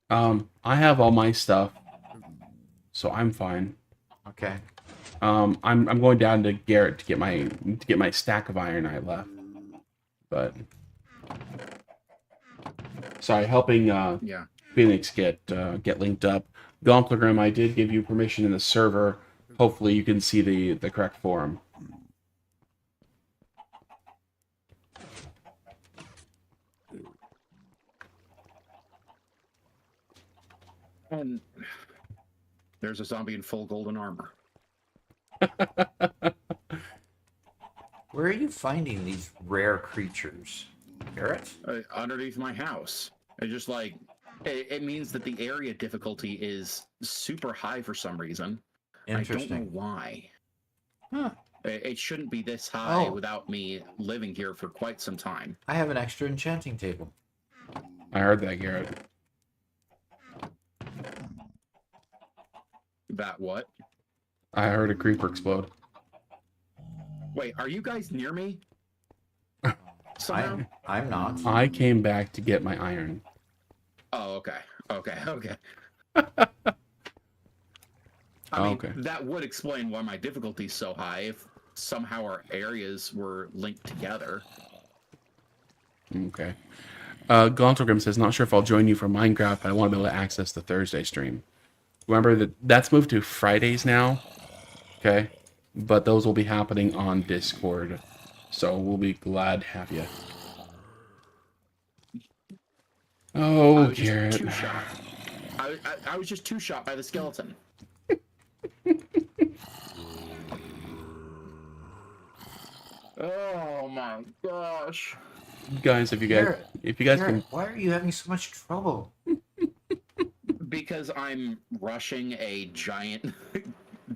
Speaker 2: I have all my stuff, so I'm fine.
Speaker 1: Okay.
Speaker 2: I'm going down to Garrett to get my stack of iron I left. But sorry, helping
Speaker 3: Yeah.
Speaker 2: Phoenix get linked up. Gauntlegram, I did give you permission in the server. Hopefully you can see the correct forum.
Speaker 3: And there's a zombie in full golden armor.
Speaker 1: Where are you finding these rare creatures, Garrett?
Speaker 3: Underneath my house. It just like it means that the area difficulty is super high for some reason. I don't know
Speaker 1: Interesting.
Speaker 3: why.
Speaker 1: Huh.
Speaker 3: It shouldn't be this high
Speaker 1: Oh.
Speaker 3: without me living here for quite some time.
Speaker 1: I have an extra enchanting table.
Speaker 2: I heard that, Garrett.
Speaker 3: That what?
Speaker 2: I heard a creeper explode.
Speaker 3: Wait, are you guys near me? Somehow?
Speaker 1: I'm not.
Speaker 2: I came back to get my iron.
Speaker 3: Oh, okay. Okay. I mean,
Speaker 2: Okay.
Speaker 3: that would explain why my difficulty's so high if somehow our areas were linked together.
Speaker 2: Okay. Gauntlegram says, not sure if I'll join you for Minecraft, but I want to be able to access the Thursday stream. Remember that's moved to Fridays now. Okay. But those will be happening on Discord. So we'll be glad to have you. Oh,
Speaker 3: I was just
Speaker 2: Garrett.
Speaker 3: two shot. I was just two shot by the skeleton. Oh my gosh.
Speaker 2: Guys, if you
Speaker 1: Garrett,
Speaker 2: guys can,
Speaker 1: why are you having so much trouble?
Speaker 3: Because I'm rushing a giant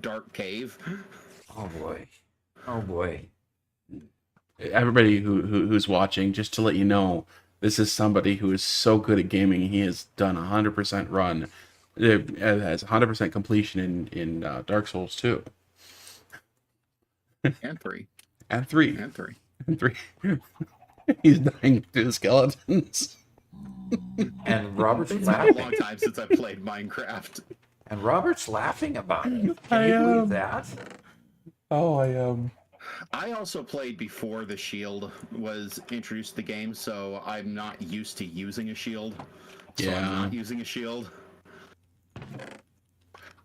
Speaker 3: dark cave.
Speaker 1: Oh boy. Oh boy.
Speaker 2: everybody who's watching, just to let you know, this is somebody who is so good at gaming. He has done 100% run. It has 100% completion in Dark Souls 2.
Speaker 3: And 3.
Speaker 2: And 3.
Speaker 3: And 3.
Speaker 2: And 3. He's dying to skeletons.
Speaker 1: And Robert's
Speaker 3: It's been a
Speaker 1: laughing.
Speaker 3: long time since I played Minecraft.
Speaker 1: And Robert's laughing about it. Can
Speaker 2: I
Speaker 1: you believe
Speaker 2: am.
Speaker 1: that?
Speaker 2: Oh, I am.
Speaker 3: I also played before the shield was introduced to the game, so I'm not used to using a shield. So
Speaker 2: Yeah.
Speaker 3: I'm not using a shield.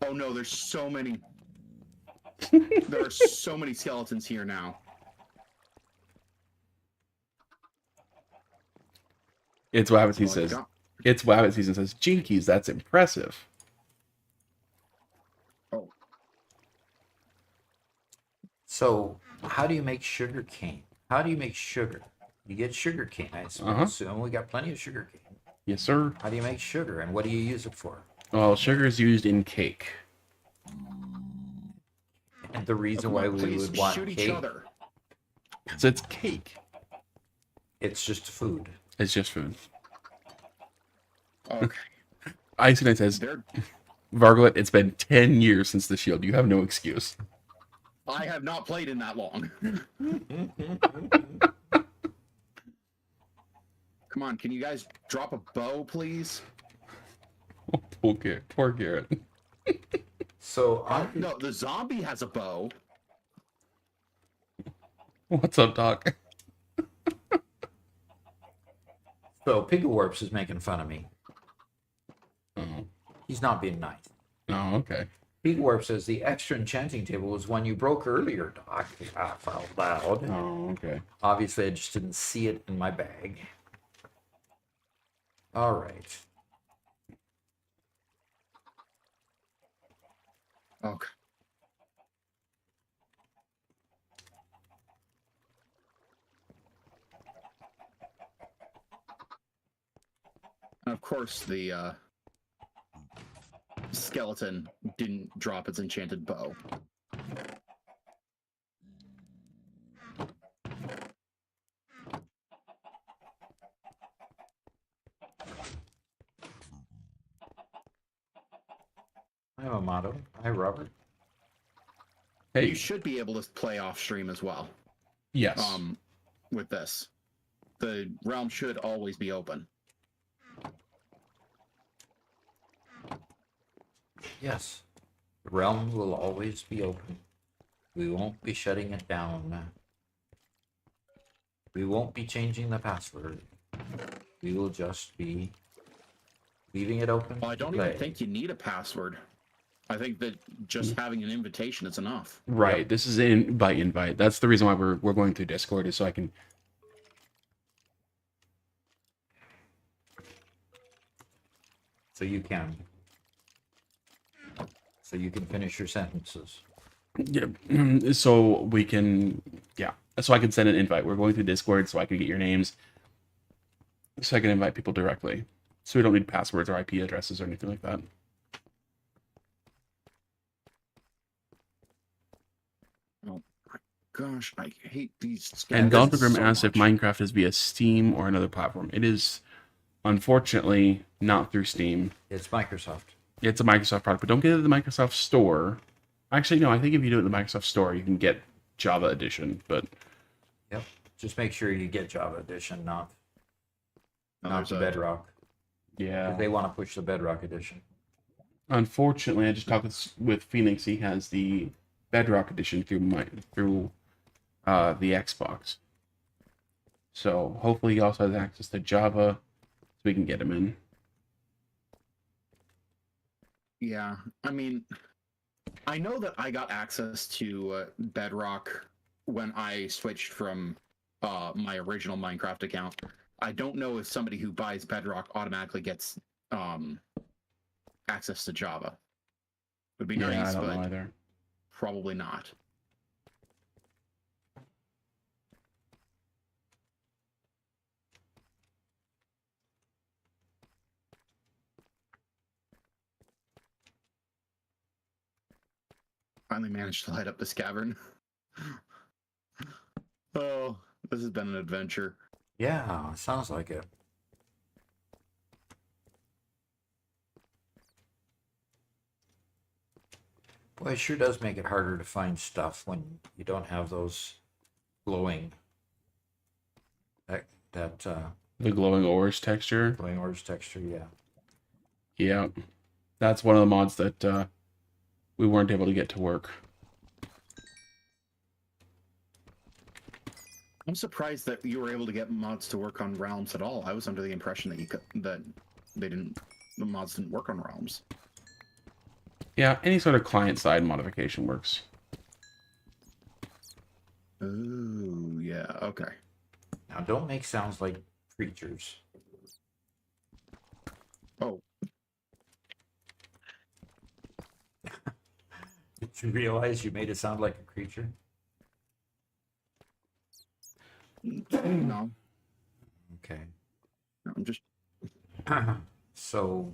Speaker 3: Oh no, there's so many. There are so many skeletons here now.
Speaker 2: It's Wabbit
Speaker 3: Oh,
Speaker 2: says.
Speaker 3: God.
Speaker 2: It's Wabbit season says. Jinkies, that's impressive.
Speaker 3: Oh,
Speaker 1: So, how do you make sugar cane? How do you make sugar? You get sugar cane, I
Speaker 2: Uh-huh.
Speaker 1: assume. We got plenty of sugar cane.
Speaker 2: Yes, sir.
Speaker 1: How do you make sugar, and what do you use it for?
Speaker 2: Well, sugar is used in cake.
Speaker 1: And the reason why we
Speaker 3: please
Speaker 1: would want
Speaker 3: shoot each
Speaker 1: cake.
Speaker 3: other.
Speaker 2: So it's cake.
Speaker 1: It's just food.
Speaker 2: It's just food.
Speaker 3: Okay.
Speaker 2: Ice Knight says,
Speaker 3: There.
Speaker 2: Varglet, it's been 10 years since the shield. You have no excuse.
Speaker 3: I have not played in that long. Come on, can you guys drop a bow, please?
Speaker 2: Oh, poor Garrett.
Speaker 1: So on
Speaker 3: No, the zombie has a bow.
Speaker 2: What's up, Doc?
Speaker 1: so Pigawarps is making fun of me.
Speaker 2: Oh,
Speaker 1: He's not being nice.
Speaker 2: oh okay.
Speaker 1: Pigawarp says the extra enchanting table was one you broke earlier, Doc. Laugh out loud.
Speaker 2: Oh, okay.
Speaker 1: Obviously, I just didn't see it in my bag. All right.
Speaker 3: Okay. And of course, the skeleton didn't drop its enchanted bow.
Speaker 1: Hi, Amato. Hi, Robert.
Speaker 2: Hey,
Speaker 3: You should be able to play off stream as well.
Speaker 2: yes.
Speaker 3: With this, the realm should always be open.
Speaker 1: Yes. The realm will always be open. We won't be shutting it down. We won't be changing the password. We will just be leaving it open.
Speaker 3: Well, I
Speaker 1: to
Speaker 3: don't
Speaker 1: play.
Speaker 3: even think you need a password. I think that just having an invitation is enough.
Speaker 2: Right.
Speaker 1: Yep.
Speaker 2: This is an invite. That's the reason why we're going through Discord, is so I can.
Speaker 1: So you can. So you can finish your sentences.
Speaker 2: Yeah. So we can. Yeah. So I can send an invite. We're going through Discord, so I can get your names, so I can invite people directly. So we don't need passwords or IP addresses or anything like that.
Speaker 3: Oh my gosh, I hate these.
Speaker 2: And
Speaker 3: scavengers
Speaker 2: Godgrim
Speaker 3: so
Speaker 2: asks if
Speaker 3: much.
Speaker 2: Minecraft is via Steam or another platform. It is, unfortunately, not through Steam.
Speaker 1: It's Microsoft.
Speaker 2: It's a Microsoft product, but don't get it at the Microsoft Store. Actually, no, I think if you do it in the Microsoft Store, you can get Java Edition, but
Speaker 1: Yep. Just make sure you get Java Edition, not
Speaker 3: there's
Speaker 1: the
Speaker 3: a-
Speaker 1: Bedrock. 'Cause
Speaker 2: yeah.
Speaker 1: they want to push the Bedrock Edition.
Speaker 2: Unfortunately, I just talked with Phoenix. He has the Bedrock Edition through the Xbox. So hopefully he also has access to Java, so we can get him in.
Speaker 3: Yeah, I mean, I know that I got access to Bedrock when I switched from my original Minecraft account. I don't know if somebody who buys Bedrock automatically gets access to Java. Would be
Speaker 2: Yeah,
Speaker 3: nice,
Speaker 2: I don't
Speaker 3: but
Speaker 2: know either.
Speaker 3: probably not. Finally managed to light up this cavern. Oh, this has been an adventure.
Speaker 1: Yeah, sounds like it. Boy, it sure does make it harder to find stuff when you don't have those glowing that
Speaker 2: The glowing ores texture.
Speaker 1: glowing orange texture. Yeah.
Speaker 2: Yeah, that's one of the mods that we weren't able to get to work.
Speaker 3: I'm surprised that you were able to get mods to work on realms at all. I was under the impression that the mods didn't work on realms.
Speaker 2: Yeah, any sort of client-side modification works.
Speaker 3: Oh, yeah, okay.
Speaker 1: Now, don't make sounds like creatures.
Speaker 3: Oh,
Speaker 1: Did you realize you made it sound like a creature?
Speaker 3: no,
Speaker 1: Okay.
Speaker 3: I'm just
Speaker 1: So,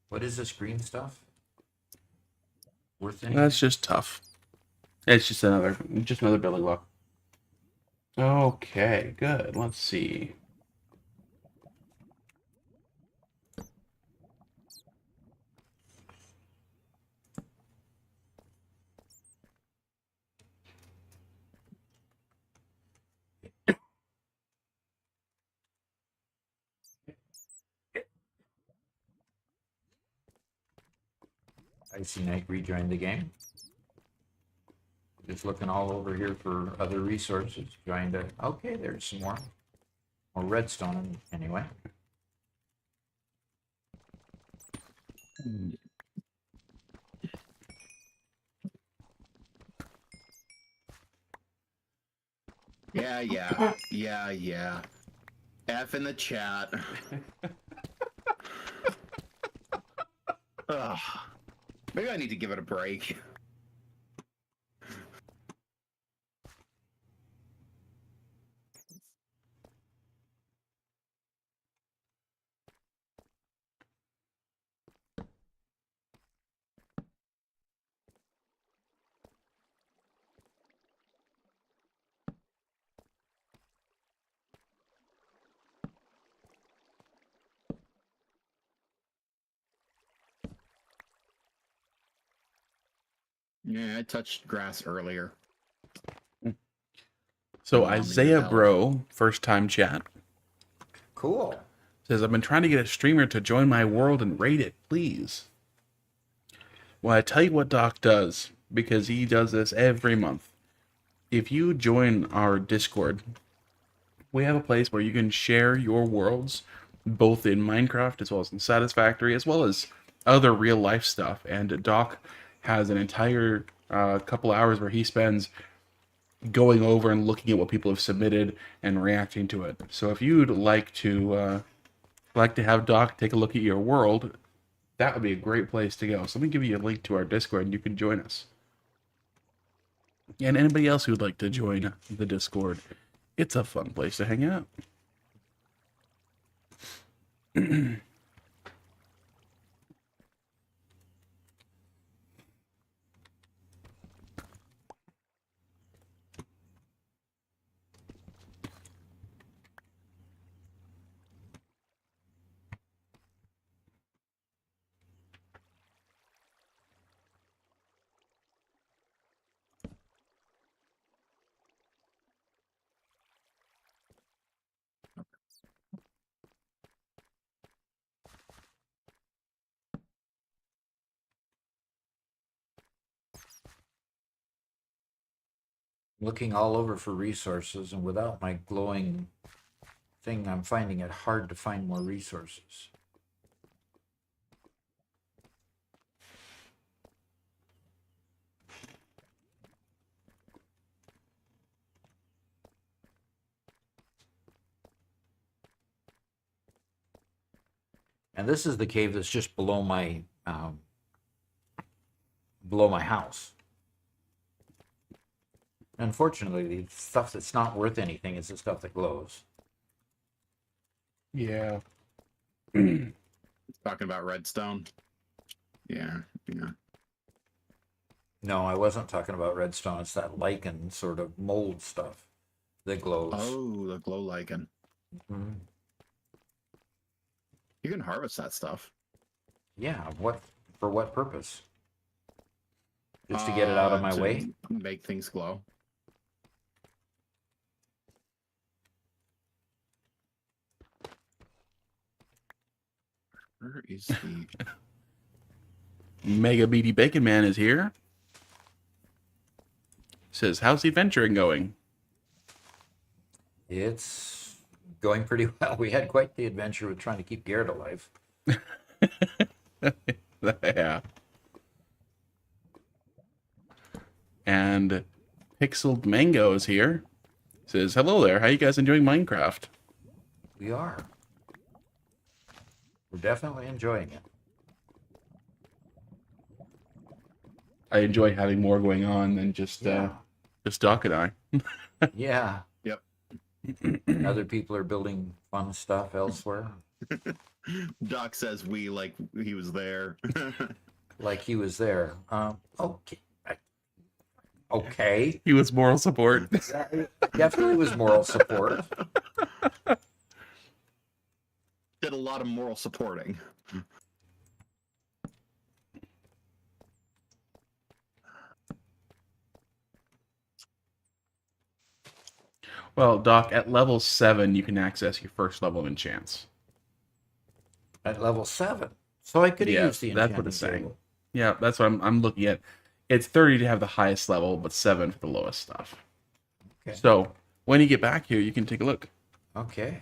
Speaker 1: what is this green stuff? Worth anything?
Speaker 2: That's just tough. It's just another building block. Okay, good. Let's see.
Speaker 1: Icy Knight rejoined the game. Just looking all over here for other resources. Trying to. Okay, there's some more. More redstone, anyway.
Speaker 3: Yeah. F in the chat. Ugh. Maybe I need to give it a break. Yeah, I touched grass earlier.
Speaker 2: So
Speaker 3: Mom needed
Speaker 2: Isaiah
Speaker 3: help.
Speaker 2: Bro, first time chat,
Speaker 1: Cool.
Speaker 2: says, I've been trying to get a streamer to join my world and raid it, please. Well, I tell you what Doc does, because he does this every month. If you join our Discord, we have a place where you can share your worlds, both in Minecraft as well as in Satisfactory, as well as other real life stuff. And Doc has an entire couple hours where he spends going over and looking at what people have submitted and reacting to it. So if you'd like to have Doc take a look at your world, that would be a great place to go. So let me give you a link to our Discord and you can join us. And anybody else who'd like to join the Discord, it's a fun place to hang out.
Speaker 1: Looking all over for resources, and without my glowing thing, I'm finding it hard to find more resources. And this is the cave that's just below my house. Unfortunately, the stuff that's not worth anything is the stuff that glows.
Speaker 2: Yeah.
Speaker 3: Talking about redstone. Yeah.
Speaker 1: No, I wasn't talking about redstone. It's that lichen sort of mold stuff that glows.
Speaker 3: Oh, the glow lichen.
Speaker 1: Mhm.
Speaker 3: You can harvest that stuff.
Speaker 1: Yeah, for what purpose? Just to get it out of my
Speaker 3: to
Speaker 1: way?
Speaker 3: Make things glow. Where is the
Speaker 2: Mega Beady Bacon Man is here. Says, how's the adventuring going?
Speaker 1: It's going pretty well. We had quite the adventure with trying to keep Garrett alive.
Speaker 2: Yeah. And Pixeled Mango is here. Says, hello there. How you guys enjoying Minecraft?
Speaker 1: We are. We're definitely enjoying it.
Speaker 2: I enjoy having more going on than just Doc and I.
Speaker 1: Yeah.
Speaker 3: Yep.
Speaker 1: Other people are building fun stuff elsewhere.
Speaker 3: Doc says we like he was there.
Speaker 1: Like he was there. Okay. Okay.
Speaker 2: He was moral support.
Speaker 1: Definitely was moral support.
Speaker 3: Did a lot of moral supporting.
Speaker 2: Well, Doc, at level 7, you can access your first level of enchants.
Speaker 1: At level 7. So I could have
Speaker 2: Yeah,
Speaker 1: used the
Speaker 2: that's what
Speaker 1: enchanting
Speaker 2: it's saying.
Speaker 1: table.
Speaker 2: Yeah, that's what I'm looking at. It's 30 to have the highest level, but 7 for the lowest stuff.
Speaker 1: Okay.
Speaker 2: So, when you get back here, you can take a look.
Speaker 1: Okay.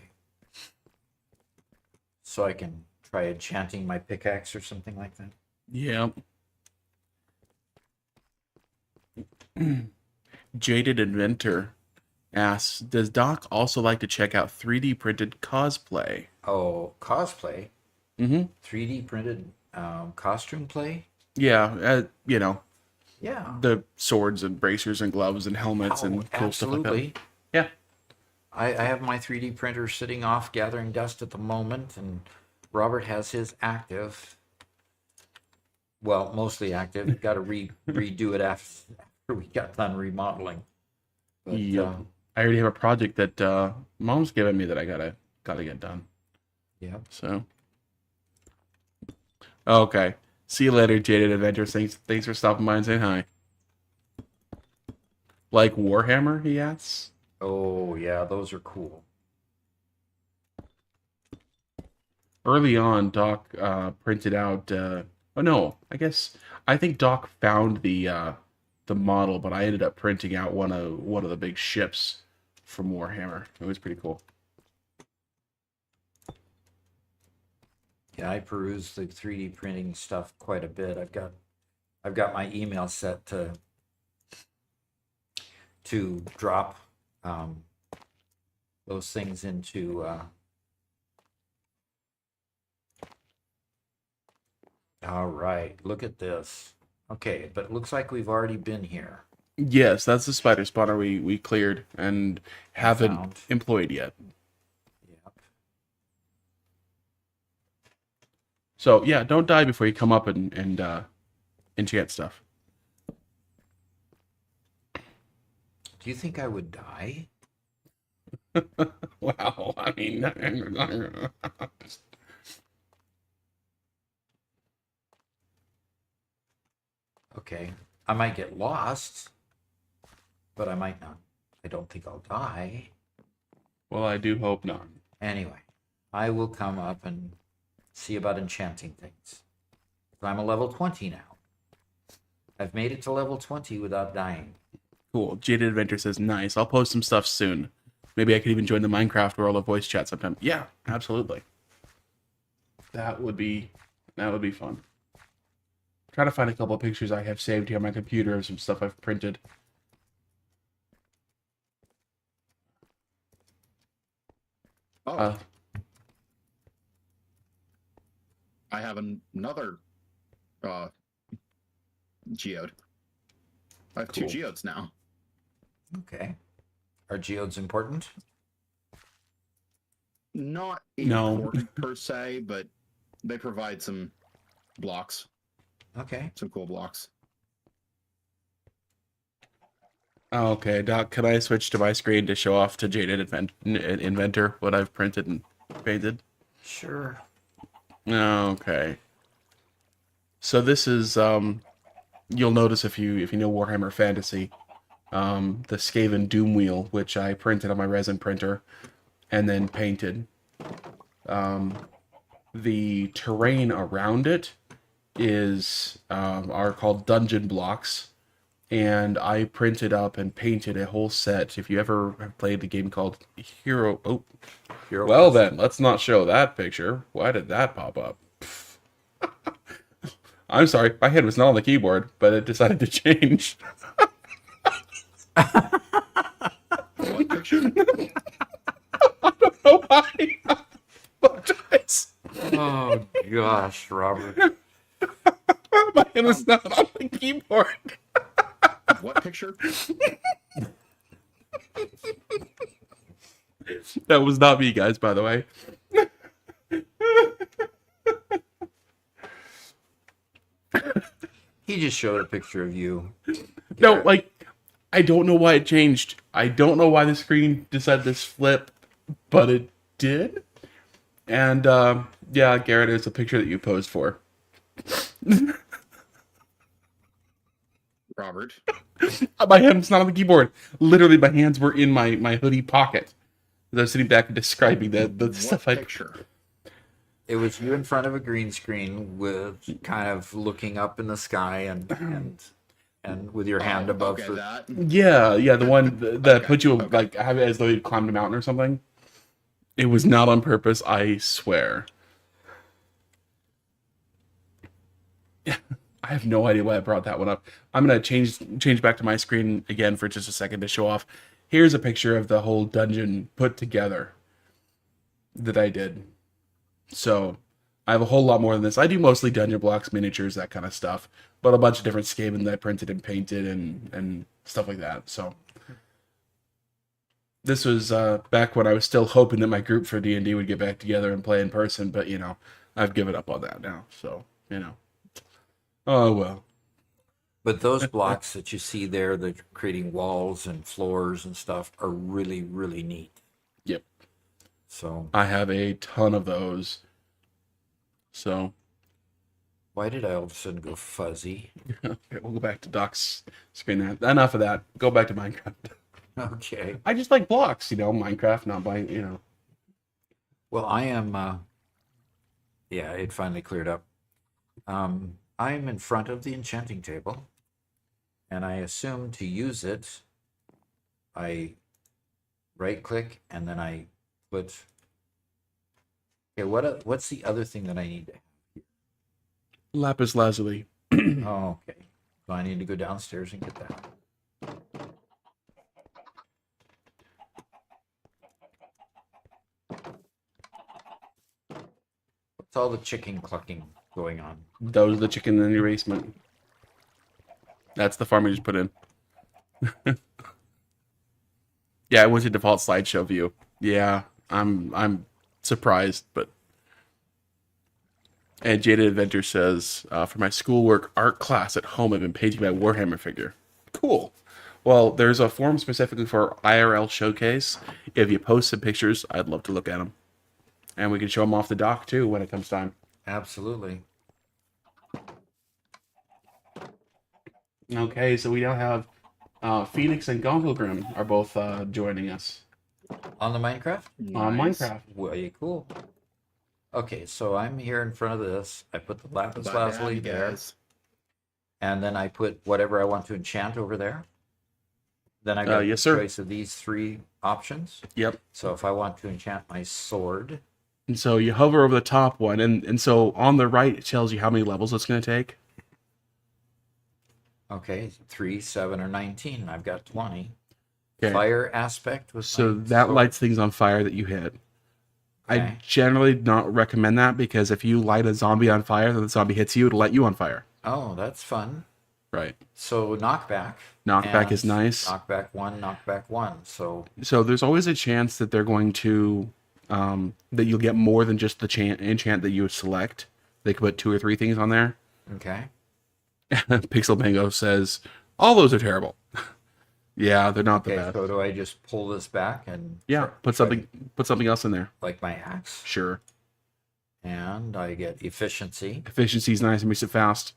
Speaker 1: So I can try enchanting my pickaxe or something like that.
Speaker 2: Yeah. Jaded Inventor asks, does Doc also like to check out 3D printed cosplay?
Speaker 1: Oh, cosplay?
Speaker 2: Mm-hmm.
Speaker 1: 3D printed costume play?
Speaker 2: Yeah,
Speaker 1: Yeah.
Speaker 2: the swords and bracers and gloves and helmets and cool stuff like that.
Speaker 1: Absolutely.
Speaker 2: Yeah.
Speaker 1: I have my 3D printer sitting off gathering dust at the moment, and Robert has his active. Well, mostly active. Got to redo it after we got done remodeling. But
Speaker 2: Yep. I already have a project that Mom's given me that I gotta get done.
Speaker 1: yeah.
Speaker 2: So, okay. See you later, Jaded Adventure. Thanks for stopping by and saying hi. Like Warhammer, he asks.
Speaker 1: Oh yeah, those are cool.
Speaker 2: Early on, Doc printed out. Oh no, I think Doc found the model, but I ended up printing out one of the big ships from Warhammer. It was pretty cool.
Speaker 1: Yeah, I peruse the 3D printing stuff quite a bit. I've got my email set to drop those things into all right, look at this. Okay, but it looks like we've already been here.
Speaker 2: Yes, that's the spider spawner we cleared and haven't
Speaker 1: Found.
Speaker 2: employed yet.
Speaker 1: Yep.
Speaker 2: So yeah, don't die before you come up and enchant stuff.
Speaker 1: Do you think I would die?
Speaker 2: Wow, I mean,
Speaker 1: Okay, I might get lost, but I might not. I don't think I'll die.
Speaker 2: well, I do hope not.
Speaker 1: Anyway, I will come up and see about enchanting things. I'm a level 20 now. I've made it to level 20 without dying.
Speaker 2: Cool. Jaded Adventure says, nice. I'll post some stuff soon. Maybe I could even join the Minecraft world of voice chat sometime. Yeah, absolutely. That would be fun. Try to find a couple of pictures I have saved here on my computer of some stuff I've printed.
Speaker 3: Oh, I have another geode. I have
Speaker 1: Cool.
Speaker 3: 2 geodes now.
Speaker 1: Okay. Are geodes important?
Speaker 3: Not
Speaker 2: No.
Speaker 3: important per se, but they provide some blocks,
Speaker 1: Okay.
Speaker 3: some cool blocks.
Speaker 2: Okay, Doc, can I switch to my screen to show off to Jaded Inventor what I've printed and painted?
Speaker 1: Sure.
Speaker 2: Okay. So this is you'll notice if you know Warhammer Fantasy, the Skaven Doom Wheel, which I printed on my resin printer and then painted. The terrain around it is are called dungeon blocks, and I printed up and painted a whole set. If you ever have played the game called Hero, well then, let's not show that picture. Why did that pop up? I'm sorry, my head was not on the keyboard, but it decided to change.
Speaker 3: What picture?
Speaker 2: Oh, I apologize.
Speaker 1: Oh gosh, Robert.
Speaker 2: My hand was not on the keyboard.
Speaker 3: What picture?
Speaker 2: That was not me, guys, by the way.
Speaker 1: He just showed a picture of you.
Speaker 2: No,
Speaker 1: Garrett.
Speaker 2: like, I don't know why it changed. I don't know why the screen decided to flip, but it did. And yeah, Garrett, it's a picture that you posed for.
Speaker 3: Robert.
Speaker 2: My hand's not on the keyboard. Literally, my hands were in my hoodie pocket. As I was sitting back and describing the
Speaker 3: What
Speaker 2: stuff I.
Speaker 3: picture?
Speaker 1: It was you in front of a green screen with kind of looking up in the sky and with your hand above.
Speaker 3: Okay, that.
Speaker 2: Yeah, the one that
Speaker 3: Okay,
Speaker 2: put you
Speaker 3: okay.
Speaker 2: like have it as though you climbed a mountain or something. It was not on purpose, I swear. I have no idea why I brought that one up. I'm gonna change back to my screen again for just a second to show off. Here's a picture of the whole dungeon put together that I did. So I have a whole lot more than this. I do mostly dungeon blocks, miniatures, that kind of stuff, but a bunch of different skaven that I printed and painted and stuff like that. So this was back when I was still hoping that my group for D&D would get back together and play in person, but you know, I've given up on that now. So, you know. Oh well.
Speaker 1: But those blocks that you see there, that are creating walls and floors and stuff, are really, really neat.
Speaker 2: Yep.
Speaker 1: So
Speaker 2: I have a ton of those. So
Speaker 1: why did I all of a sudden go fuzzy?
Speaker 2: okay, we'll go back to Doc's screen now. Enough of that. Go back to Minecraft.
Speaker 1: Okay.
Speaker 2: I just like blocks, you know, Minecraft, not by, you know.
Speaker 1: Well, I am. Yeah, it finally cleared up. I am in front of the enchanting table, and I assume to use it, I right click and then I put. Okay, what's the other thing that I need?
Speaker 2: Lapis lazuli.
Speaker 1: Oh, okay. So I need to go downstairs and get that. What's all the chicken clucking going on?
Speaker 2: Those are the chicken in your basement. That's the farm we just put in. Yeah, it went to default slideshow view. Yeah, I'm surprised, but. And Jaded Adventure says, for my schoolwork art class at home, I've been painting my Warhammer figure. Cool. Well, there's a forum specifically for IRL Showcase. If you post some pictures, I'd love to look at them. And we can show them off the dock, too, when it comes time.
Speaker 1: Absolutely.
Speaker 2: Okay, so we now have Phoenix and Gongelgrim are both joining us
Speaker 1: On the Minecraft?
Speaker 2: on
Speaker 3: Nice.
Speaker 2: Minecraft.
Speaker 1: Way cool. Okay, so I'm here in front of this. I put the lapis
Speaker 3: Bye,
Speaker 1: lazuli there,
Speaker 3: guys.
Speaker 1: and then I put whatever I want to enchant over there. Then I got
Speaker 2: yes,
Speaker 1: the
Speaker 2: sir.
Speaker 1: choice of these three options.
Speaker 2: Yep.
Speaker 1: So if I want to enchant my sword,
Speaker 2: And so you hover over the top one, and so on the right it tells you how many levels it's going to take.
Speaker 1: okay, 3, 7, or 19. I've got 20.
Speaker 2: Okay.
Speaker 1: Fire aspect was
Speaker 2: So that
Speaker 1: sword.
Speaker 2: lights things on fire that you hit. I
Speaker 1: Okay.
Speaker 2: generally not recommend that because if you light a zombie on fire, then the zombie hits you, it'll light you on fire.
Speaker 1: Oh, that's fun.
Speaker 2: Right.
Speaker 1: So knockback.
Speaker 2: Knockback is
Speaker 1: and
Speaker 2: nice.
Speaker 1: Knockback 1, knockback 1. So
Speaker 2: So there's always a chance that they're going to that you'll get more than just the enchant that you would select. They could put 2 or 3 things on there.
Speaker 1: okay.
Speaker 2: Pixel Mango says all those are terrible. Yeah, they're not the
Speaker 1: Okay,
Speaker 2: best.
Speaker 1: so do I just pull this back and
Speaker 2: Yeah, put something else in there.
Speaker 1: like my axe?
Speaker 2: Sure.
Speaker 1: And I get efficiency.
Speaker 2: Efficiency's nice and makes it fast.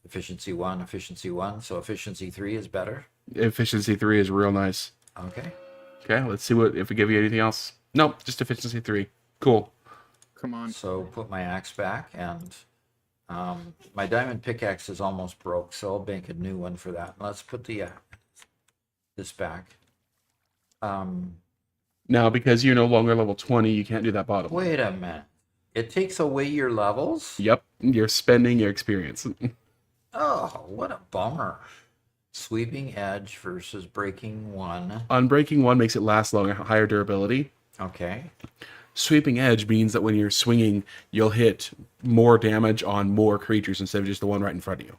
Speaker 1: Efficiency 1, efficiency 1. So efficiency 3 is better.
Speaker 2: Efficiency 3 is real nice.
Speaker 1: Okay.
Speaker 2: Okay, let's see what if we give you anything else. Nope, just efficiency 3. Cool.
Speaker 3: Come on.
Speaker 1: So put my axe back, and my diamond pickaxe is almost broke, so I'll make a new one for that. Let's put the this back.
Speaker 2: Now, because you're no longer level 20, you can't do that bottom.
Speaker 1: Wait a minute. It takes away your levels?
Speaker 2: Yep, you're spending your experience.
Speaker 1: Oh, what a bummer. Sweeping edge versus breaking 1.
Speaker 2: Unbreaking 1 makes it last longer, higher durability.
Speaker 1: Okay.
Speaker 2: Sweeping edge means that when you're swinging, you'll hit more damage on more creatures instead of just the one right in front of you.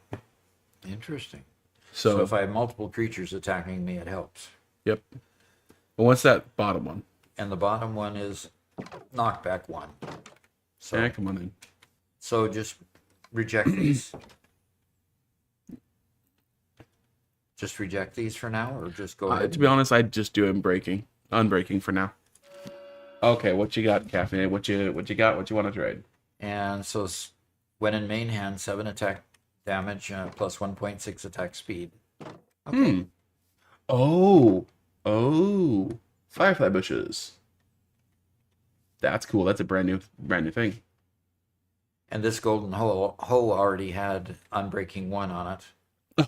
Speaker 1: Interesting.
Speaker 2: So,
Speaker 1: So if I have multiple creatures attacking me, it helps.
Speaker 2: yep. But what's that bottom one?
Speaker 1: And the bottom one is knockback 1. So,
Speaker 2: Yeah, come on in.
Speaker 1: so just reject these. just reject these for now, or just go
Speaker 2: To
Speaker 1: ahead?
Speaker 2: be honest, I'd just do unbreaking for now. Okay, what you got, Caffeinated? What you got? What you want to trade?
Speaker 1: And so when in main hand, 7 attack damage plus 1.6 attack speed. Okay.
Speaker 2: Hmm. Oh, firefly bushes. That's cool. That's a brand new thing.
Speaker 1: And this golden hoe already had Unbreaking 1 on it.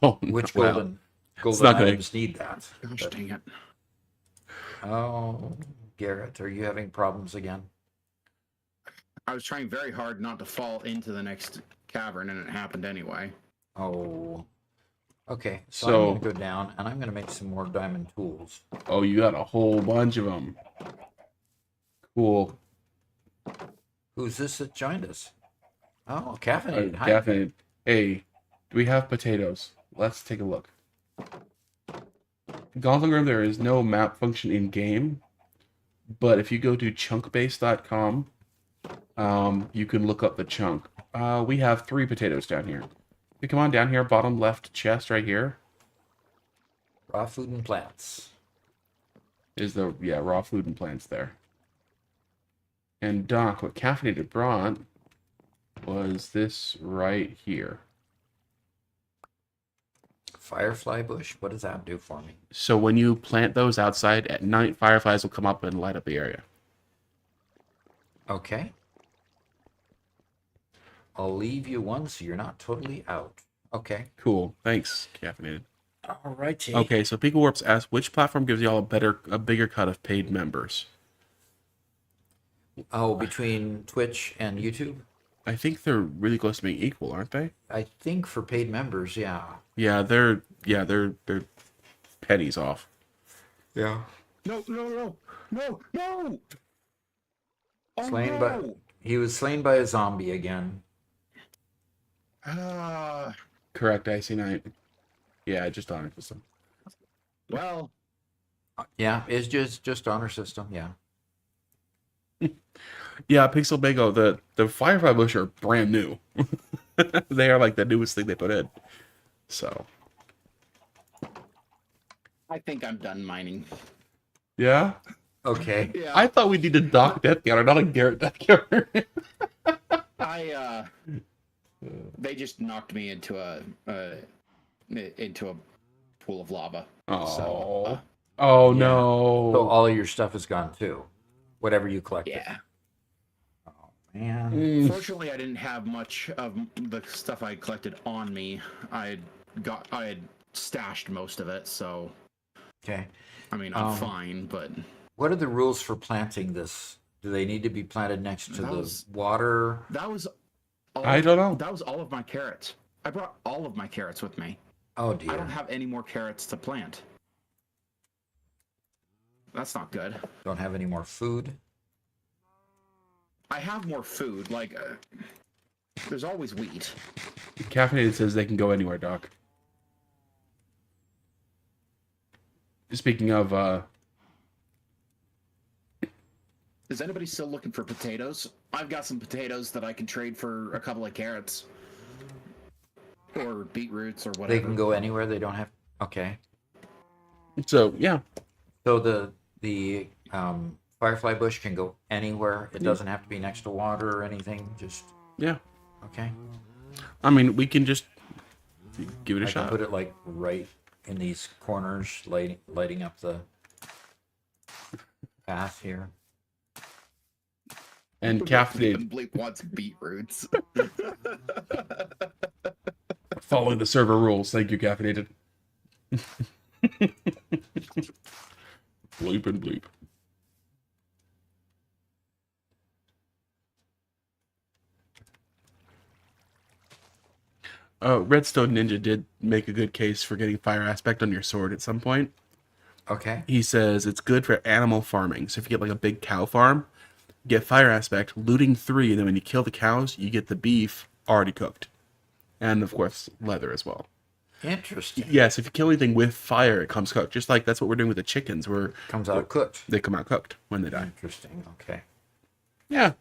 Speaker 2: Oh,
Speaker 1: Which
Speaker 2: well,
Speaker 1: golden
Speaker 2: not gonna-
Speaker 1: items need that?
Speaker 3: Gosh
Speaker 1: But-
Speaker 3: dang it.
Speaker 1: oh, Garrett, are you having problems again?
Speaker 3: I was trying very hard not to fall into the next cavern, and it happened anyway.
Speaker 1: Oh. Okay, so
Speaker 2: So-
Speaker 1: I'm going to go down, and I'm going to make some more diamond tools.
Speaker 2: Oh, you got a whole bunch of them. Cool.
Speaker 1: Who's this that joined us? Oh, Caffeinated. Hi.
Speaker 2: Caffeinated. Hey, do we have potatoes? Let's take a look. Gauntlet Room, there is no map function in game, but if you go to chunkbase.com, you can look up the chunk. We have 3 potatoes down here. You come on down here, bottom left chest right here
Speaker 1: Raw food and plants.
Speaker 2: is the raw food and plants there. And Doc, what Caffeinated brought was this right here.
Speaker 1: Firefly bush. What does that do for me?
Speaker 2: So when you plant those outside at night, fireflies will come up and light up the area.
Speaker 1: Okay. I'll leave you one so you're not totally out. Okay.
Speaker 2: Cool. Thanks, Caffeinated.
Speaker 1: All righty.
Speaker 2: Okay, so Pika Warps asks, which platform gives y'all a bigger cut of paid members?
Speaker 1: Oh, between Twitch and YouTube?
Speaker 2: I think they're really close to being equal, aren't they?
Speaker 1: I think for paid members, yeah.
Speaker 2: Yeah, they're pennies off.
Speaker 1: Yeah.
Speaker 3: No! Oh,
Speaker 1: Slain by he was slain by a zombie again.
Speaker 2: Correct, Icy Knight. Yeah, just honor system.
Speaker 3: well,
Speaker 1: Yeah, it's just honor system, yeah.
Speaker 2: Yeah, Pixel Bago, the Firefly Bush are brand new. They are like the newest thing they put in. So
Speaker 3: I think I'm done mining.
Speaker 2: yeah.
Speaker 1: Okay.
Speaker 3: Yeah,
Speaker 2: I thought we needed Doc Death Counter, not a Garrett Death Counter.
Speaker 3: they just knocked me into a pool of lava.
Speaker 2: Oh.
Speaker 3: So,
Speaker 2: Oh
Speaker 1: Yeah.
Speaker 2: no.
Speaker 1: So all of your stuff is gone too. Whatever you collected.
Speaker 3: yeah.
Speaker 1: Oh man.
Speaker 2: Mm.
Speaker 3: Fortunately, I didn't have much of the stuff I collected on me. I had stashed most of it, so
Speaker 1: Okay.
Speaker 3: I mean I'm fine. But
Speaker 1: What are the rules for planting this? Do they need to be planted next to
Speaker 3: That
Speaker 1: the
Speaker 3: was-
Speaker 1: water?
Speaker 3: that was. All,
Speaker 2: I don't know.
Speaker 3: That was all of my carrots. I brought all of my carrots with me.
Speaker 1: Oh
Speaker 3: I
Speaker 1: dear.
Speaker 3: don't have any more carrots to plant. That's not good.
Speaker 1: Don't have any more food.
Speaker 3: I have more food. Like, there's always wheat.
Speaker 2: Caffeinated says they can go anywhere, Doc. Speaking of,
Speaker 3: Is anybody still looking for potatoes? I've got some potatoes that I can trade for a couple of carrots. Or beetroots or whatever.
Speaker 1: They can go anywhere. They don't have. Okay.
Speaker 2: so yeah,
Speaker 1: So the firefly bush can go anywhere. It doesn't have to be next to water or anything. Just
Speaker 2: yeah.
Speaker 1: okay.
Speaker 2: I mean, we can just give it a
Speaker 1: I can
Speaker 2: shot.
Speaker 1: put it like right in these corners, lighting up the path here.
Speaker 2: And Caffeinated
Speaker 3: Bleep wants beetroots.
Speaker 2: following the server rules. Thank you, Caffeinated. Bleep and bleep. Redstone Ninja did make a good case for getting fire aspect on your sword at some point.
Speaker 1: Okay.
Speaker 2: He says it's good for animal farming. So if you get like a big cow farm, get fire aspect, looting 3, and then when you kill the cows, you get the beef already cooked. And of course, leather as well.
Speaker 1: Interesting.
Speaker 2: Yes, if you kill anything with fire, it comes cooked. Just like that's what we're doing with the chickens, where
Speaker 1: Comes out cooked.
Speaker 2: they come out cooked when they die.
Speaker 1: Interesting. Okay.
Speaker 2: Yeah.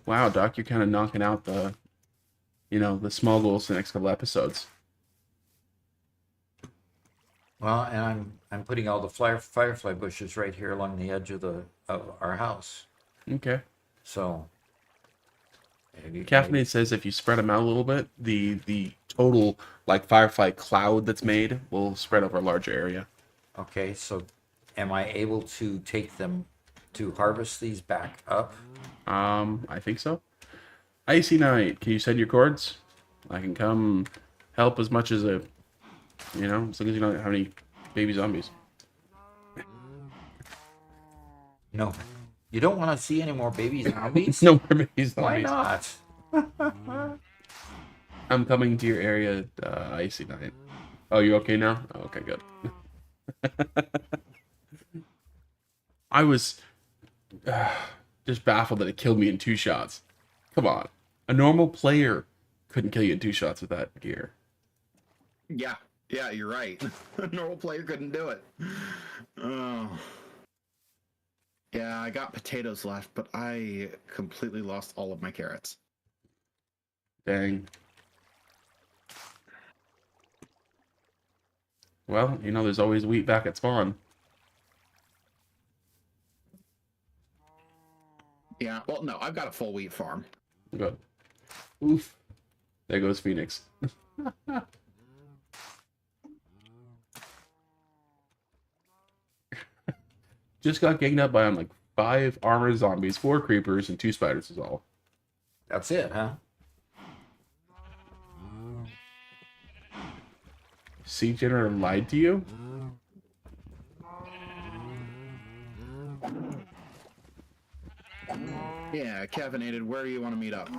Speaker 2: Wow, Doc, you're kind of knocking out the, the small goals for the next couple episodes.
Speaker 1: Well, and I'm putting all the firefly bushes right here along the edge of our house.
Speaker 2: Okay.
Speaker 1: So
Speaker 2: Caffeinated says if you spread them out a little bit, the total like firefly cloud that's made will spread over a larger area.
Speaker 1: okay, so am I able to take them to harvest these back up?
Speaker 2: I think so. Icy Night, can you send your cords? I can come help as much as as long as you don't have any baby zombies.
Speaker 1: No. You don't want to see any more baby zombies?
Speaker 2: No more baby
Speaker 1: Why
Speaker 2: zombies.
Speaker 1: not?
Speaker 2: I'm coming to your area, Icy Night. Oh, you okay now? Oh, okay, good. I was just baffled that it killed me in 2 shots. Come on. A normal player couldn't kill you in 2 shots with that gear.
Speaker 3: Yeah, you're right. A normal player couldn't do it. Oh. Yeah, I got potatoes left, but I completely lost all of my carrots.
Speaker 2: Dang. Well, there's always wheat back at spawn.
Speaker 3: Yeah, well, no, I've got a full wheat farm.
Speaker 2: Good. Oof. There goes Phoenix. Just got ganged up by like 5 armored zombies, 4 creepers, and 2 spiders is all.
Speaker 1: That's it, huh?
Speaker 2: Seed generator lied to you?
Speaker 3: Yeah, caffeinated, where do you want to meet up?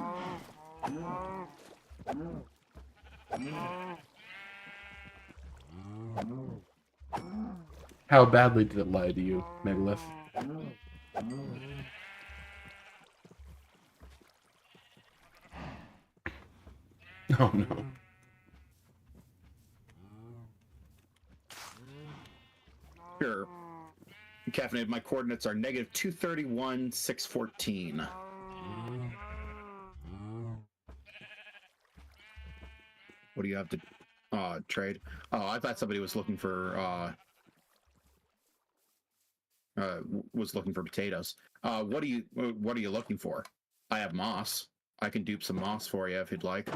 Speaker 2: How badly did it lie to you, Megalith? Oh no.
Speaker 3: Sure. Caffeinated, my coordinates are negative 231, 614. What do you have to trade? Oh, I thought somebody was looking for potatoes. What are you looking for? I have moss. I can dupe some moss for you if you'd like.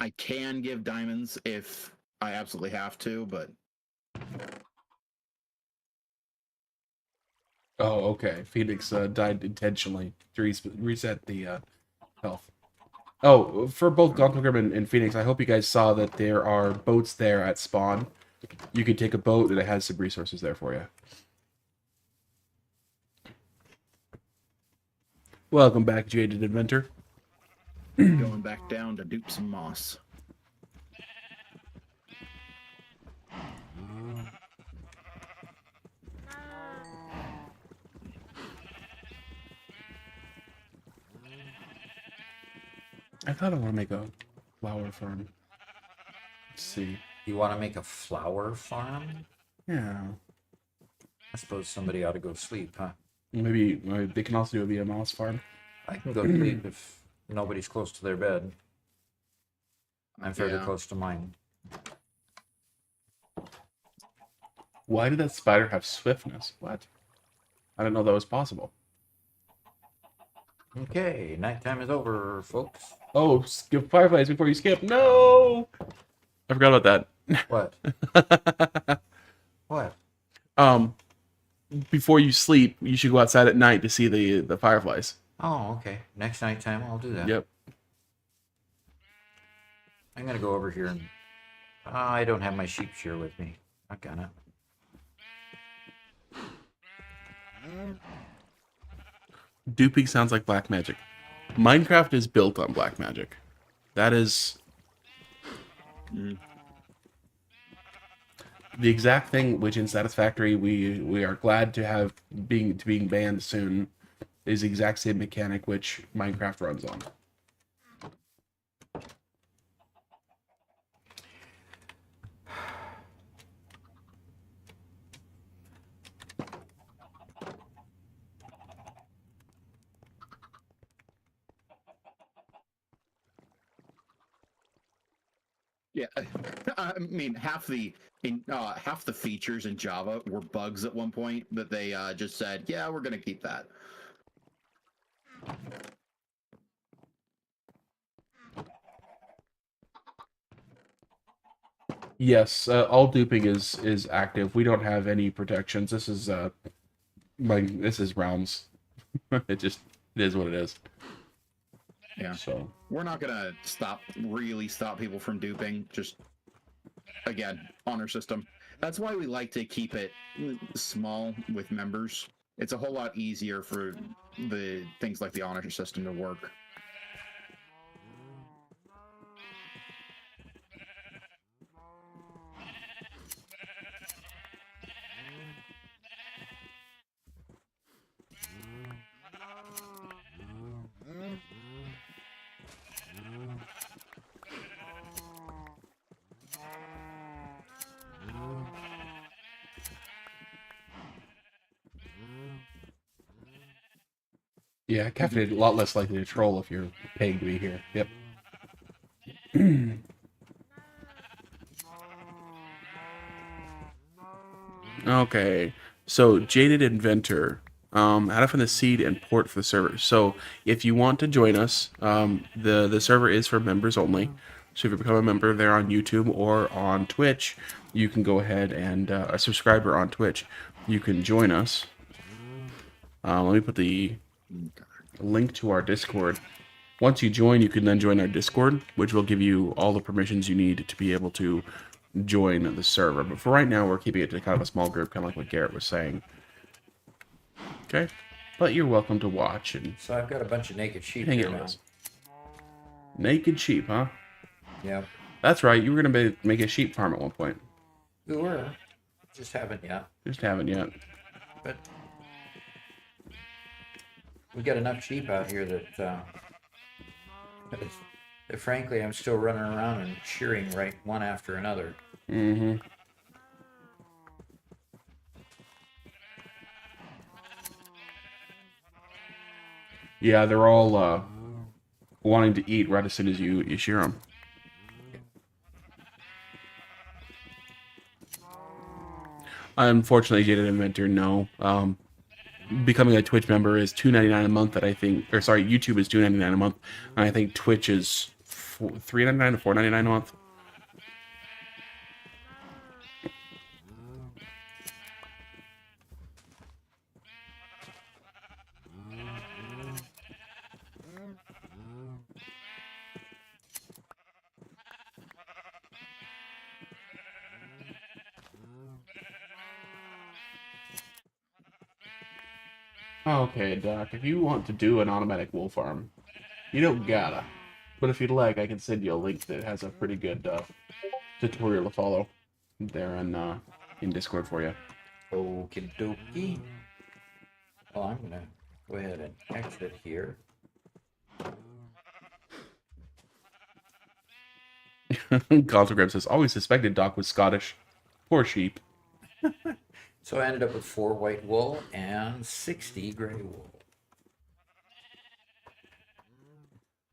Speaker 3: I can give diamonds if I absolutely have to, but
Speaker 2: Oh, okay. Phoenix died intentionally to reset the health. Oh, for both Gunpilgrim and Phoenix, I hope you guys saw that there are boats there at spawn. You can take a boat and it has some resources there for you. Welcome back, Jaded Inventor.
Speaker 3: going back down to dupe some moss.
Speaker 2: I thought I want to make a flower farm. Let's see.
Speaker 1: You want to make a flower farm?
Speaker 2: Yeah.
Speaker 1: I suppose somebody ought to go sleep, huh?
Speaker 2: Maybe they can also do a via moss farm.
Speaker 1: I can go sleep if nobody's close to their bed. I'm fairly
Speaker 3: Yeah.
Speaker 1: close to mine.
Speaker 2: Why did that spider have swiftness? What? I didn't know that was possible.
Speaker 1: Okay, nighttime is over, folks.
Speaker 2: Oh, skip fireflies before you skip. No! I forgot about
Speaker 1: What?
Speaker 2: that.
Speaker 1: What?
Speaker 2: Before you sleep, you should go outside at night to see the fireflies.
Speaker 1: Oh, okay. Next nighttime, I'll do that.
Speaker 2: Yep.
Speaker 1: I'm gonna go over here and I don't have my sheep shear with me. Not gonna.
Speaker 2: Duping sounds like black magic. Minecraft is built on black magic. That is the exact thing which in Satisfactory we are glad to have being banned soon is the exact same mechanic which Minecraft runs on.
Speaker 3: Yeah, I mean half the features in Java were bugs at one point that they just said, yeah, we're gonna keep that.
Speaker 2: Yes, all duping is active. We don't have any protections. This is this is realms. It is what it is.
Speaker 3: Yeah.
Speaker 2: So
Speaker 3: We're not gonna really stop people from duping. Just again, honor system. That's why we like to keep it small with members. It's a whole lot easier for the things like the honor system to work.
Speaker 2: yeah, caffeinated a lot less likely to troll if you're paying to be here. Yep. Okay, so Jaded Inventor, how to find the seed and port for the server. So if you want to join us, the server is for members only. So if you become a member there on YouTube or on Twitch, you can go ahead and a subscriber on Twitch, you can join us. Let me put the link to our Discord. Once you join, you can then join our Discord, which will give you all the permissions you need to be able to join the server. But for right now, we're keeping it to kind of a small group, kind of like what Garrett was saying. Okay? But you're welcome to watch and
Speaker 1: So I've got a bunch of naked sheep
Speaker 2: hang
Speaker 1: here
Speaker 2: out with
Speaker 1: now.
Speaker 2: us. Naked sheep, huh?
Speaker 1: Yep.
Speaker 2: That's right, you were going to make a sheep farm at one point.
Speaker 1: We were. Just haven't yet.
Speaker 2: Just haven't yet.
Speaker 1: But we got enough sheep out here that frankly, I'm still running around and shearing right one after another.
Speaker 2: Mm-hmm. Yeah, they're all wanting to eat right as soon as you shear them. Unfortunately, Jaded Inventor, no. Becoming a Twitch member is $2.99 a month. That I think, or sorry, YouTube is $2.99 a month, and I think Twitch is $3.99 to $4.99 a month. Okay, Doc, if you want to do an automatic wool farm, you don't gotta. But if you'd like, I can send you a link that has a pretty good tutorial to follow there in Discord for you.
Speaker 1: Okie dokie. Well, I'm gonna go ahead and exit here.
Speaker 2: Contogram says, always suspected Doc was Scottish. Poor sheep.
Speaker 1: So I ended up with 4 white wool and 60 gray wool.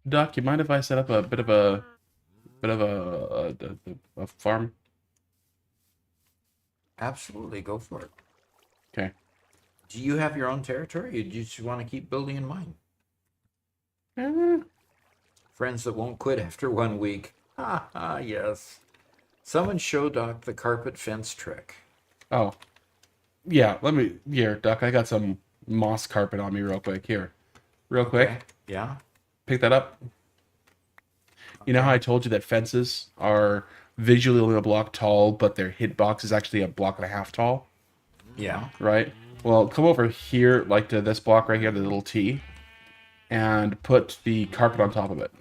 Speaker 2: Doc, you mind if I set up a bit of a farm?
Speaker 1: Absolutely, go for it.
Speaker 2: Okay.
Speaker 1: Do you have your own territory, or do you just want to keep building in mine? Friends that won't quit after 1 week. Ha ha, yes. Someone show Doc the carpet fence trick.
Speaker 2: Oh. Yeah, here, Doc, I got some moss carpet on me real quick. Here. Real quick.
Speaker 1: Okay. Yeah.
Speaker 2: Pick that up. You know how I told you that fences are visually only a block tall, but their hitbox is actually a block and a half tall?
Speaker 1: Yeah.
Speaker 2: Right? Well, come over here, like to this block right here, the little T, and put the carpet on top of it.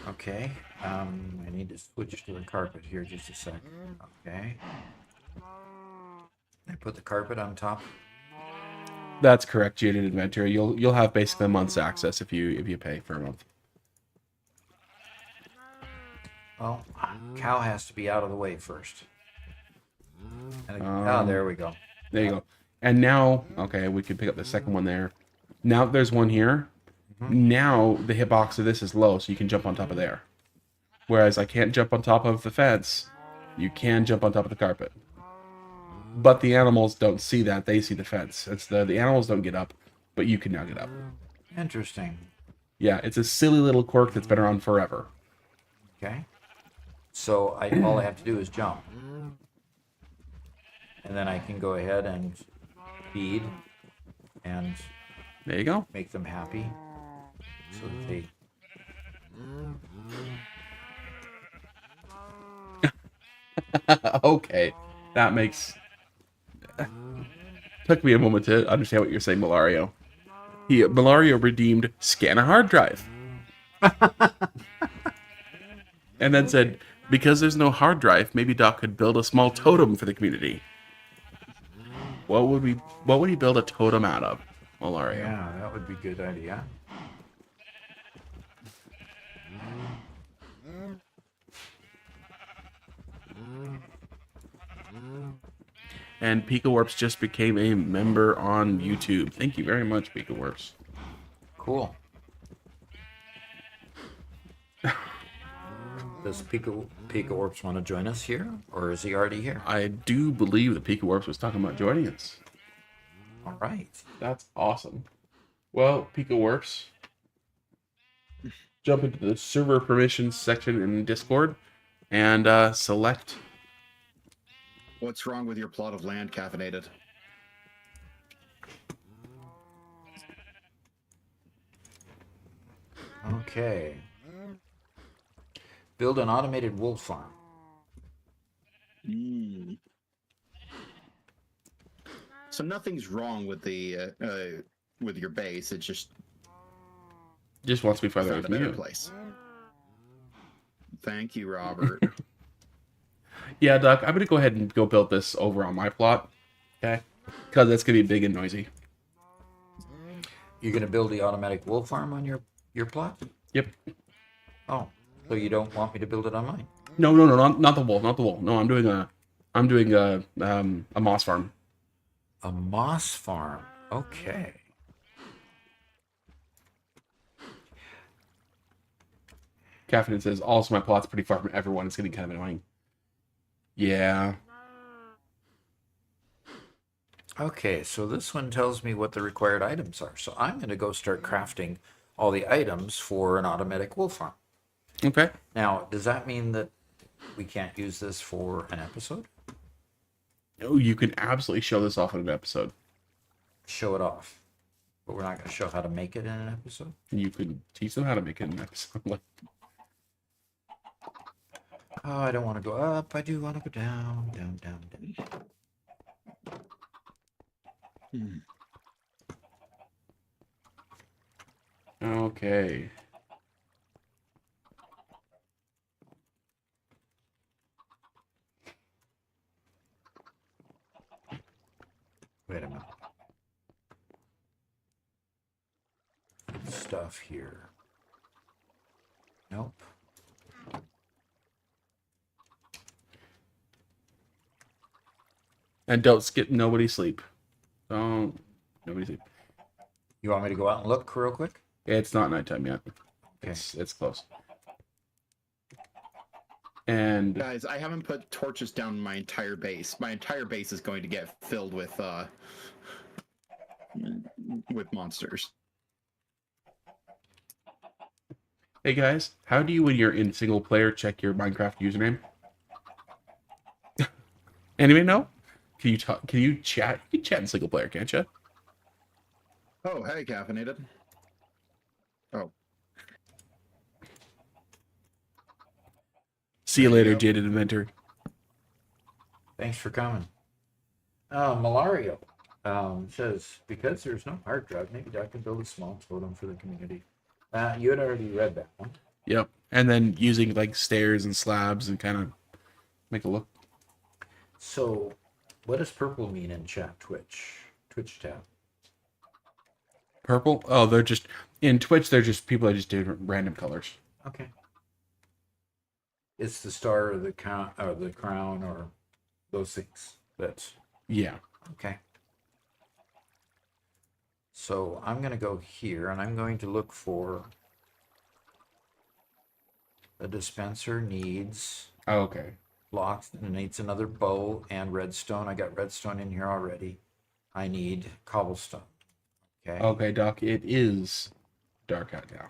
Speaker 1: Okay. I need to switch to the carpet here just a second. Okay. I put the carpet on top.
Speaker 2: That's correct, Jaded Inventor. You'll have basically a month's access if you pay for a month.
Speaker 1: Well, cow has to be out of the way first. And there we go.
Speaker 2: There you go. And now, okay, we can pick up the second one there. Now there's one here. Now the hitbox of this is low, so you can jump on top of there. Whereas I can't jump on top of the fence, you can jump on top of the carpet. But the animals don't see that; they see the fence. It's the animals don't get up, but you can now get up.
Speaker 1: Interesting.
Speaker 2: Yeah, it's a silly little quirk that's been around forever.
Speaker 1: Okay. So all I have to do is jump. And then I can go ahead and feed and
Speaker 2: There you go.
Speaker 1: make them happy. So that they
Speaker 2: Okay, that makes. Took me a moment to understand what you're saying, Malario. Malario redeemed scan a hard drive, and then said, because there's no hard drive, maybe Doc could build a small totem for the community. What would he build a totem out of, Malario?
Speaker 1: Yeah, that would be a good idea.
Speaker 2: And PikaWarps just became a member on YouTube. Thank you very much, PikaWarps.
Speaker 1: Cool. Does Pika Orps want to join us here, or is he already here?
Speaker 2: I do believe that PikaWarps was talking about joining us.
Speaker 1: All right.
Speaker 2: That's awesome. Well, PikaWarps, jump into the server permissions section in Discord and select.
Speaker 3: What's wrong with your plot of land, Caffeinated?
Speaker 1: Okay. Build an automated wool farm.
Speaker 3: Mm. So nothing's wrong with the with your base. It just
Speaker 2: Just wants to be farther away
Speaker 3: found a
Speaker 2: from
Speaker 3: better
Speaker 2: you.
Speaker 3: place. Thank you, Robert.
Speaker 2: Yeah, Doc, I'm gonna go ahead and go build this over on my plot, okay? Because that's gonna be big and noisy.
Speaker 1: You're going to build the automatic wool farm on your plot?
Speaker 2: Yep.
Speaker 1: Oh, so you don't want me to build it on mine?
Speaker 2: No, not the wool, not the wool. No, I'm doing a moss farm.
Speaker 1: A moss farm. Okay.
Speaker 2: Caffeine says also my plot's pretty far from everyone. It's getting kind of annoying. Yeah.
Speaker 1: Okay, so this one tells me what the required items are. So I'm going to go start crafting all the items for an automatic wool farm.
Speaker 2: Okay.
Speaker 1: Now, does that mean that we can't use this for an episode?
Speaker 2: Oh, you can absolutely show this off in an episode.
Speaker 1: Show it off. But we're not going to show how to make it in an episode?
Speaker 2: You can teach them how to make it in an episode. Like,
Speaker 1: Oh, I don't want to go up. I do want to go down, down, down, down.
Speaker 2: okay.
Speaker 1: Wait a minute. Stuff here. Nope.
Speaker 2: And don't skip nobody sleep. Don't nobody sleep.
Speaker 1: You want me to go out and look real quick?
Speaker 2: It's not nighttime yet.
Speaker 1: Okay.
Speaker 2: It's close. And
Speaker 3: Guys, I haven't put torches down my entire base. My entire base is going to get filled with monsters.
Speaker 2: hey guys, how do you, when you're in single player, check your Minecraft username? Anybody know? Can you talk? Can you chat? You can chat in single player, can't you?
Speaker 3: Oh, hey, Caffeinated. Oh,
Speaker 2: See you
Speaker 3: There you
Speaker 2: later,
Speaker 3: go.
Speaker 2: Jaded Inventor.
Speaker 1: Thanks for coming. Malario says, because there's no hard drive, maybe I can build a small totem for the community. You had already read that one.
Speaker 2: Yep. And then using like stairs and slabs and kind of make it look.
Speaker 1: So, what does purple mean in chat? Twitch tab.
Speaker 2: Purple? Oh, they're just in Twitch. They're just people that just do random colors.
Speaker 1: Okay. It's the star or the crown or those things. That's
Speaker 2: Yeah.
Speaker 1: okay. So I'm going to go here and I'm going to look for The dispenser needs
Speaker 2: Oh, okay.
Speaker 1: blocks and needs another bow and redstone. I got redstone in here already. I need cobblestone. Okay.
Speaker 2: Okay, Doc, it is dark out now.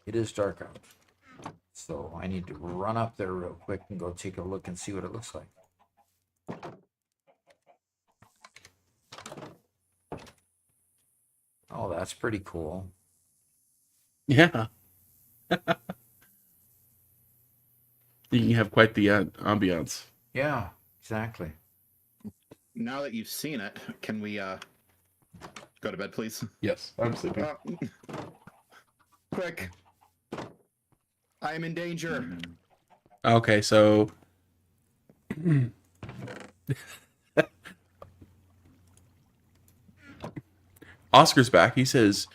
Speaker 1: It is dark out. So I need to run up there real quick and go take a look and see what it looks like. Oh, that's pretty cool.
Speaker 2: Yeah. You can have quite the ambiance.
Speaker 1: Yeah, exactly.
Speaker 3: Now that you've seen it, can we go to bed, please?
Speaker 2: Yes, I'm sleeping.
Speaker 3: Quick! I am in danger.
Speaker 2: Okay, so Oscar's back. He says,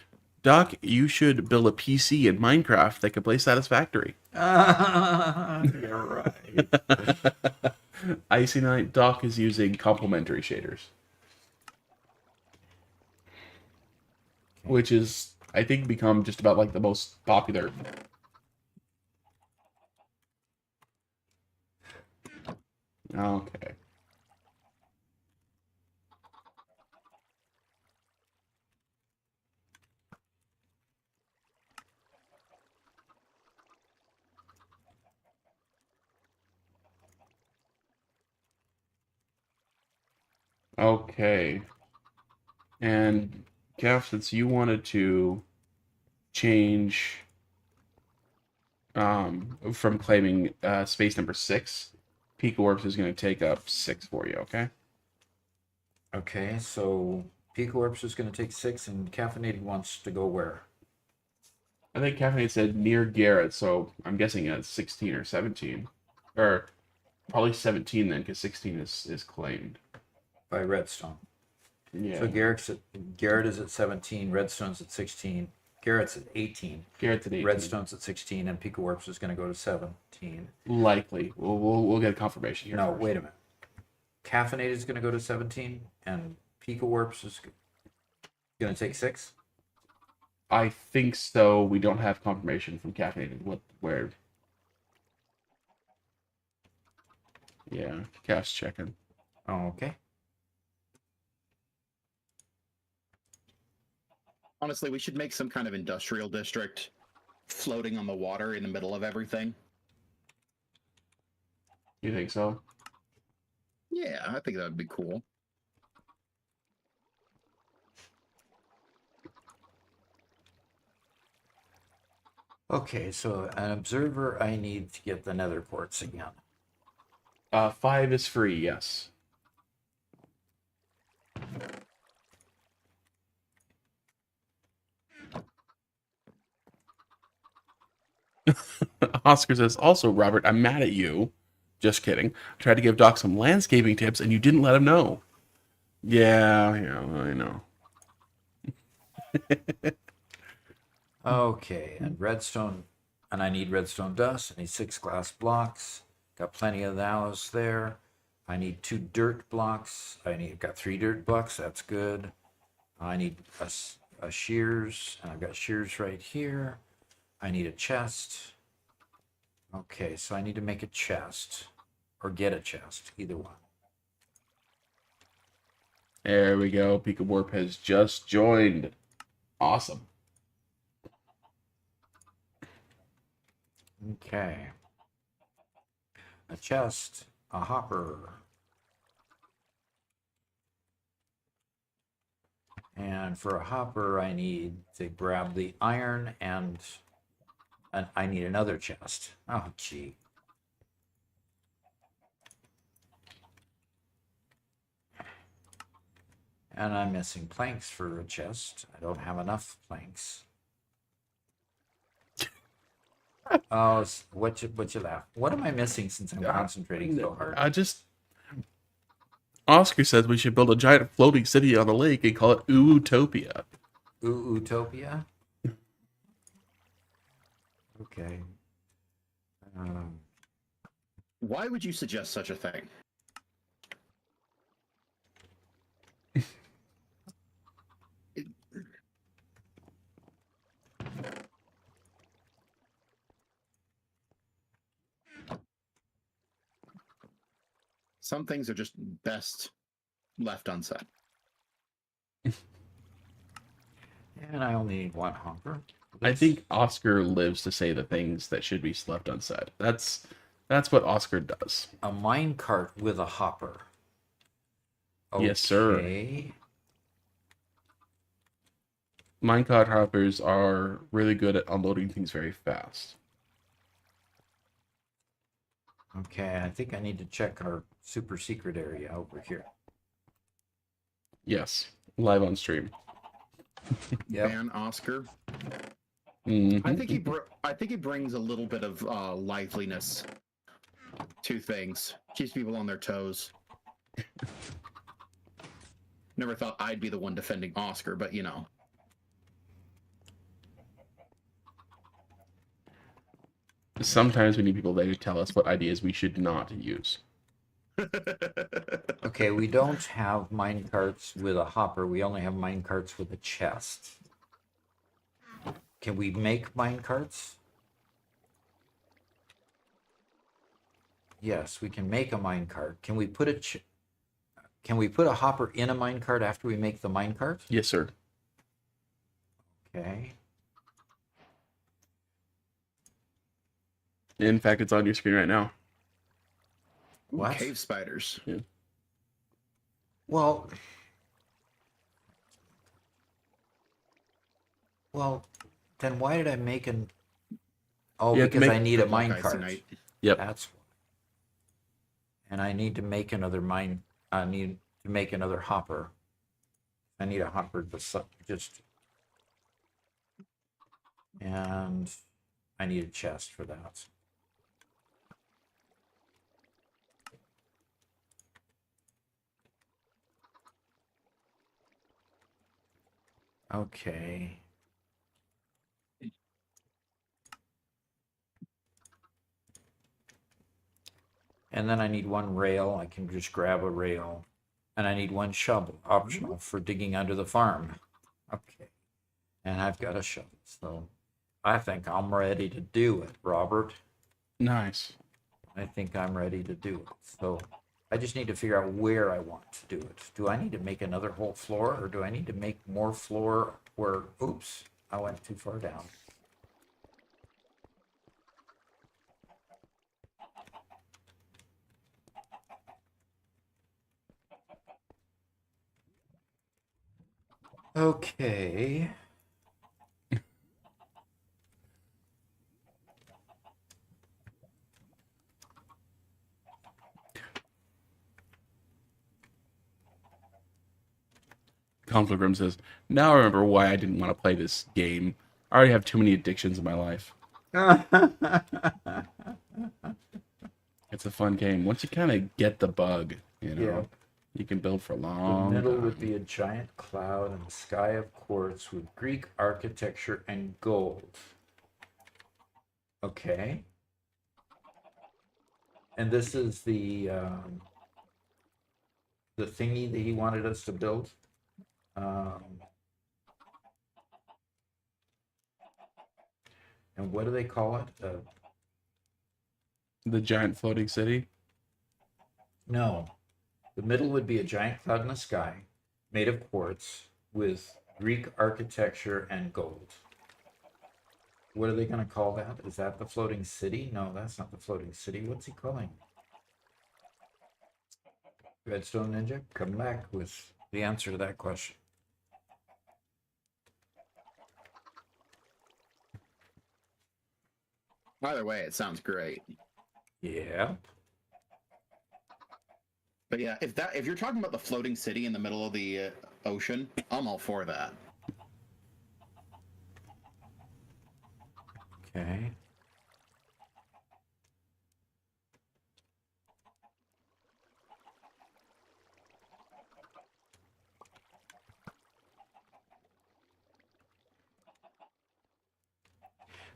Speaker 2: Doc, you should build a PC in Minecraft that can play Satisfactory.
Speaker 1: You're right.
Speaker 2: Icy Knight Doc is using complementary shaders. Which is, I think, become just about like the most popular. Okay. Okay. And Gav, since you wanted to change from claiming space number 6, Peak Orbs is going to take up 6 for you, okay?
Speaker 1: Okay, so Pico Orbs is going to take 6, and Caffeinated wants to go where?
Speaker 2: I think Caffeinated said near Garrett, so I'm guessing it's 16 or 17. Or probably 17 then, because 16 is claimed.
Speaker 1: By Redstone.
Speaker 2: Yeah.
Speaker 1: So Garrett is at 17, Redstone's at 16, Garrett's at 18,
Speaker 2: Garrett's at 18.
Speaker 1: Redstone's at 16, and Pico Orbs is going to go to 17.
Speaker 2: Likely. We'll get a confirmation here.
Speaker 1: No,
Speaker 2: first.
Speaker 1: wait a minute. Caffeinated is going to go to 17, and Pico Orbs is going to take 6?
Speaker 2: I think so. We don't have confirmation from Caffeinated where. Yeah, Caff's checking.
Speaker 1: Oh, okay.
Speaker 3: Honestly, we should make some kind of industrial district floating on the water in the middle of everything.
Speaker 2: You think so?
Speaker 3: Yeah, I think that would be cool.
Speaker 1: Okay, so an observer, I need to get the nether quartz again.
Speaker 2: 5 is free, yes. Oscar says, also, Robert, I'm mad at you. Just kidding. I tried to give Doc some landscaping tips and you didn't let him know. Yeah, I know.
Speaker 1: Okay, and redstone, and I need redstone dust. I need 6 glass blocks. Got plenty of those there. I need 2 dirt blocks. Got 3 dirt blocks. That's good. I need a shears, and I've got shears right here. I need a chest. Okay, so I need to make a chest or get a chest, either one.
Speaker 2: There we go. Pika Warp has just joined. Awesome.
Speaker 1: Okay. A chest, a hopper. And for a hopper, I need to grab the iron and I need another chest. Oh, gee. And I'm missing planks for a chest. I don't have enough planks. Oh, what you laugh? What am I missing since I'm concentrating so hard?
Speaker 2: Oscar says we should build a giant floating city on the lake and call it Utopia.
Speaker 1: Utopia? Okay.
Speaker 3: Why would you suggest such a thing? Some things are just best left unsaid.
Speaker 1: And I only need one hopper.
Speaker 2: I think Oscar lives to say the things that should be left unsaid. That's what Oscar does.
Speaker 1: A mine cart with a hopper.
Speaker 2: Yes, sir.
Speaker 1: Okay.
Speaker 2: Minecart hoppers are really good at unloading things very fast.
Speaker 1: Okay, I think I need to check our super secret area over here.
Speaker 2: Yes, live on stream.
Speaker 1: Yep.
Speaker 3: Ban Oscar.
Speaker 2: Mhm.
Speaker 3: I think he brings a little bit of liveliness to things. Keeps people on their toes. Never thought I'd be the one defending Oscar, but you know.
Speaker 2: Sometimes we need people there to tell us what ideas we should not use.
Speaker 1: Okay, we don't have mine carts with a hopper. We only have mine carts with a chest. Can we make mine carts? Yes, we can make a mine cart. Can we put a hopper in a mine cart after we make the mine cart?
Speaker 2: Yes, sir.
Speaker 1: Okay.
Speaker 2: In fact, it's on your screen right now.
Speaker 3: Ooh,
Speaker 1: What?
Speaker 3: cave spiders.
Speaker 2: Yeah.
Speaker 1: Well, then why did I make an? Oh,
Speaker 2: You have to
Speaker 1: because
Speaker 2: make-
Speaker 1: I need a
Speaker 3: Good luck,
Speaker 1: mine
Speaker 3: Icy
Speaker 1: cart.
Speaker 3: Knight.
Speaker 2: Yep.
Speaker 1: That's why. And I need to make another mine. I need to make another hopper. I need a hopper just. And I need a chest for that. Okay. And then I need one rail. I can just grab a rail. And I need one shovel, optional for digging under the farm. Okay. And I've got a shovel. So I think I'm ready to do it, Robert.
Speaker 2: Nice.
Speaker 1: I think I'm ready to do it. So I just need to figure out where I want to do it. Do I need to make another whole floor, or do I need to make more floor where, oops, I went too far down. Okay.
Speaker 2: Conflict says, now I remember why I didn't want to play this game. I already have too many addictions in my life. It's a fun game. Once you kind of get the bug, you know,
Speaker 1: Yeah.
Speaker 2: you can build for a
Speaker 1: The
Speaker 2: long
Speaker 1: middle
Speaker 2: time.
Speaker 1: would be a giant cloud and a sky of quartz with Greek architecture and gold. Okay. And this is the thingy that he wanted us to build. And what do they call it?
Speaker 2: The giant floating city.
Speaker 1: No. The middle would be a giant cloud in the sky made of quartz with Greek architecture and gold. What are they going to call that? Is that the floating city? No, that's not the floating city. What's he calling? Redstone Ninja, come back with the answer to that question.
Speaker 3: Either way, it sounds great.
Speaker 1: Yeah.
Speaker 3: But yeah, if you're talking about the floating city in the middle of the ocean, I'm all for that.
Speaker 1: Okay.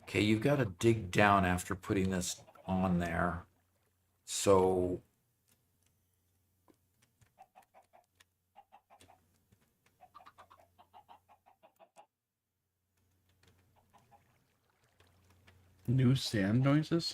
Speaker 1: Okay, you've got to dig down after putting this on there. So
Speaker 2: New sand noises?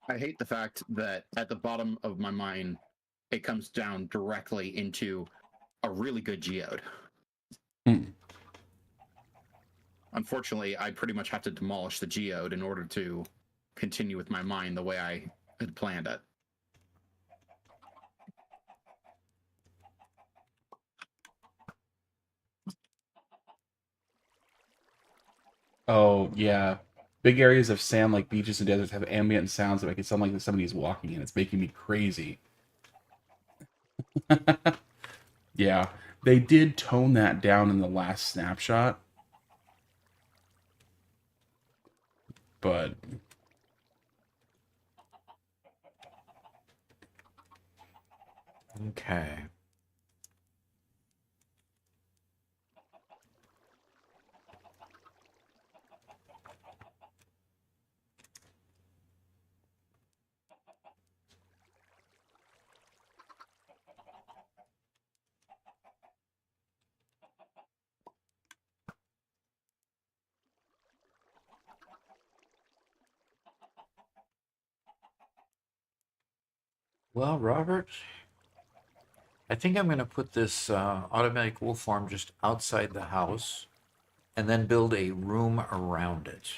Speaker 3: I hate the fact that at the bottom of my mine, it comes down directly into a really good geode.
Speaker 2: Hmm.
Speaker 3: Unfortunately, I pretty much have to demolish the geode in order to continue with my mine the way I had planned it.
Speaker 2: Oh, yeah. Big areas of sand like beaches and deserts have ambient sounds that make it sound like somebody's walking in. It's making me crazy. Yeah. They did tone that down in the last snapshot, but
Speaker 1: Okay. Well, Robert, I think I'm going to put this automatic wool farm just outside the house and then build a room around it.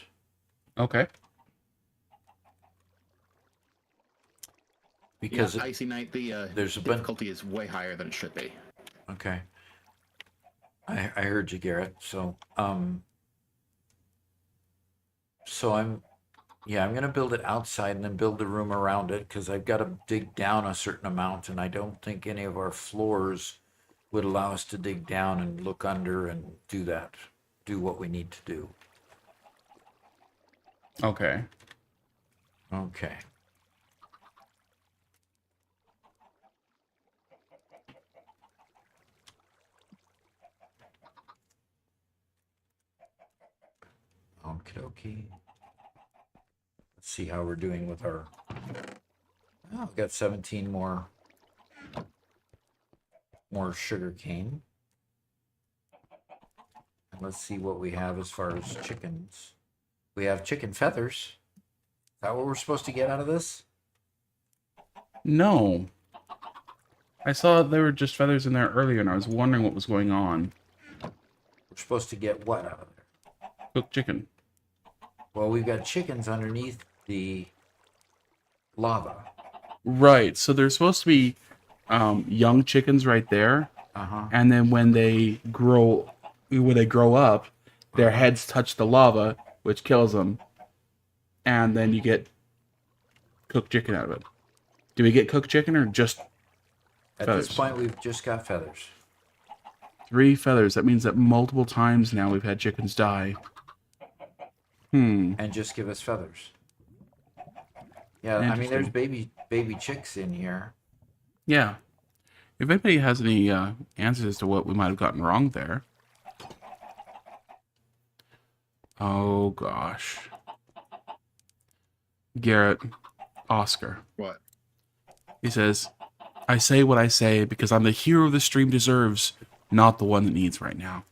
Speaker 2: okay.
Speaker 3: Yeah,
Speaker 1: Because
Speaker 3: Icy Knight, the
Speaker 1: there's a bunch.
Speaker 3: difficulty is way higher than it should be.
Speaker 1: Okay. I heard you, Garrett. So I'm gonna build it outside and then build the room around it because I've got to dig down a certain amount, and I don't think any of our floors would allow us to dig down and look under and do what we need to do.
Speaker 2: Okay.
Speaker 1: Okay. Okie dokie. Let's see how we're doing with our. Oh, we've got 17 more sugar cane. And let's see what we have as far as chickens. We have chicken feathers. Is that what we're supposed to get out of this?
Speaker 2: No. I saw there were just feathers in there earlier, and I was wondering what was going on.
Speaker 1: We're supposed to get what out of there?
Speaker 2: Cooked chicken.
Speaker 1: Well, we've got chickens underneath the lava.
Speaker 2: Right. So there's supposed to be young chickens right there,
Speaker 1: Uh-huh.
Speaker 2: and then when they grow up, their heads touch the lava, which kills them, and then you get cooked chicken out of it. Do we get cooked chicken or just
Speaker 1: At
Speaker 2: feathers?
Speaker 1: this point, we've just got feathers.
Speaker 2: 3 feathers? That means that multiple times now we've had chickens die.
Speaker 1: And just give us feathers. Yeah, I mean, there's
Speaker 2: Interesting.
Speaker 1: baby chicks in here.
Speaker 2: Yeah. If anybody has any answers as to what we might have gotten wrong there. Oh, gosh. Garrett, Oscar.
Speaker 3: What?
Speaker 2: He says, I say what I say because I'm the hero the stream deserves, not the one that needs right now.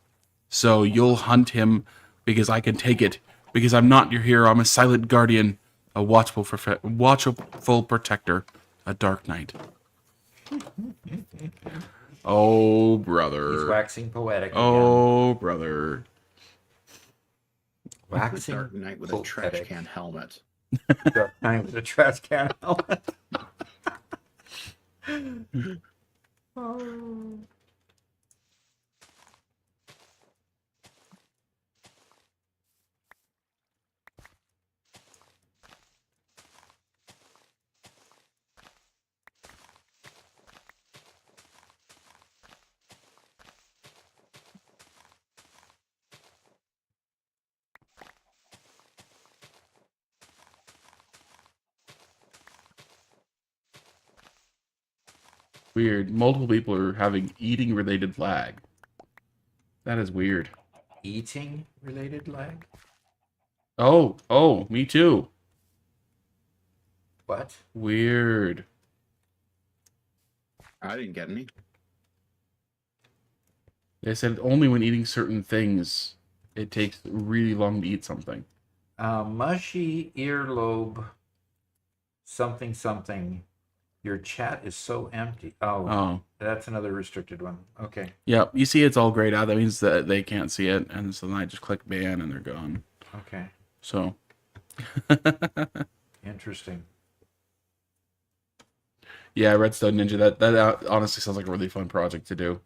Speaker 2: So you'll hunt him because I can take it, because I'm not your hero. I'm a silent guardian, a watchful protector, a dark knight. Oh, brother.
Speaker 1: He's waxing poetic again.
Speaker 2: Oh, brother.
Speaker 1: Waxing
Speaker 3: Dark Knight with a trash
Speaker 1: poetic.
Speaker 3: can helmet.
Speaker 1: Dark Knight with a trash can helmet. Oh.
Speaker 2: Weird. Multiple people are having eating related lag. That is weird.
Speaker 1: Eating related lag?
Speaker 2: Oh, me too.
Speaker 1: What?
Speaker 2: Weird.
Speaker 3: I didn't get any.
Speaker 2: They said only when eating certain things, it takes really long to eat something.
Speaker 1: Mushy earlobe something something. Your chat is so empty. Oh,
Speaker 2: Oh,
Speaker 1: that's another restricted one. Okay.
Speaker 2: yeah. You see, it's all grayed out. That means that they can't see it, and so then I just click ban, and they're gone.
Speaker 1: Okay.
Speaker 2: So,
Speaker 1: Interesting.
Speaker 2: yeah, Redstone Ninja. That honestly sounds like a really fun project to do.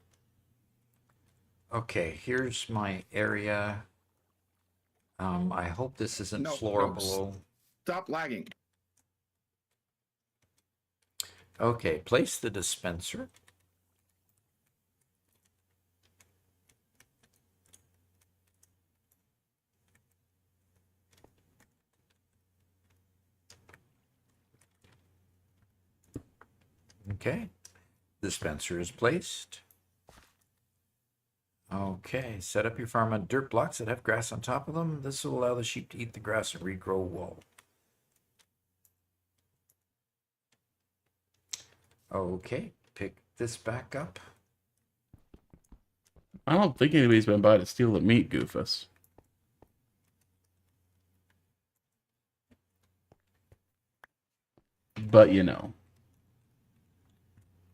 Speaker 1: Okay, here's my area. I hope this isn't
Speaker 3: No,
Speaker 1: floor
Speaker 3: no,
Speaker 1: below.
Speaker 3: Stop lagging.
Speaker 1: Okay, place the dispenser. Okay, dispenser is placed. Okay, set up your farm on dirt blocks that have grass on top of them. This will allow the sheep to eat the grass and regrow wool. Okay, pick this back up.
Speaker 2: I don't think anybody's been by to steal the meat, Goofus. But you know,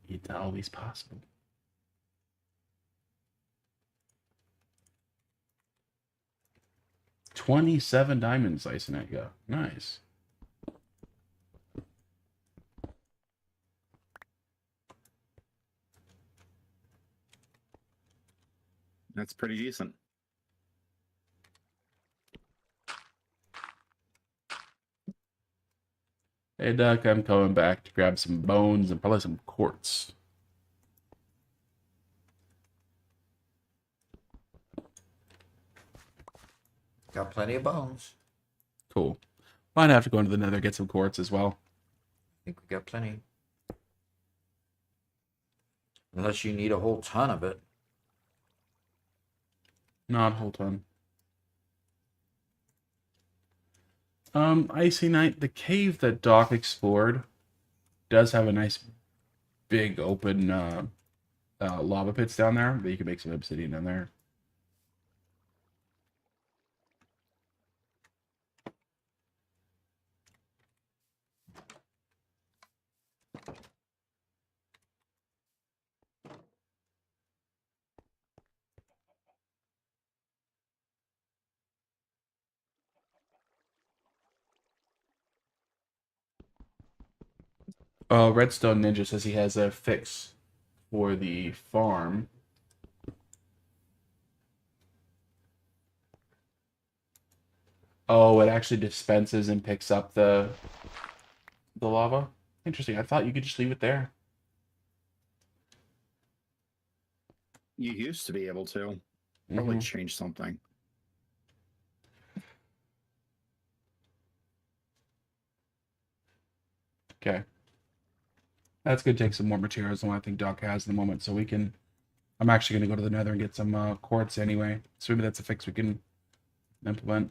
Speaker 2: it's always possible. 27 diamonds, Isonet. Nice.
Speaker 3: That's pretty decent.
Speaker 2: Hey, Duck, I'm coming back to grab some bones and probably some quartz.
Speaker 1: Got plenty of bones.
Speaker 2: Cool. Might have to go into the nether, get some quartz as well.
Speaker 1: I think we got plenty. Unless you need a whole ton of it.
Speaker 2: Not a whole ton. Icy Knight, the cave that Doc explored does have a nice big open lava pits down there, but you can make some obsidian down there. Redstone Ninja says he has a fix for the farm. Oh, it actually dispenses and picks up the lava. Interesting. I thought you could just leave it there.
Speaker 3: You used to be able to. Probably change something.
Speaker 2: Okay. That's going to take some more materials than what I think Doc has in the moment, so we can... I'm actually going to go to the nether and get some quartz anyway, so maybe that's a fix we can implement.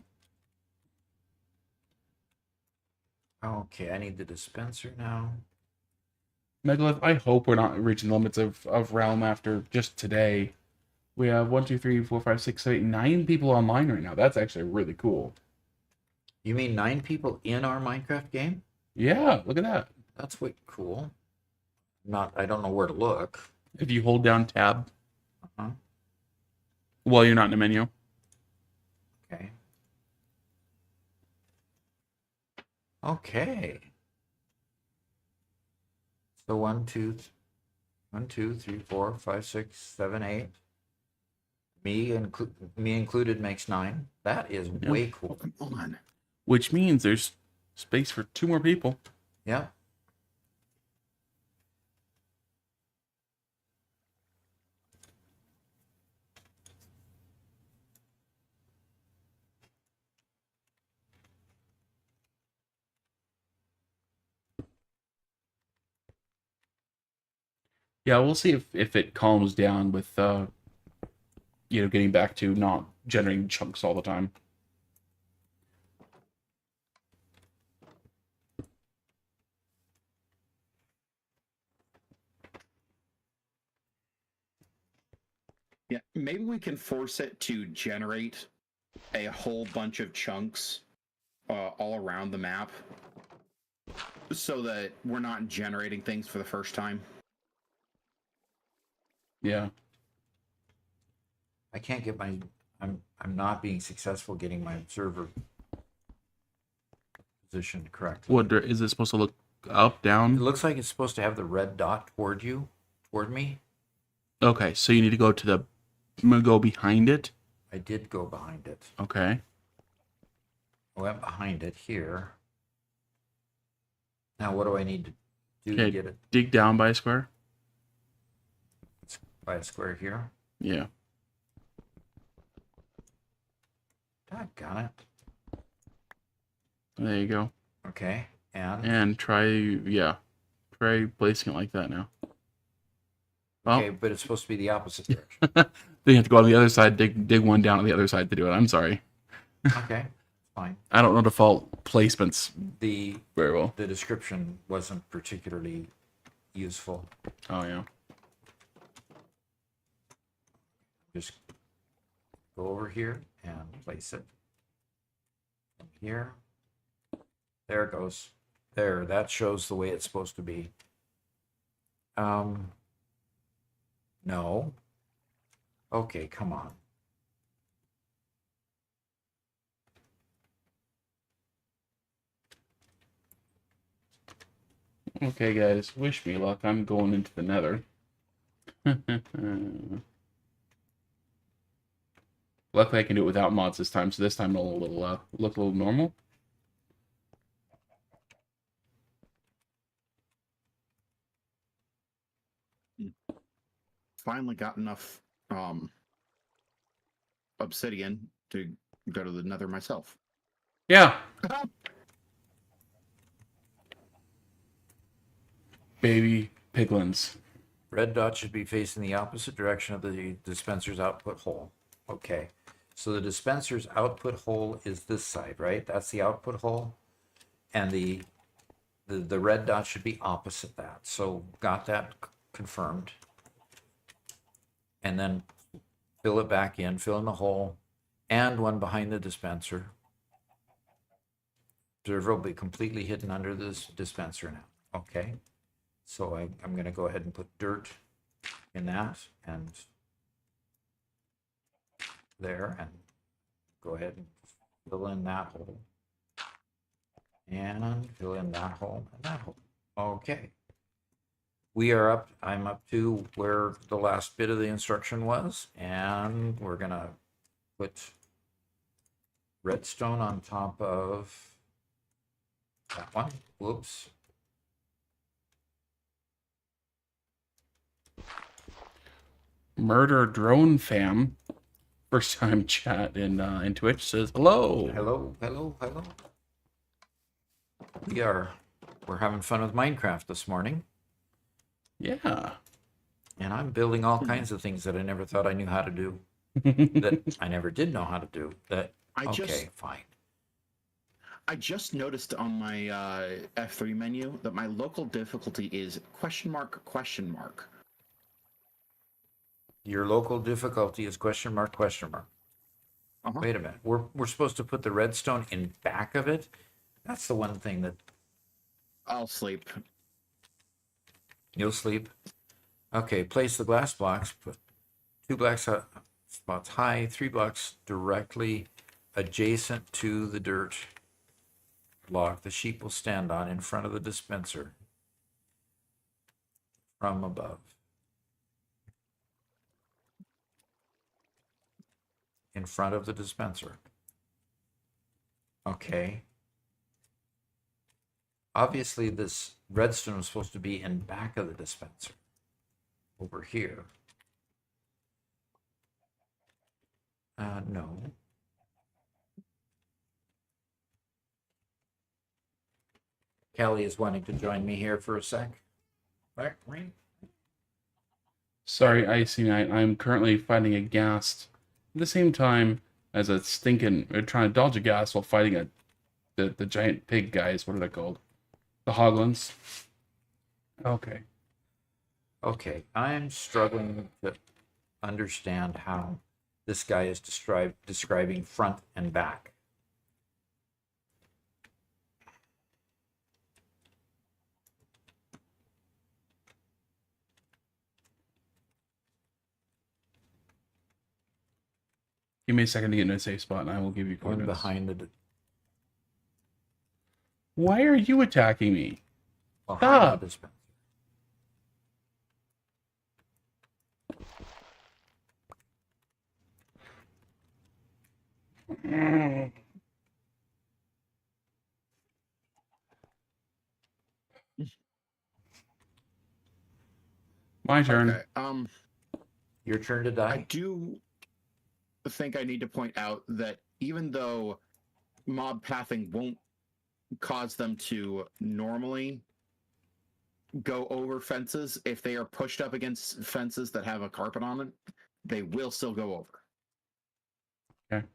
Speaker 1: Okay, I need the dispenser now.
Speaker 2: Megalith, I hope we're not reaching the limits of Realm after just today. We have 1, 2, 3, 4, 5, 6, 7, 8, 9 people online right now. That's actually really cool.
Speaker 1: You mean 9 people in our Minecraft game?
Speaker 2: Yeah, look at that.
Speaker 1: That's way cool. I don't know where to look.
Speaker 2: If you hold down tab
Speaker 1: Uh-huh.
Speaker 2: while you're not in a menu.
Speaker 1: Okay. Okay. So 1, 2, 3, 4, 5, 6, 7, 8. Me included makes 9. That is way cool.
Speaker 3: Oh, come on.
Speaker 2: Which means there's space for 2 more people.
Speaker 1: Yeah.
Speaker 2: Yeah, we'll see if it calms down with getting back to not generating chunks all the time.
Speaker 3: Yeah, maybe we can force it to generate a whole bunch of chunks all around the map so that we're not generating things for the first time.
Speaker 2: Yeah.
Speaker 1: I can't get my. I'm not being successful getting my observer positioned correctly.
Speaker 2: What is it supposed to look up,
Speaker 1: It
Speaker 2: down?
Speaker 1: looks like it's supposed to have the red dot toward you, toward me.
Speaker 2: Okay, so you need to go to the go behind it.
Speaker 1: I did go behind it.
Speaker 2: Okay.
Speaker 1: I went behind it here. Now what do I need to do to
Speaker 2: Okay,
Speaker 1: get it
Speaker 2: dig down by a square.
Speaker 1: by a square here?
Speaker 2: Yeah.
Speaker 1: Got it.
Speaker 2: There you go.
Speaker 1: Okay, and
Speaker 2: And try placing it like that now. Well,
Speaker 1: okay, but it's supposed to be the opposite direction.
Speaker 2: then you have to go on the other side, dig one down on the other side to do it. I'm sorry.
Speaker 1: Okay, fine.
Speaker 2: I don't know default placements
Speaker 1: The
Speaker 2: very well.
Speaker 1: the description wasn't particularly useful.
Speaker 2: Oh yeah.
Speaker 1: Just go over here and place it here. There it goes. There, that shows the way it's supposed to be. No. Okay, come on.
Speaker 2: Okay, guys. Wish me luck. I'm going into the Nether. Luckily, I can do it without mods this time. So this time it'll look a little normal.
Speaker 3: Finally got enough obsidian to go to the Nether myself.
Speaker 2: Yeah. Baby piglins.
Speaker 1: Red dot should be facing the opposite direction of the dispenser's output hole. Okay. So the dispenser's output hole is this side, right? That's the output hole. And the red dot should be opposite that. So got that confirmed. And then fill it back in, fill in the hole, and one behind the dispenser. Observer will be completely hidden under this dispenser now. Okay. So I'm going to go ahead and put dirt in that and there, and go ahead and fill in that hole. And fill in that hole and that hole. Okay. We are up, I'm up to where the last bit of the instruction was, and we're going to put redstone on top of that one. Whoops.
Speaker 2: Murder Drone Fam, first time chat in Twitch, says hello.
Speaker 1: Hello, hello, hello. We're having fun with Minecraft this morning,
Speaker 2: Yeah.
Speaker 1: and I'm building all kinds of things that I never thought I knew how to do, that I never did know how to do. Fine.
Speaker 3: I just noticed on my F3 menu that my local difficulty is question mark.
Speaker 1: Your local difficulty is question mark.
Speaker 3: Uh-huh.
Speaker 1: Wait a minute. We're supposed to put the redstone in back of it. That's the one thing that
Speaker 3: I'll sleep.
Speaker 1: you'll sleep. Okay, place the glass blocks. Put 2 blocks spots high, 3 blocks directly adjacent to the dirt block the sheep will stand on in front of the dispenser from above. In front of the dispenser. Okay. Obviously, this redstone is supposed to be in back of the dispenser. Over here. No. Kelly is wanting to join me here for a sec. Right, Rain?
Speaker 2: Sorry, Icy Knight. I'm currently fighting a ghast at the same time as a trying to dodge a ghast while fighting the giant pig guys. What are they called? The hoglins. Okay.
Speaker 1: Okay, I'm struggling to understand how this guy is describing front and back.
Speaker 2: Give me a second to get into a safe spot, and I will give you
Speaker 1: One
Speaker 2: coordinates.
Speaker 1: behind the
Speaker 2: Why are you attacking me?
Speaker 1: behind
Speaker 2: Stop.
Speaker 1: the dispenser.
Speaker 2: My turn.
Speaker 3: Okay.
Speaker 1: Your turn to
Speaker 3: I
Speaker 1: die.
Speaker 3: do think I need to point out that even though mob pathing won't cause them to normally go over fences, if they are pushed up against fences that have a carpet on it, they will still go over.
Speaker 2: Okay.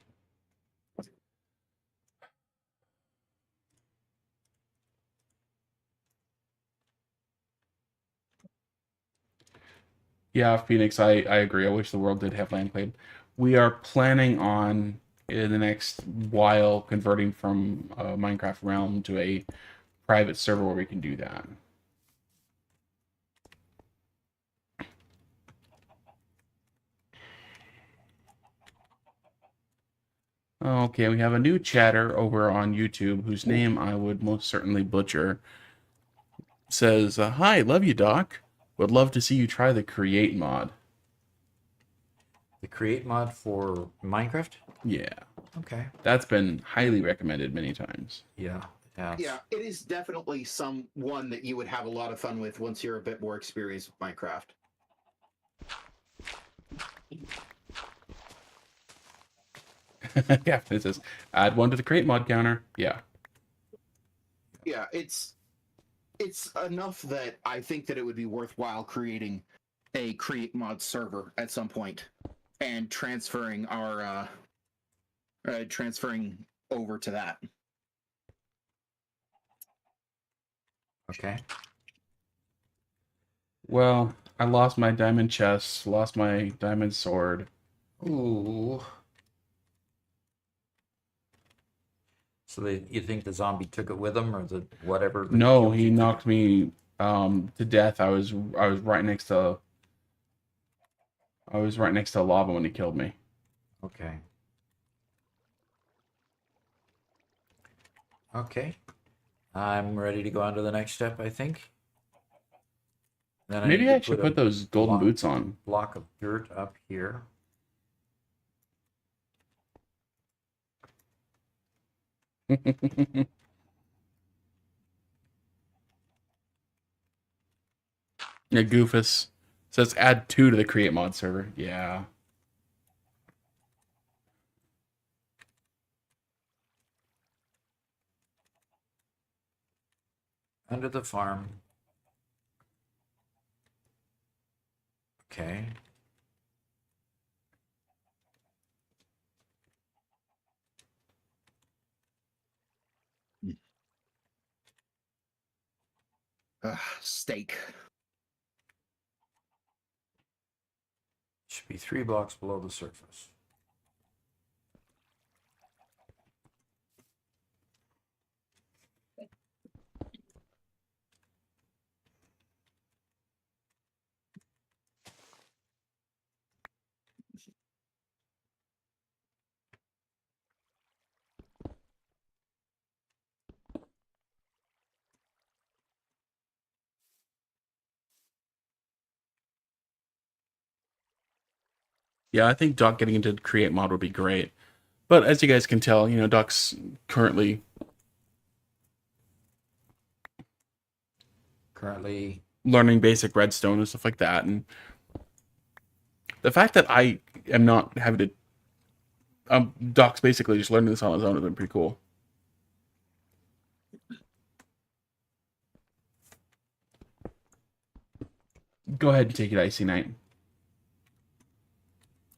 Speaker 2: Yeah, Phoenix, I agree. I wish the world did have land claim. We are planning on, in the next while, converting from a Minecraft realm to a private server where we can do that. Okay, we have a new chatter over on YouTube whose name I would most certainly butcher. Says, "Hi, love you, Doc. Would love to see you try the create mod."
Speaker 1: The create mod for Minecraft.
Speaker 2: Yeah,
Speaker 3: Okay.
Speaker 2: that's been highly recommended many times.
Speaker 1: Yeah, it has.
Speaker 3: Yeah, it is definitely one that you would have a lot of fun with once you're a bit more experienced with Minecraft.
Speaker 2: Yeah, it says, add one to the create mod counter. Yeah.
Speaker 3: Yeah, it's enough that I think that it would be worthwhile creating a create mod server at some point and transferring our transferring over to that.
Speaker 1: Okay.
Speaker 2: Well, I lost my diamond chest, lost my diamond sword.
Speaker 1: Ooh. So you think the zombie took it with him, or the whatever? That
Speaker 2: No,
Speaker 1: killed
Speaker 2: he
Speaker 1: you took
Speaker 2: knocked me to death. I was right next to lava when he killed me.
Speaker 1: it? Okay. Okay. I'm ready to go on to the next step, I think. Then
Speaker 2: Maybe
Speaker 1: need
Speaker 2: I
Speaker 1: to
Speaker 2: should
Speaker 1: a
Speaker 2: put those golden
Speaker 1: block-
Speaker 2: boots on.
Speaker 1: Block of dirt up here.
Speaker 2: Yeah, Goofus says add 2 to the create mod server. Yeah.
Speaker 1: Under the farm. Okay.
Speaker 3: Steak.
Speaker 1: Should be 3 blocks below the surface.
Speaker 2: Yeah, I think Doc getting into create mod would be great. But as you guys can tell, Doc's currently learning basic redstone and stuff like that. And the fact that I am not having to, Doc's basically just learning this on his own has been pretty cool. Go ahead and take it, Icy Knight.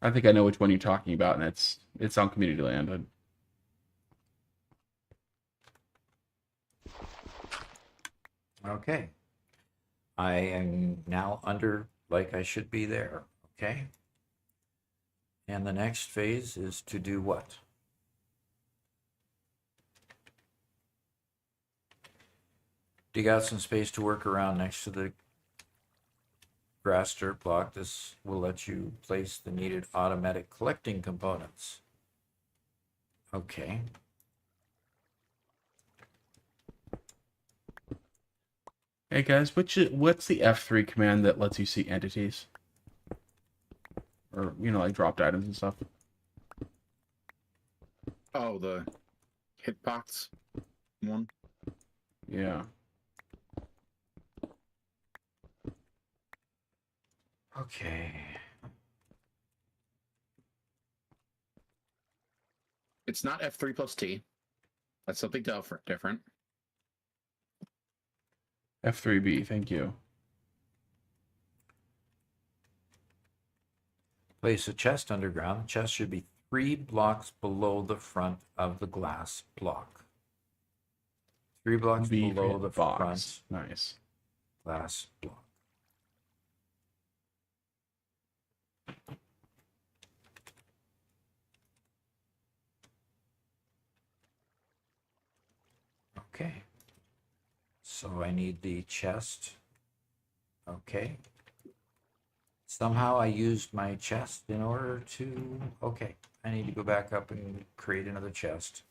Speaker 2: I think I know which one you're talking about, and it's on Community Land.
Speaker 1: Okay. I am now under like I should be there. Okay. And the next phase is to do what? Dig out some space to work around next to the grass dirt block. This will let you place the needed automatic collecting components. Okay.
Speaker 2: Hey guys, what's the F3 command that lets you see entities? Or, you know, like dropped items and stuff?
Speaker 3: Oh, the hitbox one.
Speaker 2: Yeah.
Speaker 1: Okay.
Speaker 3: It's not F3 plus T. That's something different.
Speaker 2: F3B, thank you.
Speaker 1: Place a chest underground. The chest should be 3 blocks below the front of the glass block. 3 blocks
Speaker 2: B
Speaker 1: below the
Speaker 2: box.
Speaker 1: front
Speaker 2: Nice.
Speaker 1: glass block. Okay. So I need the chest. Okay. Somehow I used my chest in order to... Okay. I need to go back up and create another chest.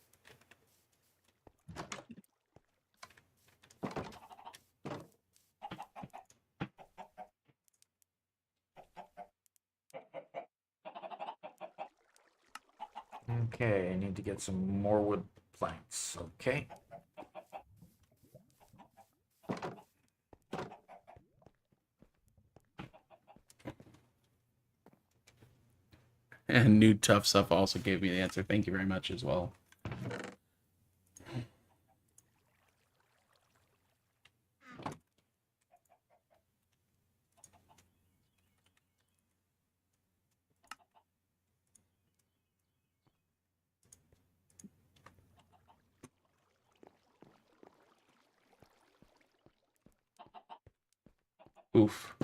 Speaker 1: Okay, I need to get some more wood planks. Okay.
Speaker 2: And New Tough Stuff also gave me the answer. Thank you very much as well. Oof.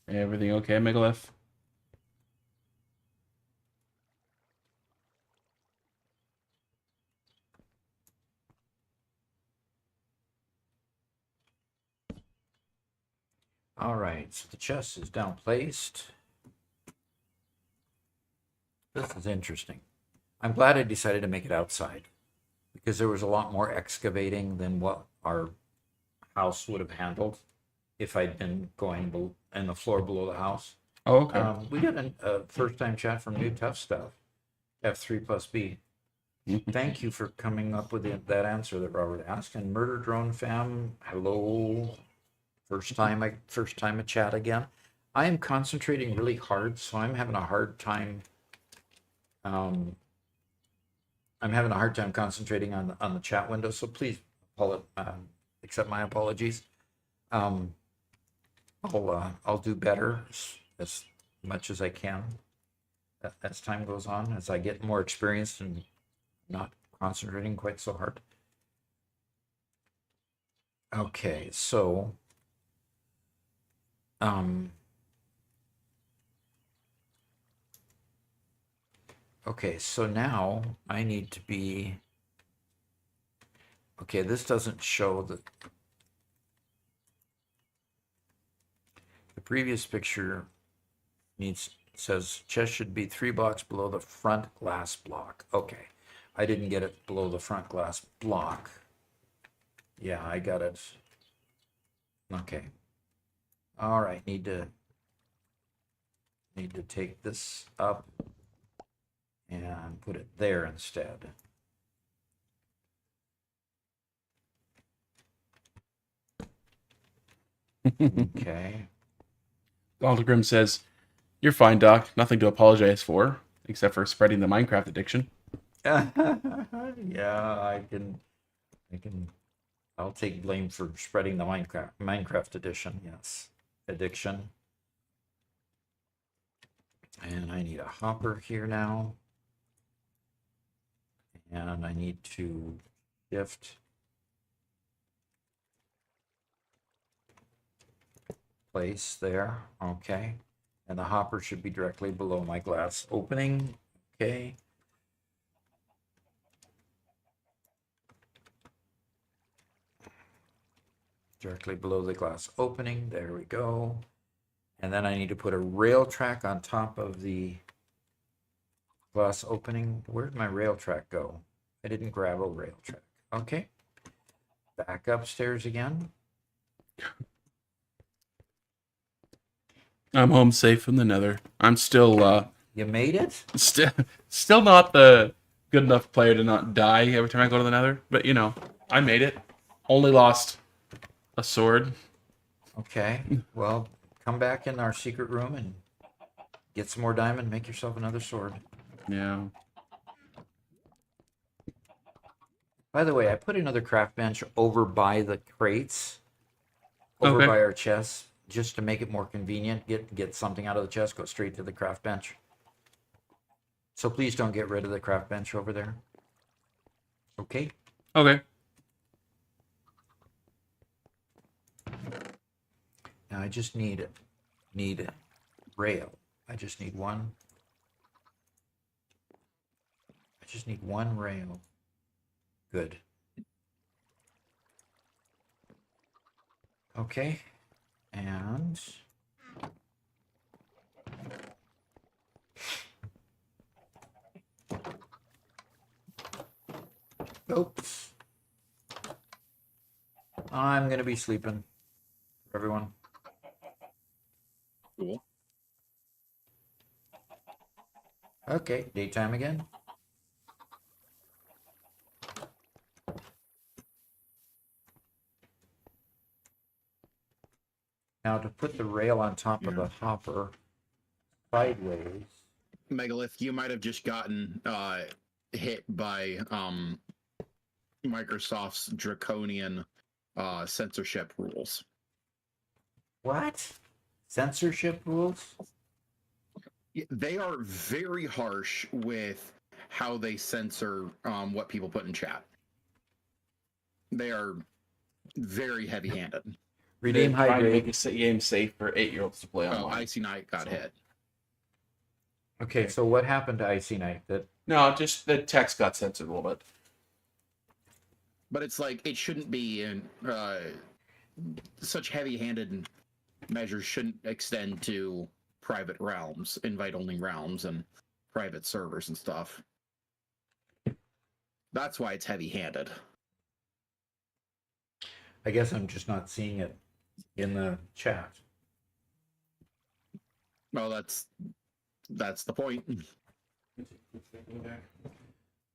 Speaker 2: Everything okay, Megalith?
Speaker 1: All right, so the chest is down placed. This is interesting. I'm glad I decided to make it outside because there was a lot more excavating than what our house would have handled if I'd been going in the floor below the house.
Speaker 2: Oh, okay.
Speaker 1: We got a first-time chat from New Tough Stuff, F3 plus B. Thank you for coming up with that answer that Robert asked. And Murder Drone Fam, hello. First time a chat again. I am concentrating really hard, so I'm having a hard time. I'm having a hard time concentrating on the chat window. So please accept my apologies. I'll do better as much as I can as time goes on, as I get more experienced and not concentrating quite so hard. Okay, so okay, so now I need to be, okay, this doesn't show the previous picture says chest should be 3 blocks below the front glass block. Okay, I didn't get it below the front glass block. Yeah, I got it. Okay. All right, need to take this up and put it there instead. Okay.
Speaker 2: Aldgrim says, "You're fine, Doc. Nothing to apologize for, except for spreading the Minecraft addiction."
Speaker 1: Yeah, I'll take blame for spreading the Minecraft addiction. And I need a hopper here now. And I need to shift place there. Okay. And the hopper should be directly below my glass opening. Okay. directly below the glass opening. There we go. And then I need to put a rail track on top of the glass opening. Where'd my rail track go? I didn't grab a rail track. Okay. Back upstairs again.
Speaker 2: I'm home safe from the nether. I'm still
Speaker 1: You made it?
Speaker 2: still not the good enough player to not die every time I go to the nether, but you know, I made it. Only lost a sword.
Speaker 1: Okay. Well, come back in our secret room and get some more diamond, make yourself another sword.
Speaker 2: Yeah.
Speaker 1: By the way, I put another craft bench over by the crates, over
Speaker 2: Okay.
Speaker 1: by our chests, just to make it more convenient. Get something out of the chest, go straight to the craft bench. So please don't get rid of the craft bench over there. Okay.
Speaker 2: Okay.
Speaker 1: Now I just need rail. I just need one. I just need one rail. Good. Okay. And oops. I'm gonna be sleeping. Everyone.
Speaker 3: Cool.
Speaker 1: Okay, daytime again. Now to put the rail on top of the hopper sideways.
Speaker 3: Megalith, you might have just gotten hit by Microsoft's draconian censorship rules.
Speaker 1: What? Censorship rules?
Speaker 3: They are very harsh with how they censor what people put in chat. They are very heavy-handed.
Speaker 1: Redeem
Speaker 2: They're trying to
Speaker 1: hydrate.
Speaker 2: make a game safe for 8-year-olds to play
Speaker 3: Oh,
Speaker 2: online.
Speaker 3: Icy Knight got hit.
Speaker 1: Okay, so what happened to Icy Knight? That
Speaker 2: No, just the text got censored a little bit.
Speaker 3: But it's like, it shouldn't be in such heavy-handed measures shouldn't extend to private realms, invite-only realms, and private servers and stuff. That's why it's heavy-handed.
Speaker 1: I guess I'm just not seeing it in the chat.
Speaker 3: Well, that's the point.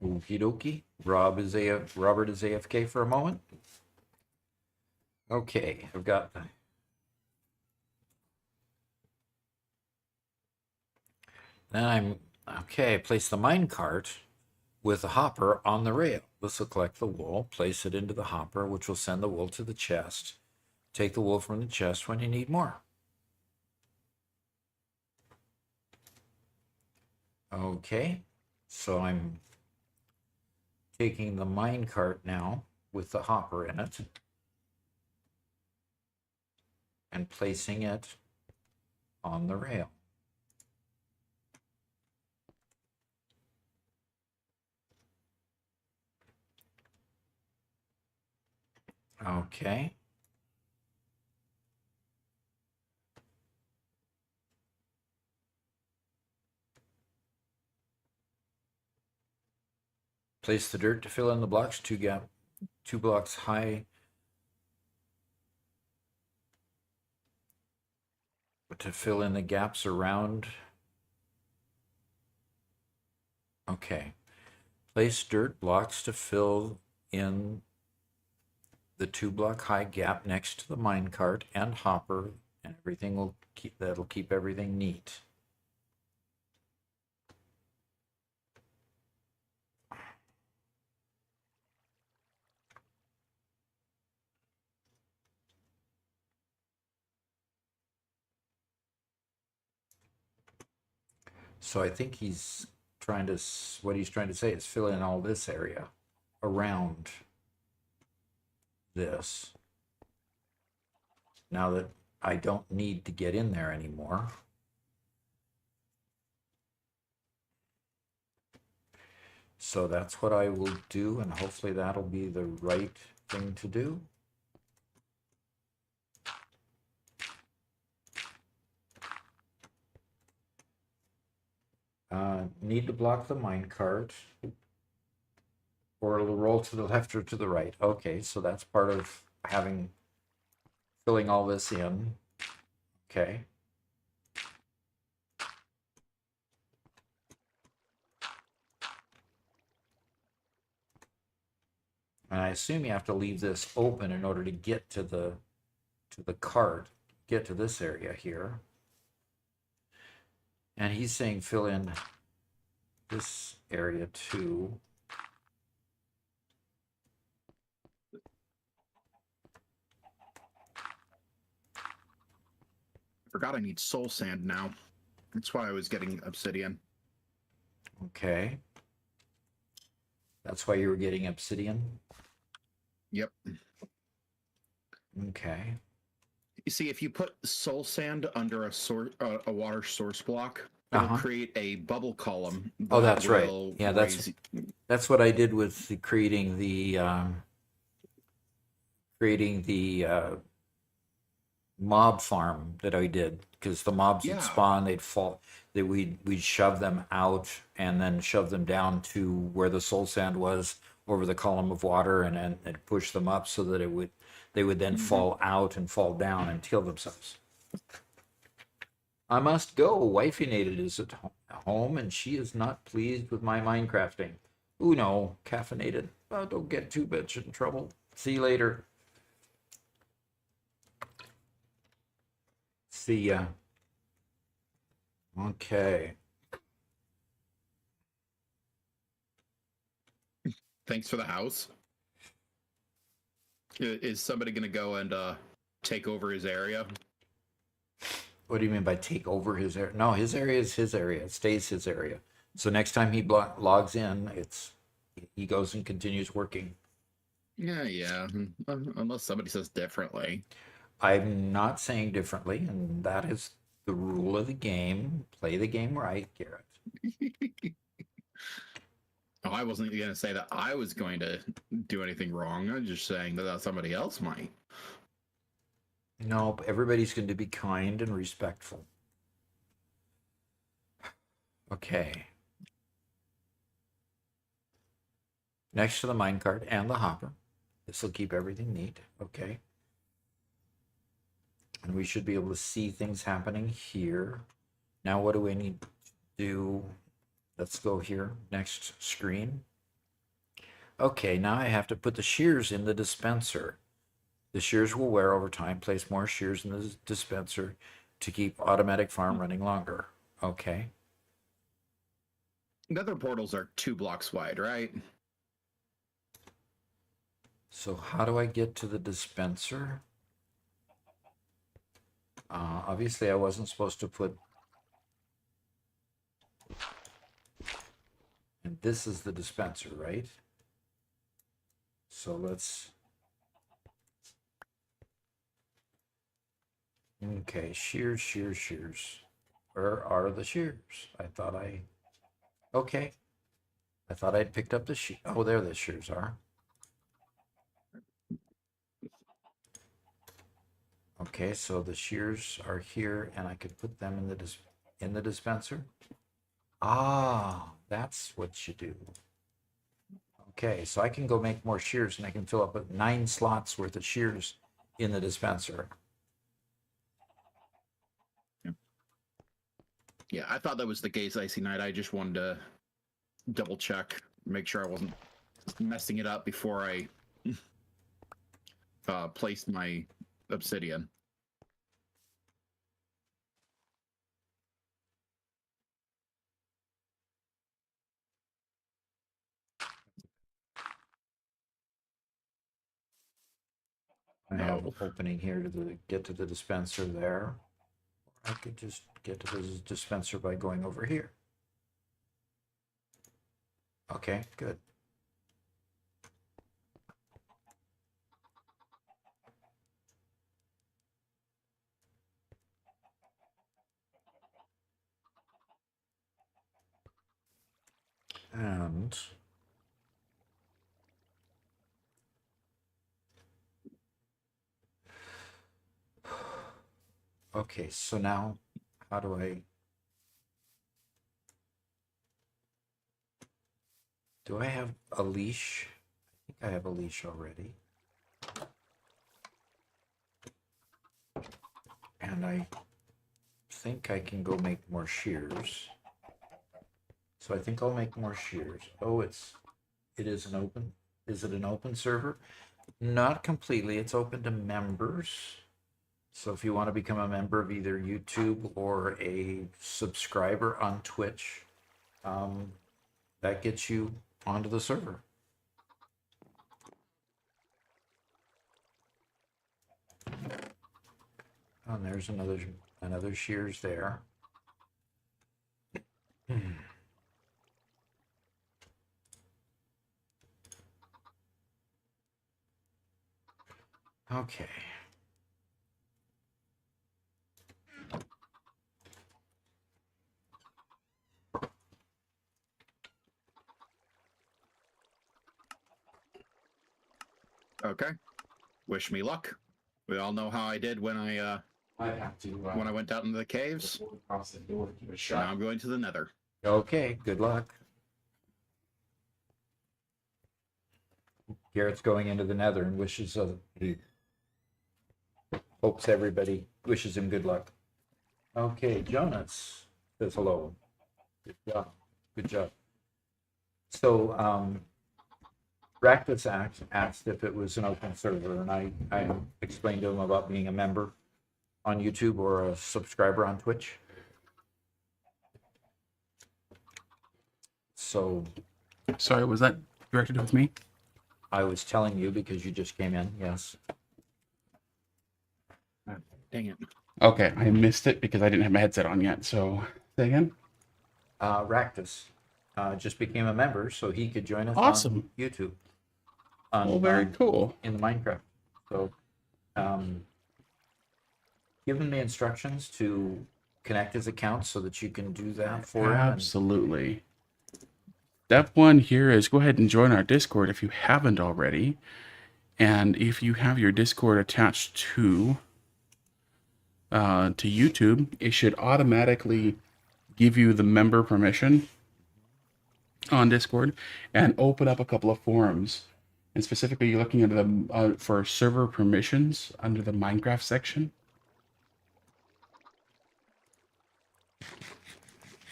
Speaker 1: Okie dokie. Robert is AFK for a moment. Okay, I've got the. Then I'm okay. Place the minecart with the hopper on the rail. This will collect the wool, place it into the hopper, which will send the wool to the chest. Take the wool from the chest when you need more. Okay, so I'm taking the minecart now with the hopper in it and placing it on the rail. Okay. Place the dirt to fill in the blocks, two blocks high. To fill in the gaps around. Okay. Place dirt blocks to fill in the 2-block high gap next to the minecart and hopper, and everything will that'll keep everything neat. So I think what he's trying to say is fill in all this area around this. Now that I don't need to get in there anymore. So that's what I will do, and hopefully that'll be the right thing to do. Need to block the minecart. Or it'll roll to the left or to the right. Okay, so that's part of filling all this in. Okay. And I assume you have to leave this open in order to get to the cart, get to this area here. And he's saying fill in this area too.
Speaker 3: Forgot I need soul sand now. That's why I was getting obsidian.
Speaker 1: Okay. That's why you were getting obsidian?
Speaker 3: Yep.
Speaker 1: Okay.
Speaker 3: You see, if you put soul sand under a water source block, it'll create a bubble column.
Speaker 1: Oh, that's right. Yeah,
Speaker 3: raise...
Speaker 1: that's what I did with creating the mob farm that I did, because the mobs would spawn, they'd fall, that we'd shove them out and then shove them down to where the soul sand was over the column of water, and then push them up so that they would then fall out and fall down and kill themselves. I must go. Wifey Nated is at home and she is not pleased with my Minecrafting. Ooh, no, caffeinated. Oh, don't get too much in trouble. See you later. See ya. Okay.
Speaker 3: Thanks for the house. Is somebody going to go and take over his area?
Speaker 1: What do you mean by take over his area? No, his area is his area. It stays his area. So next time he logs in, he goes and continues working.
Speaker 3: Yeah. Unless somebody says differently.
Speaker 1: I'm not saying differently, and that is the rule of the game. Play the game right, Garrett.
Speaker 3: Oh, I wasn't going to say that I was going to do anything wrong. I'm just saying that somebody else might.
Speaker 1: No, everybody's going to be kind and respectful. Okay. Next to the minecart and the hopper. This will keep everything neat. Okay. And we should be able to see things happening here. Now, what do we need to do? Let's go here. Next screen. Okay, now I have to put the shears in the dispenser. The shears will wear over time. Place more shears in the dispenser to keep automatic farm running longer. Okay.
Speaker 3: Nether portals are 2 blocks wide, right?
Speaker 1: So how do I get to the dispenser? Obviously, I wasn't supposed to put... And this is the dispenser, right? So let's... Okay, shears, shears, shears. Where are the shears? Okay. I thought I'd picked up the shears. Oh, there the shears are. Okay, so the shears are here, and I could put them in the dispenser. Ah, that's what you do. Okay, so I can go make more shears, and I can fill up with 9 slots worth of shears in the dispenser.
Speaker 3: Yeah, I thought that was the case, Icy Knight. I just wanted to double check, make sure I wasn't messing it up before I placed my obsidian.
Speaker 1: I have an opening here to get to the dispenser there. I could just get to the dispenser by going over here. Okay, good. And okay, so now how do I Do I have a leash? I think I have a leash already. And I think I can go make more shears. So I think I'll make more shears. Oh, it is an open. Is it an open server? Not completely. It's open to members. So if you want to become a member of either YouTube or a subscriber on Twitch, that gets you onto the server. Oh, and there's another shears there. Okay.
Speaker 3: Okay. Wish me luck. We all know how I did when I
Speaker 2: have to
Speaker 3: went out into the caves.
Speaker 2: across the door to keep it
Speaker 3: So now I'm going to the Nether.
Speaker 1: Okay, good luck. Garrett's going into the Nether and he hopes everybody wishes him good luck. Okay, Jonas says hello. Good job. Good job. So, Ractus asked if it was an open server, and I explained to him about being a member on YouTube or a subscriber on Twitch. So,
Speaker 2: Sorry, was that directed with me?
Speaker 1: I was telling you because you just came in, yes.
Speaker 3: Dang it.
Speaker 2: Okay, I missed it because I didn't have my headset on yet. So, say again?
Speaker 1: Ractus just became a member, so he could join us
Speaker 2: Awesome.
Speaker 1: on YouTube.
Speaker 2: Oh, very cool.
Speaker 1: In the Minecraft. So, give him the instructions to connect his account so that you can do that for him.
Speaker 2: Absolutely. Step one here is go ahead and join our Discord if you haven't already. And if you have your Discord attached to YouTube, it should automatically give you the member permission on Discord and open up a couple of forums. And specifically, you're looking under the for server permissions under the Minecraft section.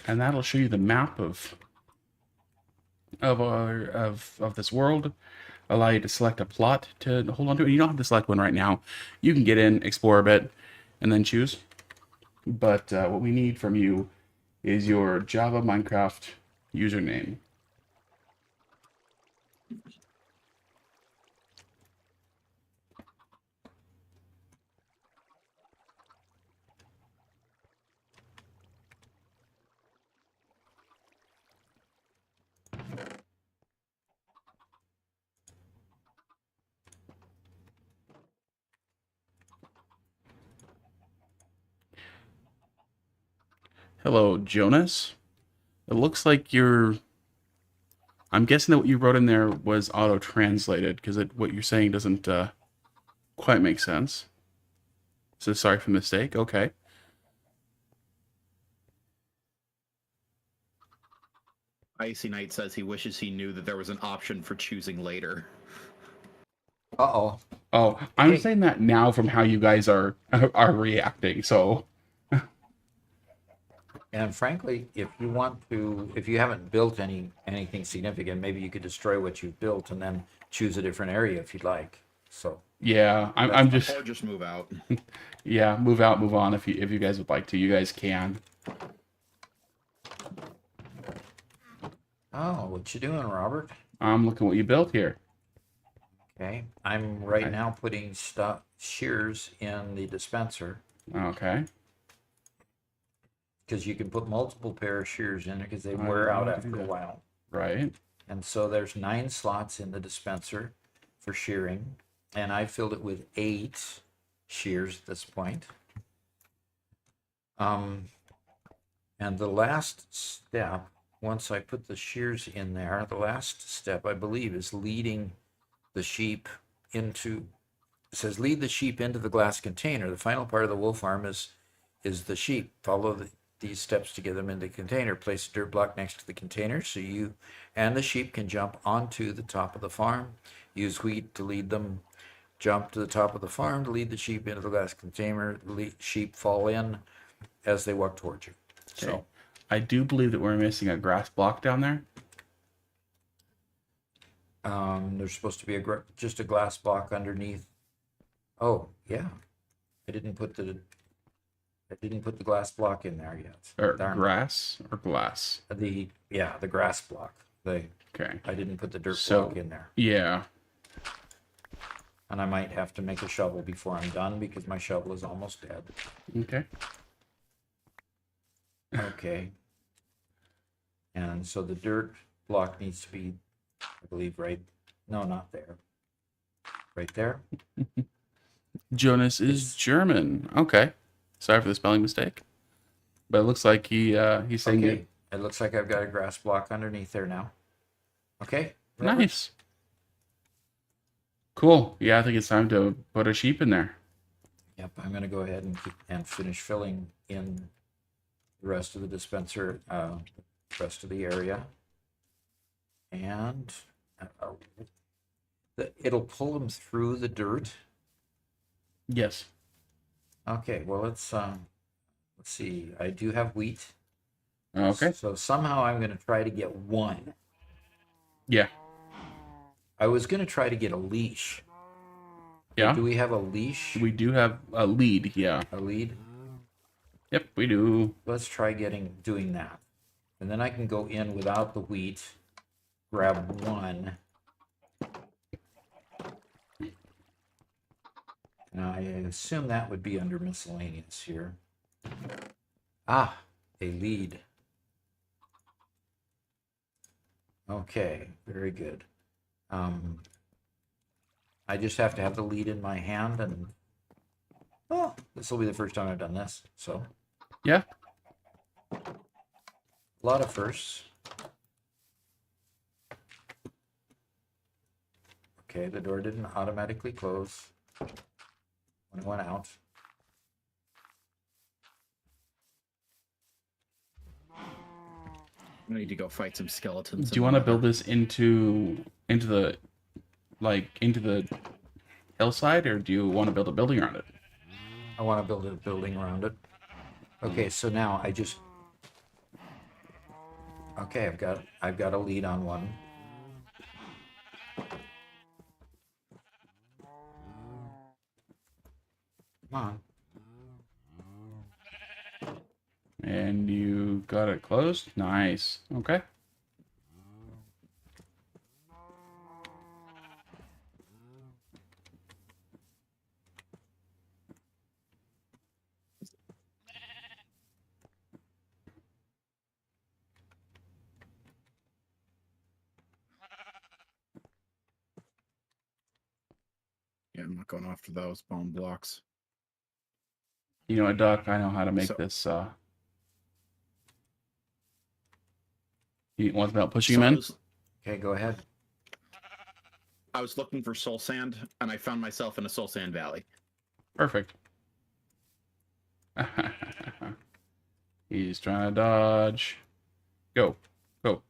Speaker 2: And that'll show you the map of this world, allow you to select a plot to hold on to. And you don't have to select one right now. You can get in, explore a bit, and then choose. But what we need from you is your Java Minecraft username. Hello, Jonas. It looks like I'm guessing that what you wrote in there was auto-translated, because what you're saying doesn't quite make sense. So sorry for the mistake. Okay.
Speaker 3: Icy Knight says he wishes he knew that there was an option for choosing later.
Speaker 1: Uh-oh.
Speaker 2: Oh, I'm
Speaker 1: Hey.
Speaker 2: saying that now from how you guys are reacting. So,
Speaker 1: And frankly, if you haven't built anything significant, maybe you could destroy what you've built and then choose a different area if you'd like. So
Speaker 2: yeah, I'm just
Speaker 3: Or just move out.
Speaker 2: yeah, move out, move on if you guys would like to. You guys can.
Speaker 1: oh, what you doing, Robert?
Speaker 2: I'm looking what you built here.
Speaker 1: Okay, I'm right
Speaker 2: Okay.
Speaker 1: now putting shears in the dispenser
Speaker 2: Okay.
Speaker 1: because you can put multiple pair of shears in it because they
Speaker 2: I
Speaker 1: wear out
Speaker 2: know how to do
Speaker 1: after a
Speaker 2: that.
Speaker 1: while.
Speaker 2: Right.
Speaker 1: And so there's 9 slots in the dispenser for shearing, and I filled it with 8 shears at this point. And the last step, once I put the shears in there, the last step I believe is leading the sheep into. It says lead the sheep into the glass container. The final part of the wool farm is the sheep. Follow these steps to get them in the container. Place a dirt block next to the container so you and the sheep can jump onto the top of the farm. Use wheat to lead them. Jump to the top of the farm to lead the sheep into the glass container. The sheep fall in as they walk towards you.
Speaker 2: Okay.
Speaker 1: So
Speaker 2: I do believe that we're missing a grass block down there.
Speaker 1: there's supposed to be just a glass block underneath. Oh, yeah. I didn't put the glass block in there yet.
Speaker 2: Or
Speaker 1: Darn.
Speaker 2: grass or glass.
Speaker 1: The grass block.
Speaker 2: Okay.
Speaker 1: I didn't put the dirt
Speaker 2: So-
Speaker 1: block in there.
Speaker 2: Yeah.
Speaker 1: And I might have to make a shovel before I'm done because my shovel is almost dead.
Speaker 2: Okay.
Speaker 1: Okay. And so the dirt block needs to be, I believe, not there. Right there.
Speaker 2: Jonas is German. Okay. Sorry for the spelling mistake. But it looks like he's saying
Speaker 1: Okay. It looks like I've got a grass block underneath there now. Okay. that works.
Speaker 2: nice. Cool. Yeah, I think it's time to put a sheep in there.
Speaker 1: Yep, I'm going to go ahead and finish filling in the rest of the dispenser, rest of the area. And it'll pull them through the dirt.
Speaker 2: Yes.
Speaker 1: Okay, well, let's see. I do have wheat.
Speaker 2: Okay.
Speaker 1: So somehow I'm going to try to get one.
Speaker 2: Yeah.
Speaker 1: I was going to try to get a leash.
Speaker 2: Yeah.
Speaker 1: Do we have a leash?
Speaker 2: We do have a lead. Yeah.
Speaker 1: A lead?
Speaker 2: Yep, we do.
Speaker 1: Let's try doing that. And then I can go in without the wheat, grab one. And I assume that would be under miscellaneous here. Ah, a lead. Okay, very good. I just have to have the lead in my hand, and this will be the first time I've done this, so
Speaker 2: Yeah.
Speaker 1: a lot of firsts. Okay, the door didn't automatically close when it went out.
Speaker 3: I need to go fight some skeletons.
Speaker 2: Do you want to build this into the hillside, or do you want to build a building around it?
Speaker 1: I want to build a building around it. Okay, so now okay, I've got a lead on one. Come on.
Speaker 2: And you got it closed? Nice. Okay.
Speaker 3: Yeah, I'm not going after those bone blocks.
Speaker 2: You know what, Doc? I know how to make
Speaker 3: So-
Speaker 2: this. You want about pushing
Speaker 3: So
Speaker 2: him in?
Speaker 1: Okay, go ahead.
Speaker 3: I was looking for soul sand, and I found myself in a soul sand valley.
Speaker 2: Perfect. He's trying to dodge. Go. Go.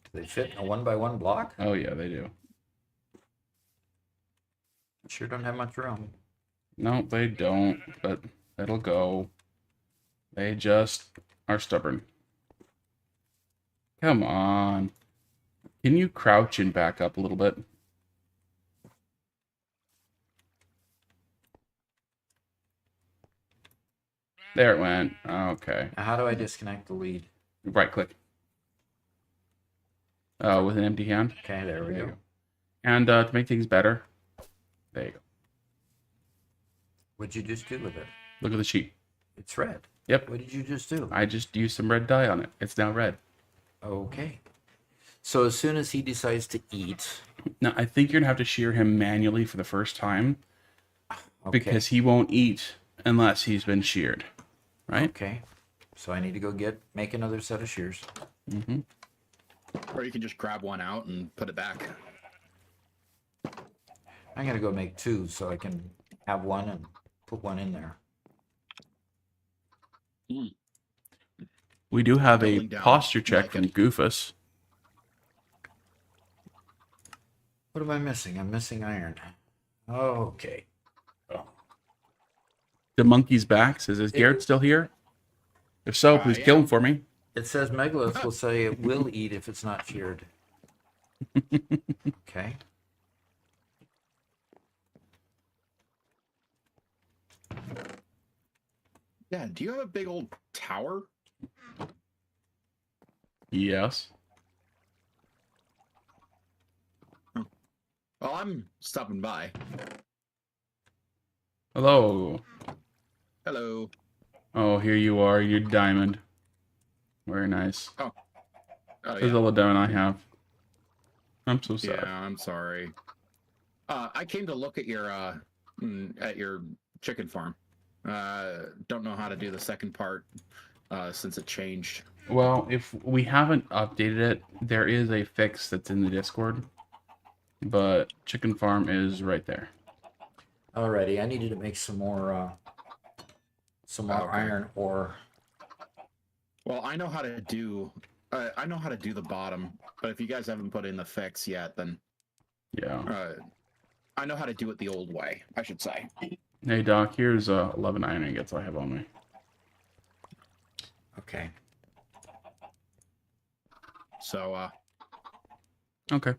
Speaker 1: Do they fit in a 1x1 block?
Speaker 2: Oh, yeah, they do.
Speaker 1: Sure don't have much room.
Speaker 2: No, they don't, but it'll go. They just are stubborn. Come on. Can you crouch and back up a little bit? There it went. Okay.
Speaker 1: Now, how do I disconnect the lead?
Speaker 2: Right click. With an empty hand.
Speaker 1: Okay, there we
Speaker 2: There you
Speaker 1: go.
Speaker 2: go. And to make things better, there you go.
Speaker 1: What'd you just do with it?
Speaker 2: Look at the sheet.
Speaker 1: It's red.
Speaker 2: Yep.
Speaker 1: What did you just do?
Speaker 2: I just used some red dye on it. It's now red.
Speaker 1: Okay. So as soon as he decides to eat,
Speaker 2: Now, I think you're going to have to shear him manually for the first time
Speaker 1: okay.
Speaker 2: because he won't eat unless he's been sheared. Right?
Speaker 1: Okay. So I need to go make another set of shears.
Speaker 2: Mm-hmm.
Speaker 3: Or you can just grab one out and put it back.
Speaker 1: I'm gonna go make two so I can have one and put one in there.
Speaker 2: We do have a
Speaker 3: Doubling down.
Speaker 2: posture check
Speaker 3: Like
Speaker 2: from
Speaker 3: it.
Speaker 2: Goofus.
Speaker 1: What am I missing? I'm missing iron. Okay. Oh.
Speaker 2: The monkey's back says, "Is Garrett still here? If so, please kill him for me."
Speaker 1: It says megalith will say it will eat if it's not sheared. Okay.
Speaker 3: Yeah, do you have a big old tower?
Speaker 2: Yes.
Speaker 3: Well, I'm stopping by.
Speaker 2: Hello.
Speaker 3: Hello.
Speaker 2: Oh, here you are, you diamond. Very nice.
Speaker 3: Oh,
Speaker 2: This is
Speaker 3: yeah.
Speaker 2: all the diamond I have. I'm so sorry.
Speaker 3: Yeah, I'm sorry. I came to look at your chicken farm. Don't know how to do the second part since it changed.
Speaker 2: Well, if we haven't updated it, there is a fix that's in the Discord. But chicken farm is right there.
Speaker 1: Alrighty, I needed to make some more
Speaker 3: Okay.
Speaker 1: iron ore.
Speaker 3: Well, I know how to do the bottom, but if you guys haven't put in the fix yet, then
Speaker 2: Yeah.
Speaker 3: I know how to do it the old way, I should say.
Speaker 2: Hey, Doc, here's 11 iron ingots I have on me.
Speaker 1: Okay.
Speaker 3: So,
Speaker 2: Okay.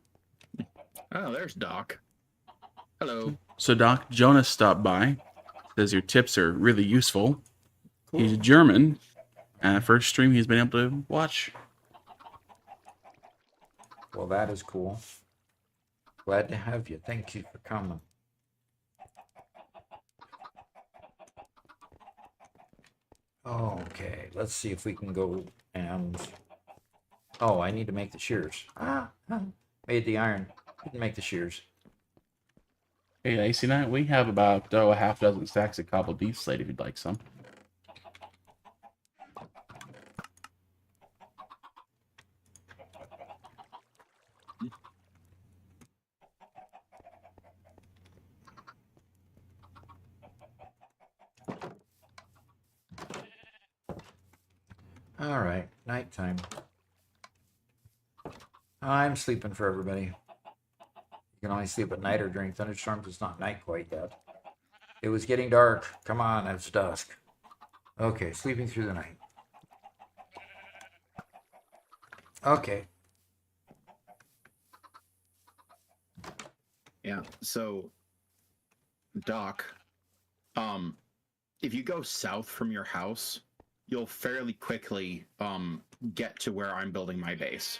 Speaker 3: oh, there's Doc. Hello.
Speaker 2: So, Doc, Jonas stopped by. Says your tips are really useful.
Speaker 1: Cool.
Speaker 2: He's German. And first stream he's been able to watch.
Speaker 1: Well, that is cool. Glad to have you. Thank you for coming. Okay, let's see if we can go and... Oh, I need to make the shears. Made the iron. Didn't make the shears.
Speaker 2: Hey, AC Knight, we have about a half dozen stacks of cobbled beef slate if you'd like some.
Speaker 1: All right, nighttime. I'm sleeping for everybody. You can only sleep at night or during thunderstorms. It's not night quite yet. It was getting dark. Come on, it's dusk. Okay, sleeping through the night. Okay.
Speaker 3: Yeah. So, Doc, if you go south from your house, you'll fairly quickly get to where I'm building my base.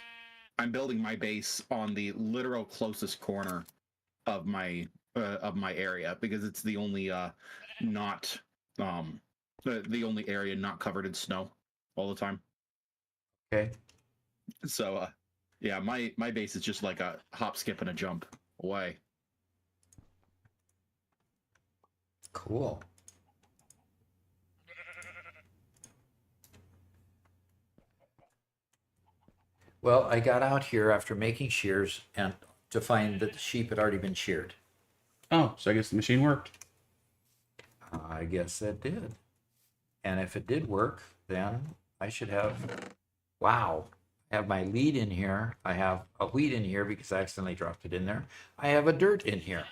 Speaker 3: I'm building my base on the literal closest corner of my area because it's the only the only area not covered in snow all the time.
Speaker 1: Okay.
Speaker 3: So yeah, my base is just like a hop, skip, and a jump away.
Speaker 1: Cool. Well, I got out here after making shears and to find that the sheep had already been sheared.
Speaker 2: Oh, so I guess the machine worked.
Speaker 1: I guess it did. And if it did work, then I should have, wow, I have my lead in here. I have a wheat in here because I accidentally dropped it in there. I have a dirt in here.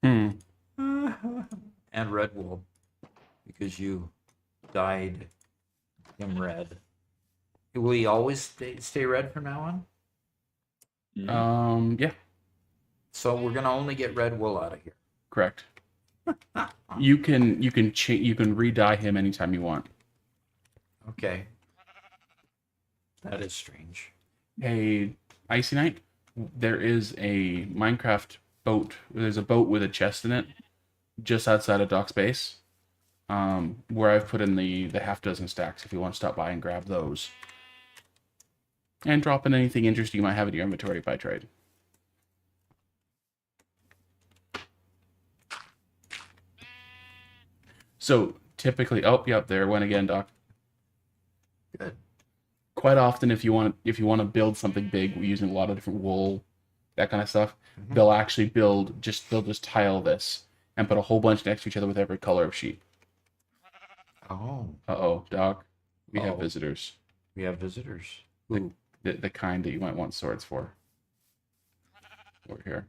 Speaker 2: Hmm.
Speaker 1: And red wool because you dyed him red. Will he always stay red from now on?
Speaker 3: Mm-hmm.
Speaker 2: Yeah,
Speaker 1: So we're gonna only get red wool out of here.
Speaker 2: correct. You can re-dye him anytime you want.
Speaker 1: Okay. That is strange.
Speaker 2: Hey, Icy Knight, there is a Minecraft boat. There's a boat with a chest in it, just outside of Doc's base, where I've put in the half dozen stacks. If you want to stop by and grab those, and drop in anything interesting you might have in your inventory by trade. So typically, oh, yep, there it went again, Doc.
Speaker 1: Good.
Speaker 2: Quite often, if you want to build something big using a lot of different wool, that kind of stuff, they'll actually build just tile this and put a whole bunch next to each other with every color of sheep.
Speaker 1: Oh,
Speaker 2: Uh-oh, Doc. We have
Speaker 1: Uh-oh.
Speaker 2: visitors.
Speaker 1: we have visitors.
Speaker 2: The,
Speaker 1: Who?
Speaker 2: the kind that you might want swords for. Over here.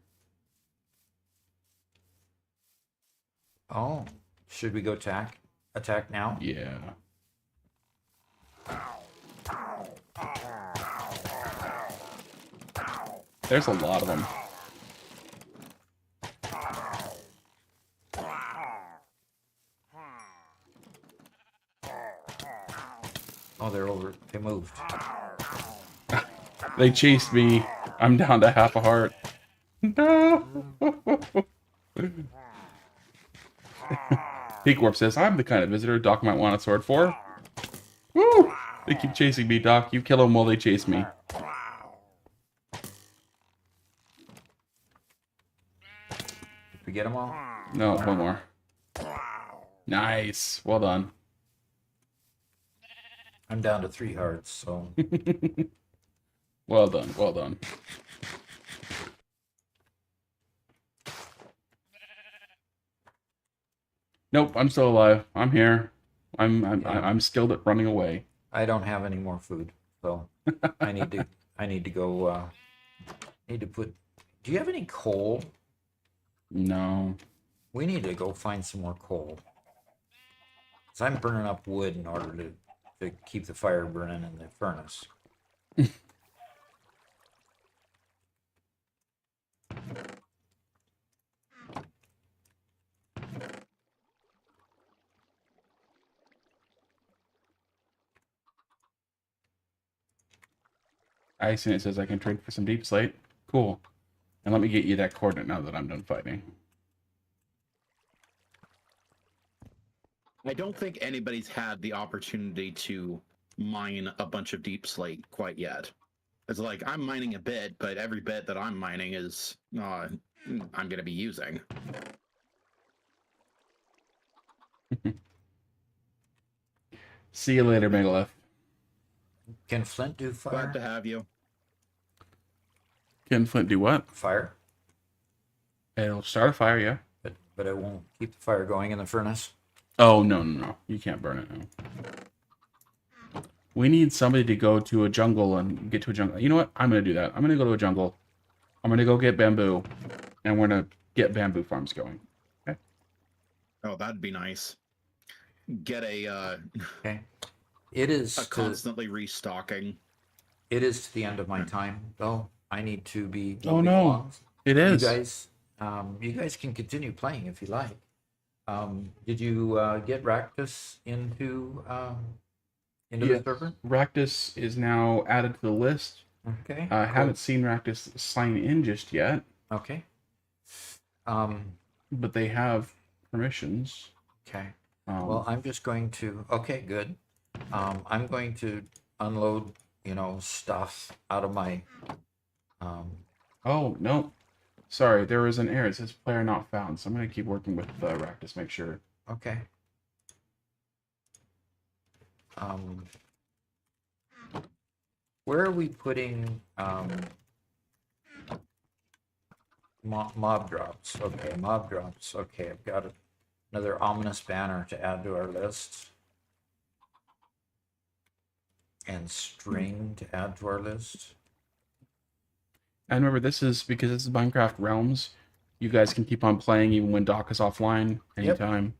Speaker 1: Oh, should we go attack now?
Speaker 2: Yeah. There's a lot of them.
Speaker 1: Oh, they're over. They moved.
Speaker 2: They chased me. I'm down to half a heart. No. Peak Warp says, I'm the kind of visitor Doc might want a sword for. Woo! They keep chasing me, Doc. You kill them while they chase me.
Speaker 1: Did we get them all?
Speaker 2: No, one more. Nice. Well done.
Speaker 1: I'm down to 3 hearts, so
Speaker 2: Well done. Well done. Nope, I'm still alive. I'm here. I'm skilled at running away.
Speaker 1: I don't have any more food. So I need to go. Need to put. Do you have any coal?
Speaker 2: No.
Speaker 1: We need to go find some more coal. Cause I'm burning up wood in order to keep the fire burning in the furnace.
Speaker 2: I see it says I can trade for some deep slate. Cool. And let me get you that coordinate now that I'm done fighting.
Speaker 3: I don't think anybody's had the opportunity to mine a bunch of deep slate quite yet. It's like I'm mining a bit, but every bit that I'm mining is I'm going to be using.
Speaker 2: See you later, Megalith.
Speaker 1: Can Flint do
Speaker 3: Glad
Speaker 1: fire?
Speaker 3: to have you.
Speaker 2: Can Flint do what?
Speaker 1: Fire,
Speaker 2: It'll start a fire, yeah.
Speaker 1: but it won't keep the fire going in the furnace.
Speaker 2: Oh, no. You can't burn it, no. We need somebody to go to a jungle and get to a jungle. You know what? I'm going to do that. I'm going to go to a jungle. I'm going to go get bamboo. And we're going to get bamboo farms going. Okay?
Speaker 3: Oh, that'd be nice. Get a
Speaker 1: Okay. It is
Speaker 3: constantly restocking.
Speaker 1: It is to the end of my time, though. I need to be.
Speaker 2: Oh,
Speaker 1: moving
Speaker 2: no.
Speaker 1: along.
Speaker 2: It is.
Speaker 1: You guys can continue playing if you like. Did you get Ractus into the
Speaker 2: Yes.
Speaker 1: server?
Speaker 2: Ractus is now added to the list.
Speaker 1: Okay.
Speaker 2: I
Speaker 1: cool.
Speaker 2: haven't seen Ractus sign in just yet,
Speaker 1: Okay.
Speaker 2: but they have permissions.
Speaker 1: Okay.
Speaker 2: Um,
Speaker 1: Well, I'm just going to. Okay, good. I'm going to unload, stuff out of my.
Speaker 2: oh, no. Sorry, there was an error. It says player not found, so I'm going to keep working with Ractus, make sure.
Speaker 1: Okay. Where are we putting mob drops? Okay, mob drops. Okay, I've got another ominous banner to add to our list. And string to add to our list.
Speaker 2: And remember, this is because this is Minecraft Realms. You guys can keep on playing even when Doc is offline anytime.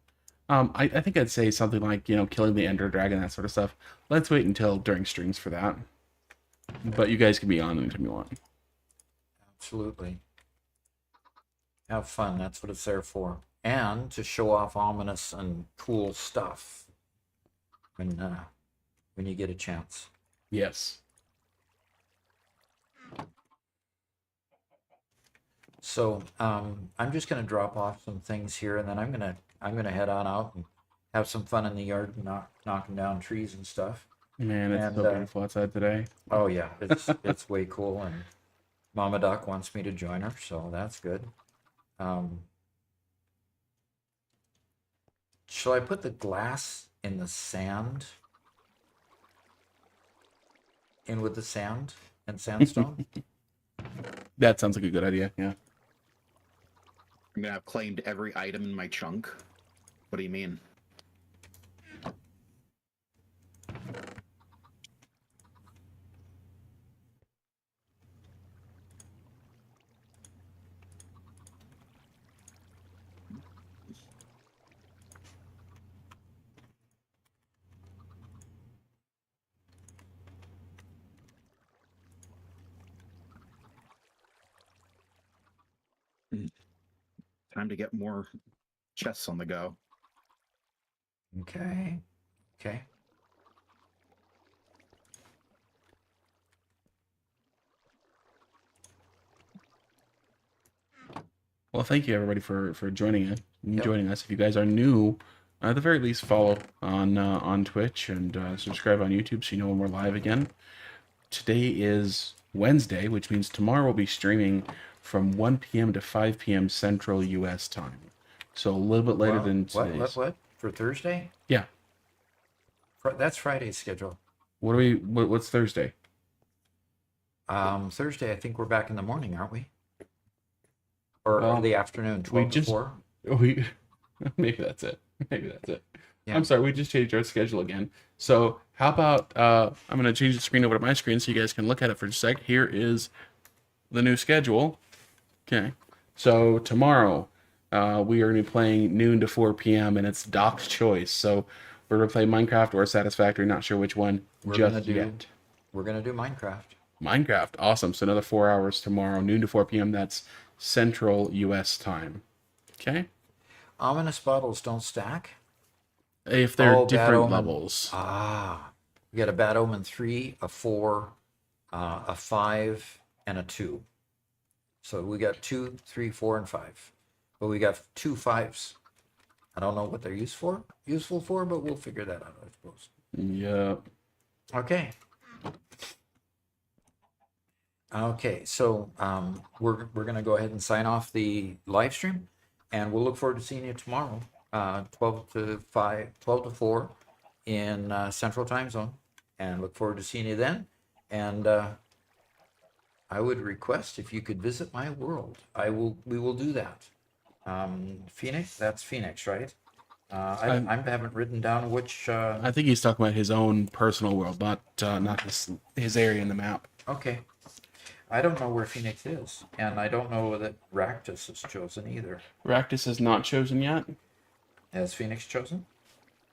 Speaker 2: I think I'd say something like, killing the Ender Dragon, that sort of stuff. Let's wait until during streams for that. But you guys can be on anytime you want.
Speaker 1: Absolutely. Have fun. That's what it's there for. And to show off ominous and cool stuff when you get a chance.
Speaker 2: Yes.
Speaker 1: So I'm just gonna drop off some things here, and then I'm gonna head on out and have some fun in the yard, and knocking down trees and stuff.
Speaker 2: Man, it's
Speaker 1: And,
Speaker 2: so beautiful outside today.
Speaker 1: Oh yeah, it's way cool, and Mama Duck wants me to join her, so that's good. Shall I put the glass in the sand? In with the sand and sandstone?
Speaker 2: That sounds like a good idea, yeah.
Speaker 3: I'm gonna have claimed every item in my chunk. What do you mean? Time to get more chests on the go.
Speaker 1: Okay. Okay.
Speaker 2: Well, thank you everybody for joining us.
Speaker 1: Yep.
Speaker 2: Joining us. If you guys are new, at the very least, follow on Twitch and subscribe on YouTube so you know when we're live again. Today is Wednesday, which means tomorrow we'll be streaming from 1 p.m. to 5 p.m. Central U.S. time. So a little bit later
Speaker 1: Well,
Speaker 2: than today's.
Speaker 1: What? For Thursday?
Speaker 2: Yeah.
Speaker 1: That's Friday's schedule.
Speaker 2: What's Thursday?
Speaker 1: Thursday, I think we're back in the morning, aren't we? Or
Speaker 2: Well,
Speaker 1: the afternoon, 12 to 4?
Speaker 2: We maybe that's it. Maybe that's it.
Speaker 1: Yeah.
Speaker 2: I'm sorry, we just changed our schedule again. So how about I'm gonna change the screen over to my screen so you guys can look at it for a sec. Here is the new schedule. Okay. So tomorrow we are gonna be playing noon to 4 p.m. and it's Doc's choice. So we're gonna play Minecraft or Satisfactory, not sure which one
Speaker 1: We're
Speaker 2: just
Speaker 1: gonna do
Speaker 2: yet.
Speaker 1: We're gonna do Minecraft.
Speaker 2: Minecraft, awesome. So another 4 hours tomorrow, noon to 4 p.m. That's Central U.S. time. Okay.
Speaker 1: Ominous bottles don't stack.
Speaker 2: If they're
Speaker 1: Oh, Bad
Speaker 2: different
Speaker 1: Omen.
Speaker 2: levels.
Speaker 1: We got a Bad Omen 3, a 4, a 5, and a 2. So we got 2, 3, 4, and 5. But we got 2 5s. I don't know what they're useful for, but we'll figure that out, I suppose.
Speaker 2: Yep.
Speaker 1: Okay. Okay, so we're going to go ahead and sign off the live stream, and we'll look forward to seeing you tomorrow, 12 to 4 in Central Time Zone, and look forward to seeing you then. And I would request if you could visit my world. We will do that. Phoenix, that's Phoenix, right? I haven't written down which.
Speaker 2: I think he's talking about his own personal world, not his area in the map.
Speaker 1: Okay. I don't know where Phoenix is, and I don't know that Ractus is chosen either.
Speaker 2: Ractus is not chosen yet.
Speaker 1: Has Phoenix chosen?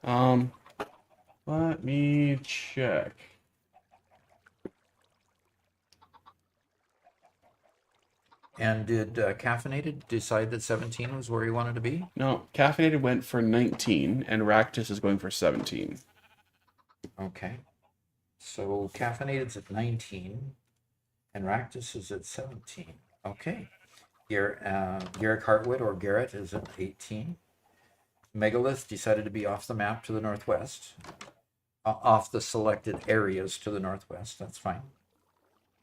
Speaker 2: Let me check.
Speaker 1: And did Caffeinated decide that 17 was where he wanted to be?
Speaker 2: No, Caffeinated went for 19, and Ractus is going for 17.
Speaker 1: Okay. So Caffeinated's at 19, and Ractus is at 17. Okay. Garrett Hartwood, or Garrett, is at 18. Megalith decided to be off the map to the northwest. Off the selected areas to the northwest. That's fine.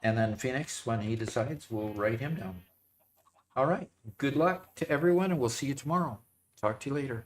Speaker 1: And then Phoenix, when he decides, we'll write him down. All right. Good luck to everyone, and we'll see you tomorrow. Talk to you later.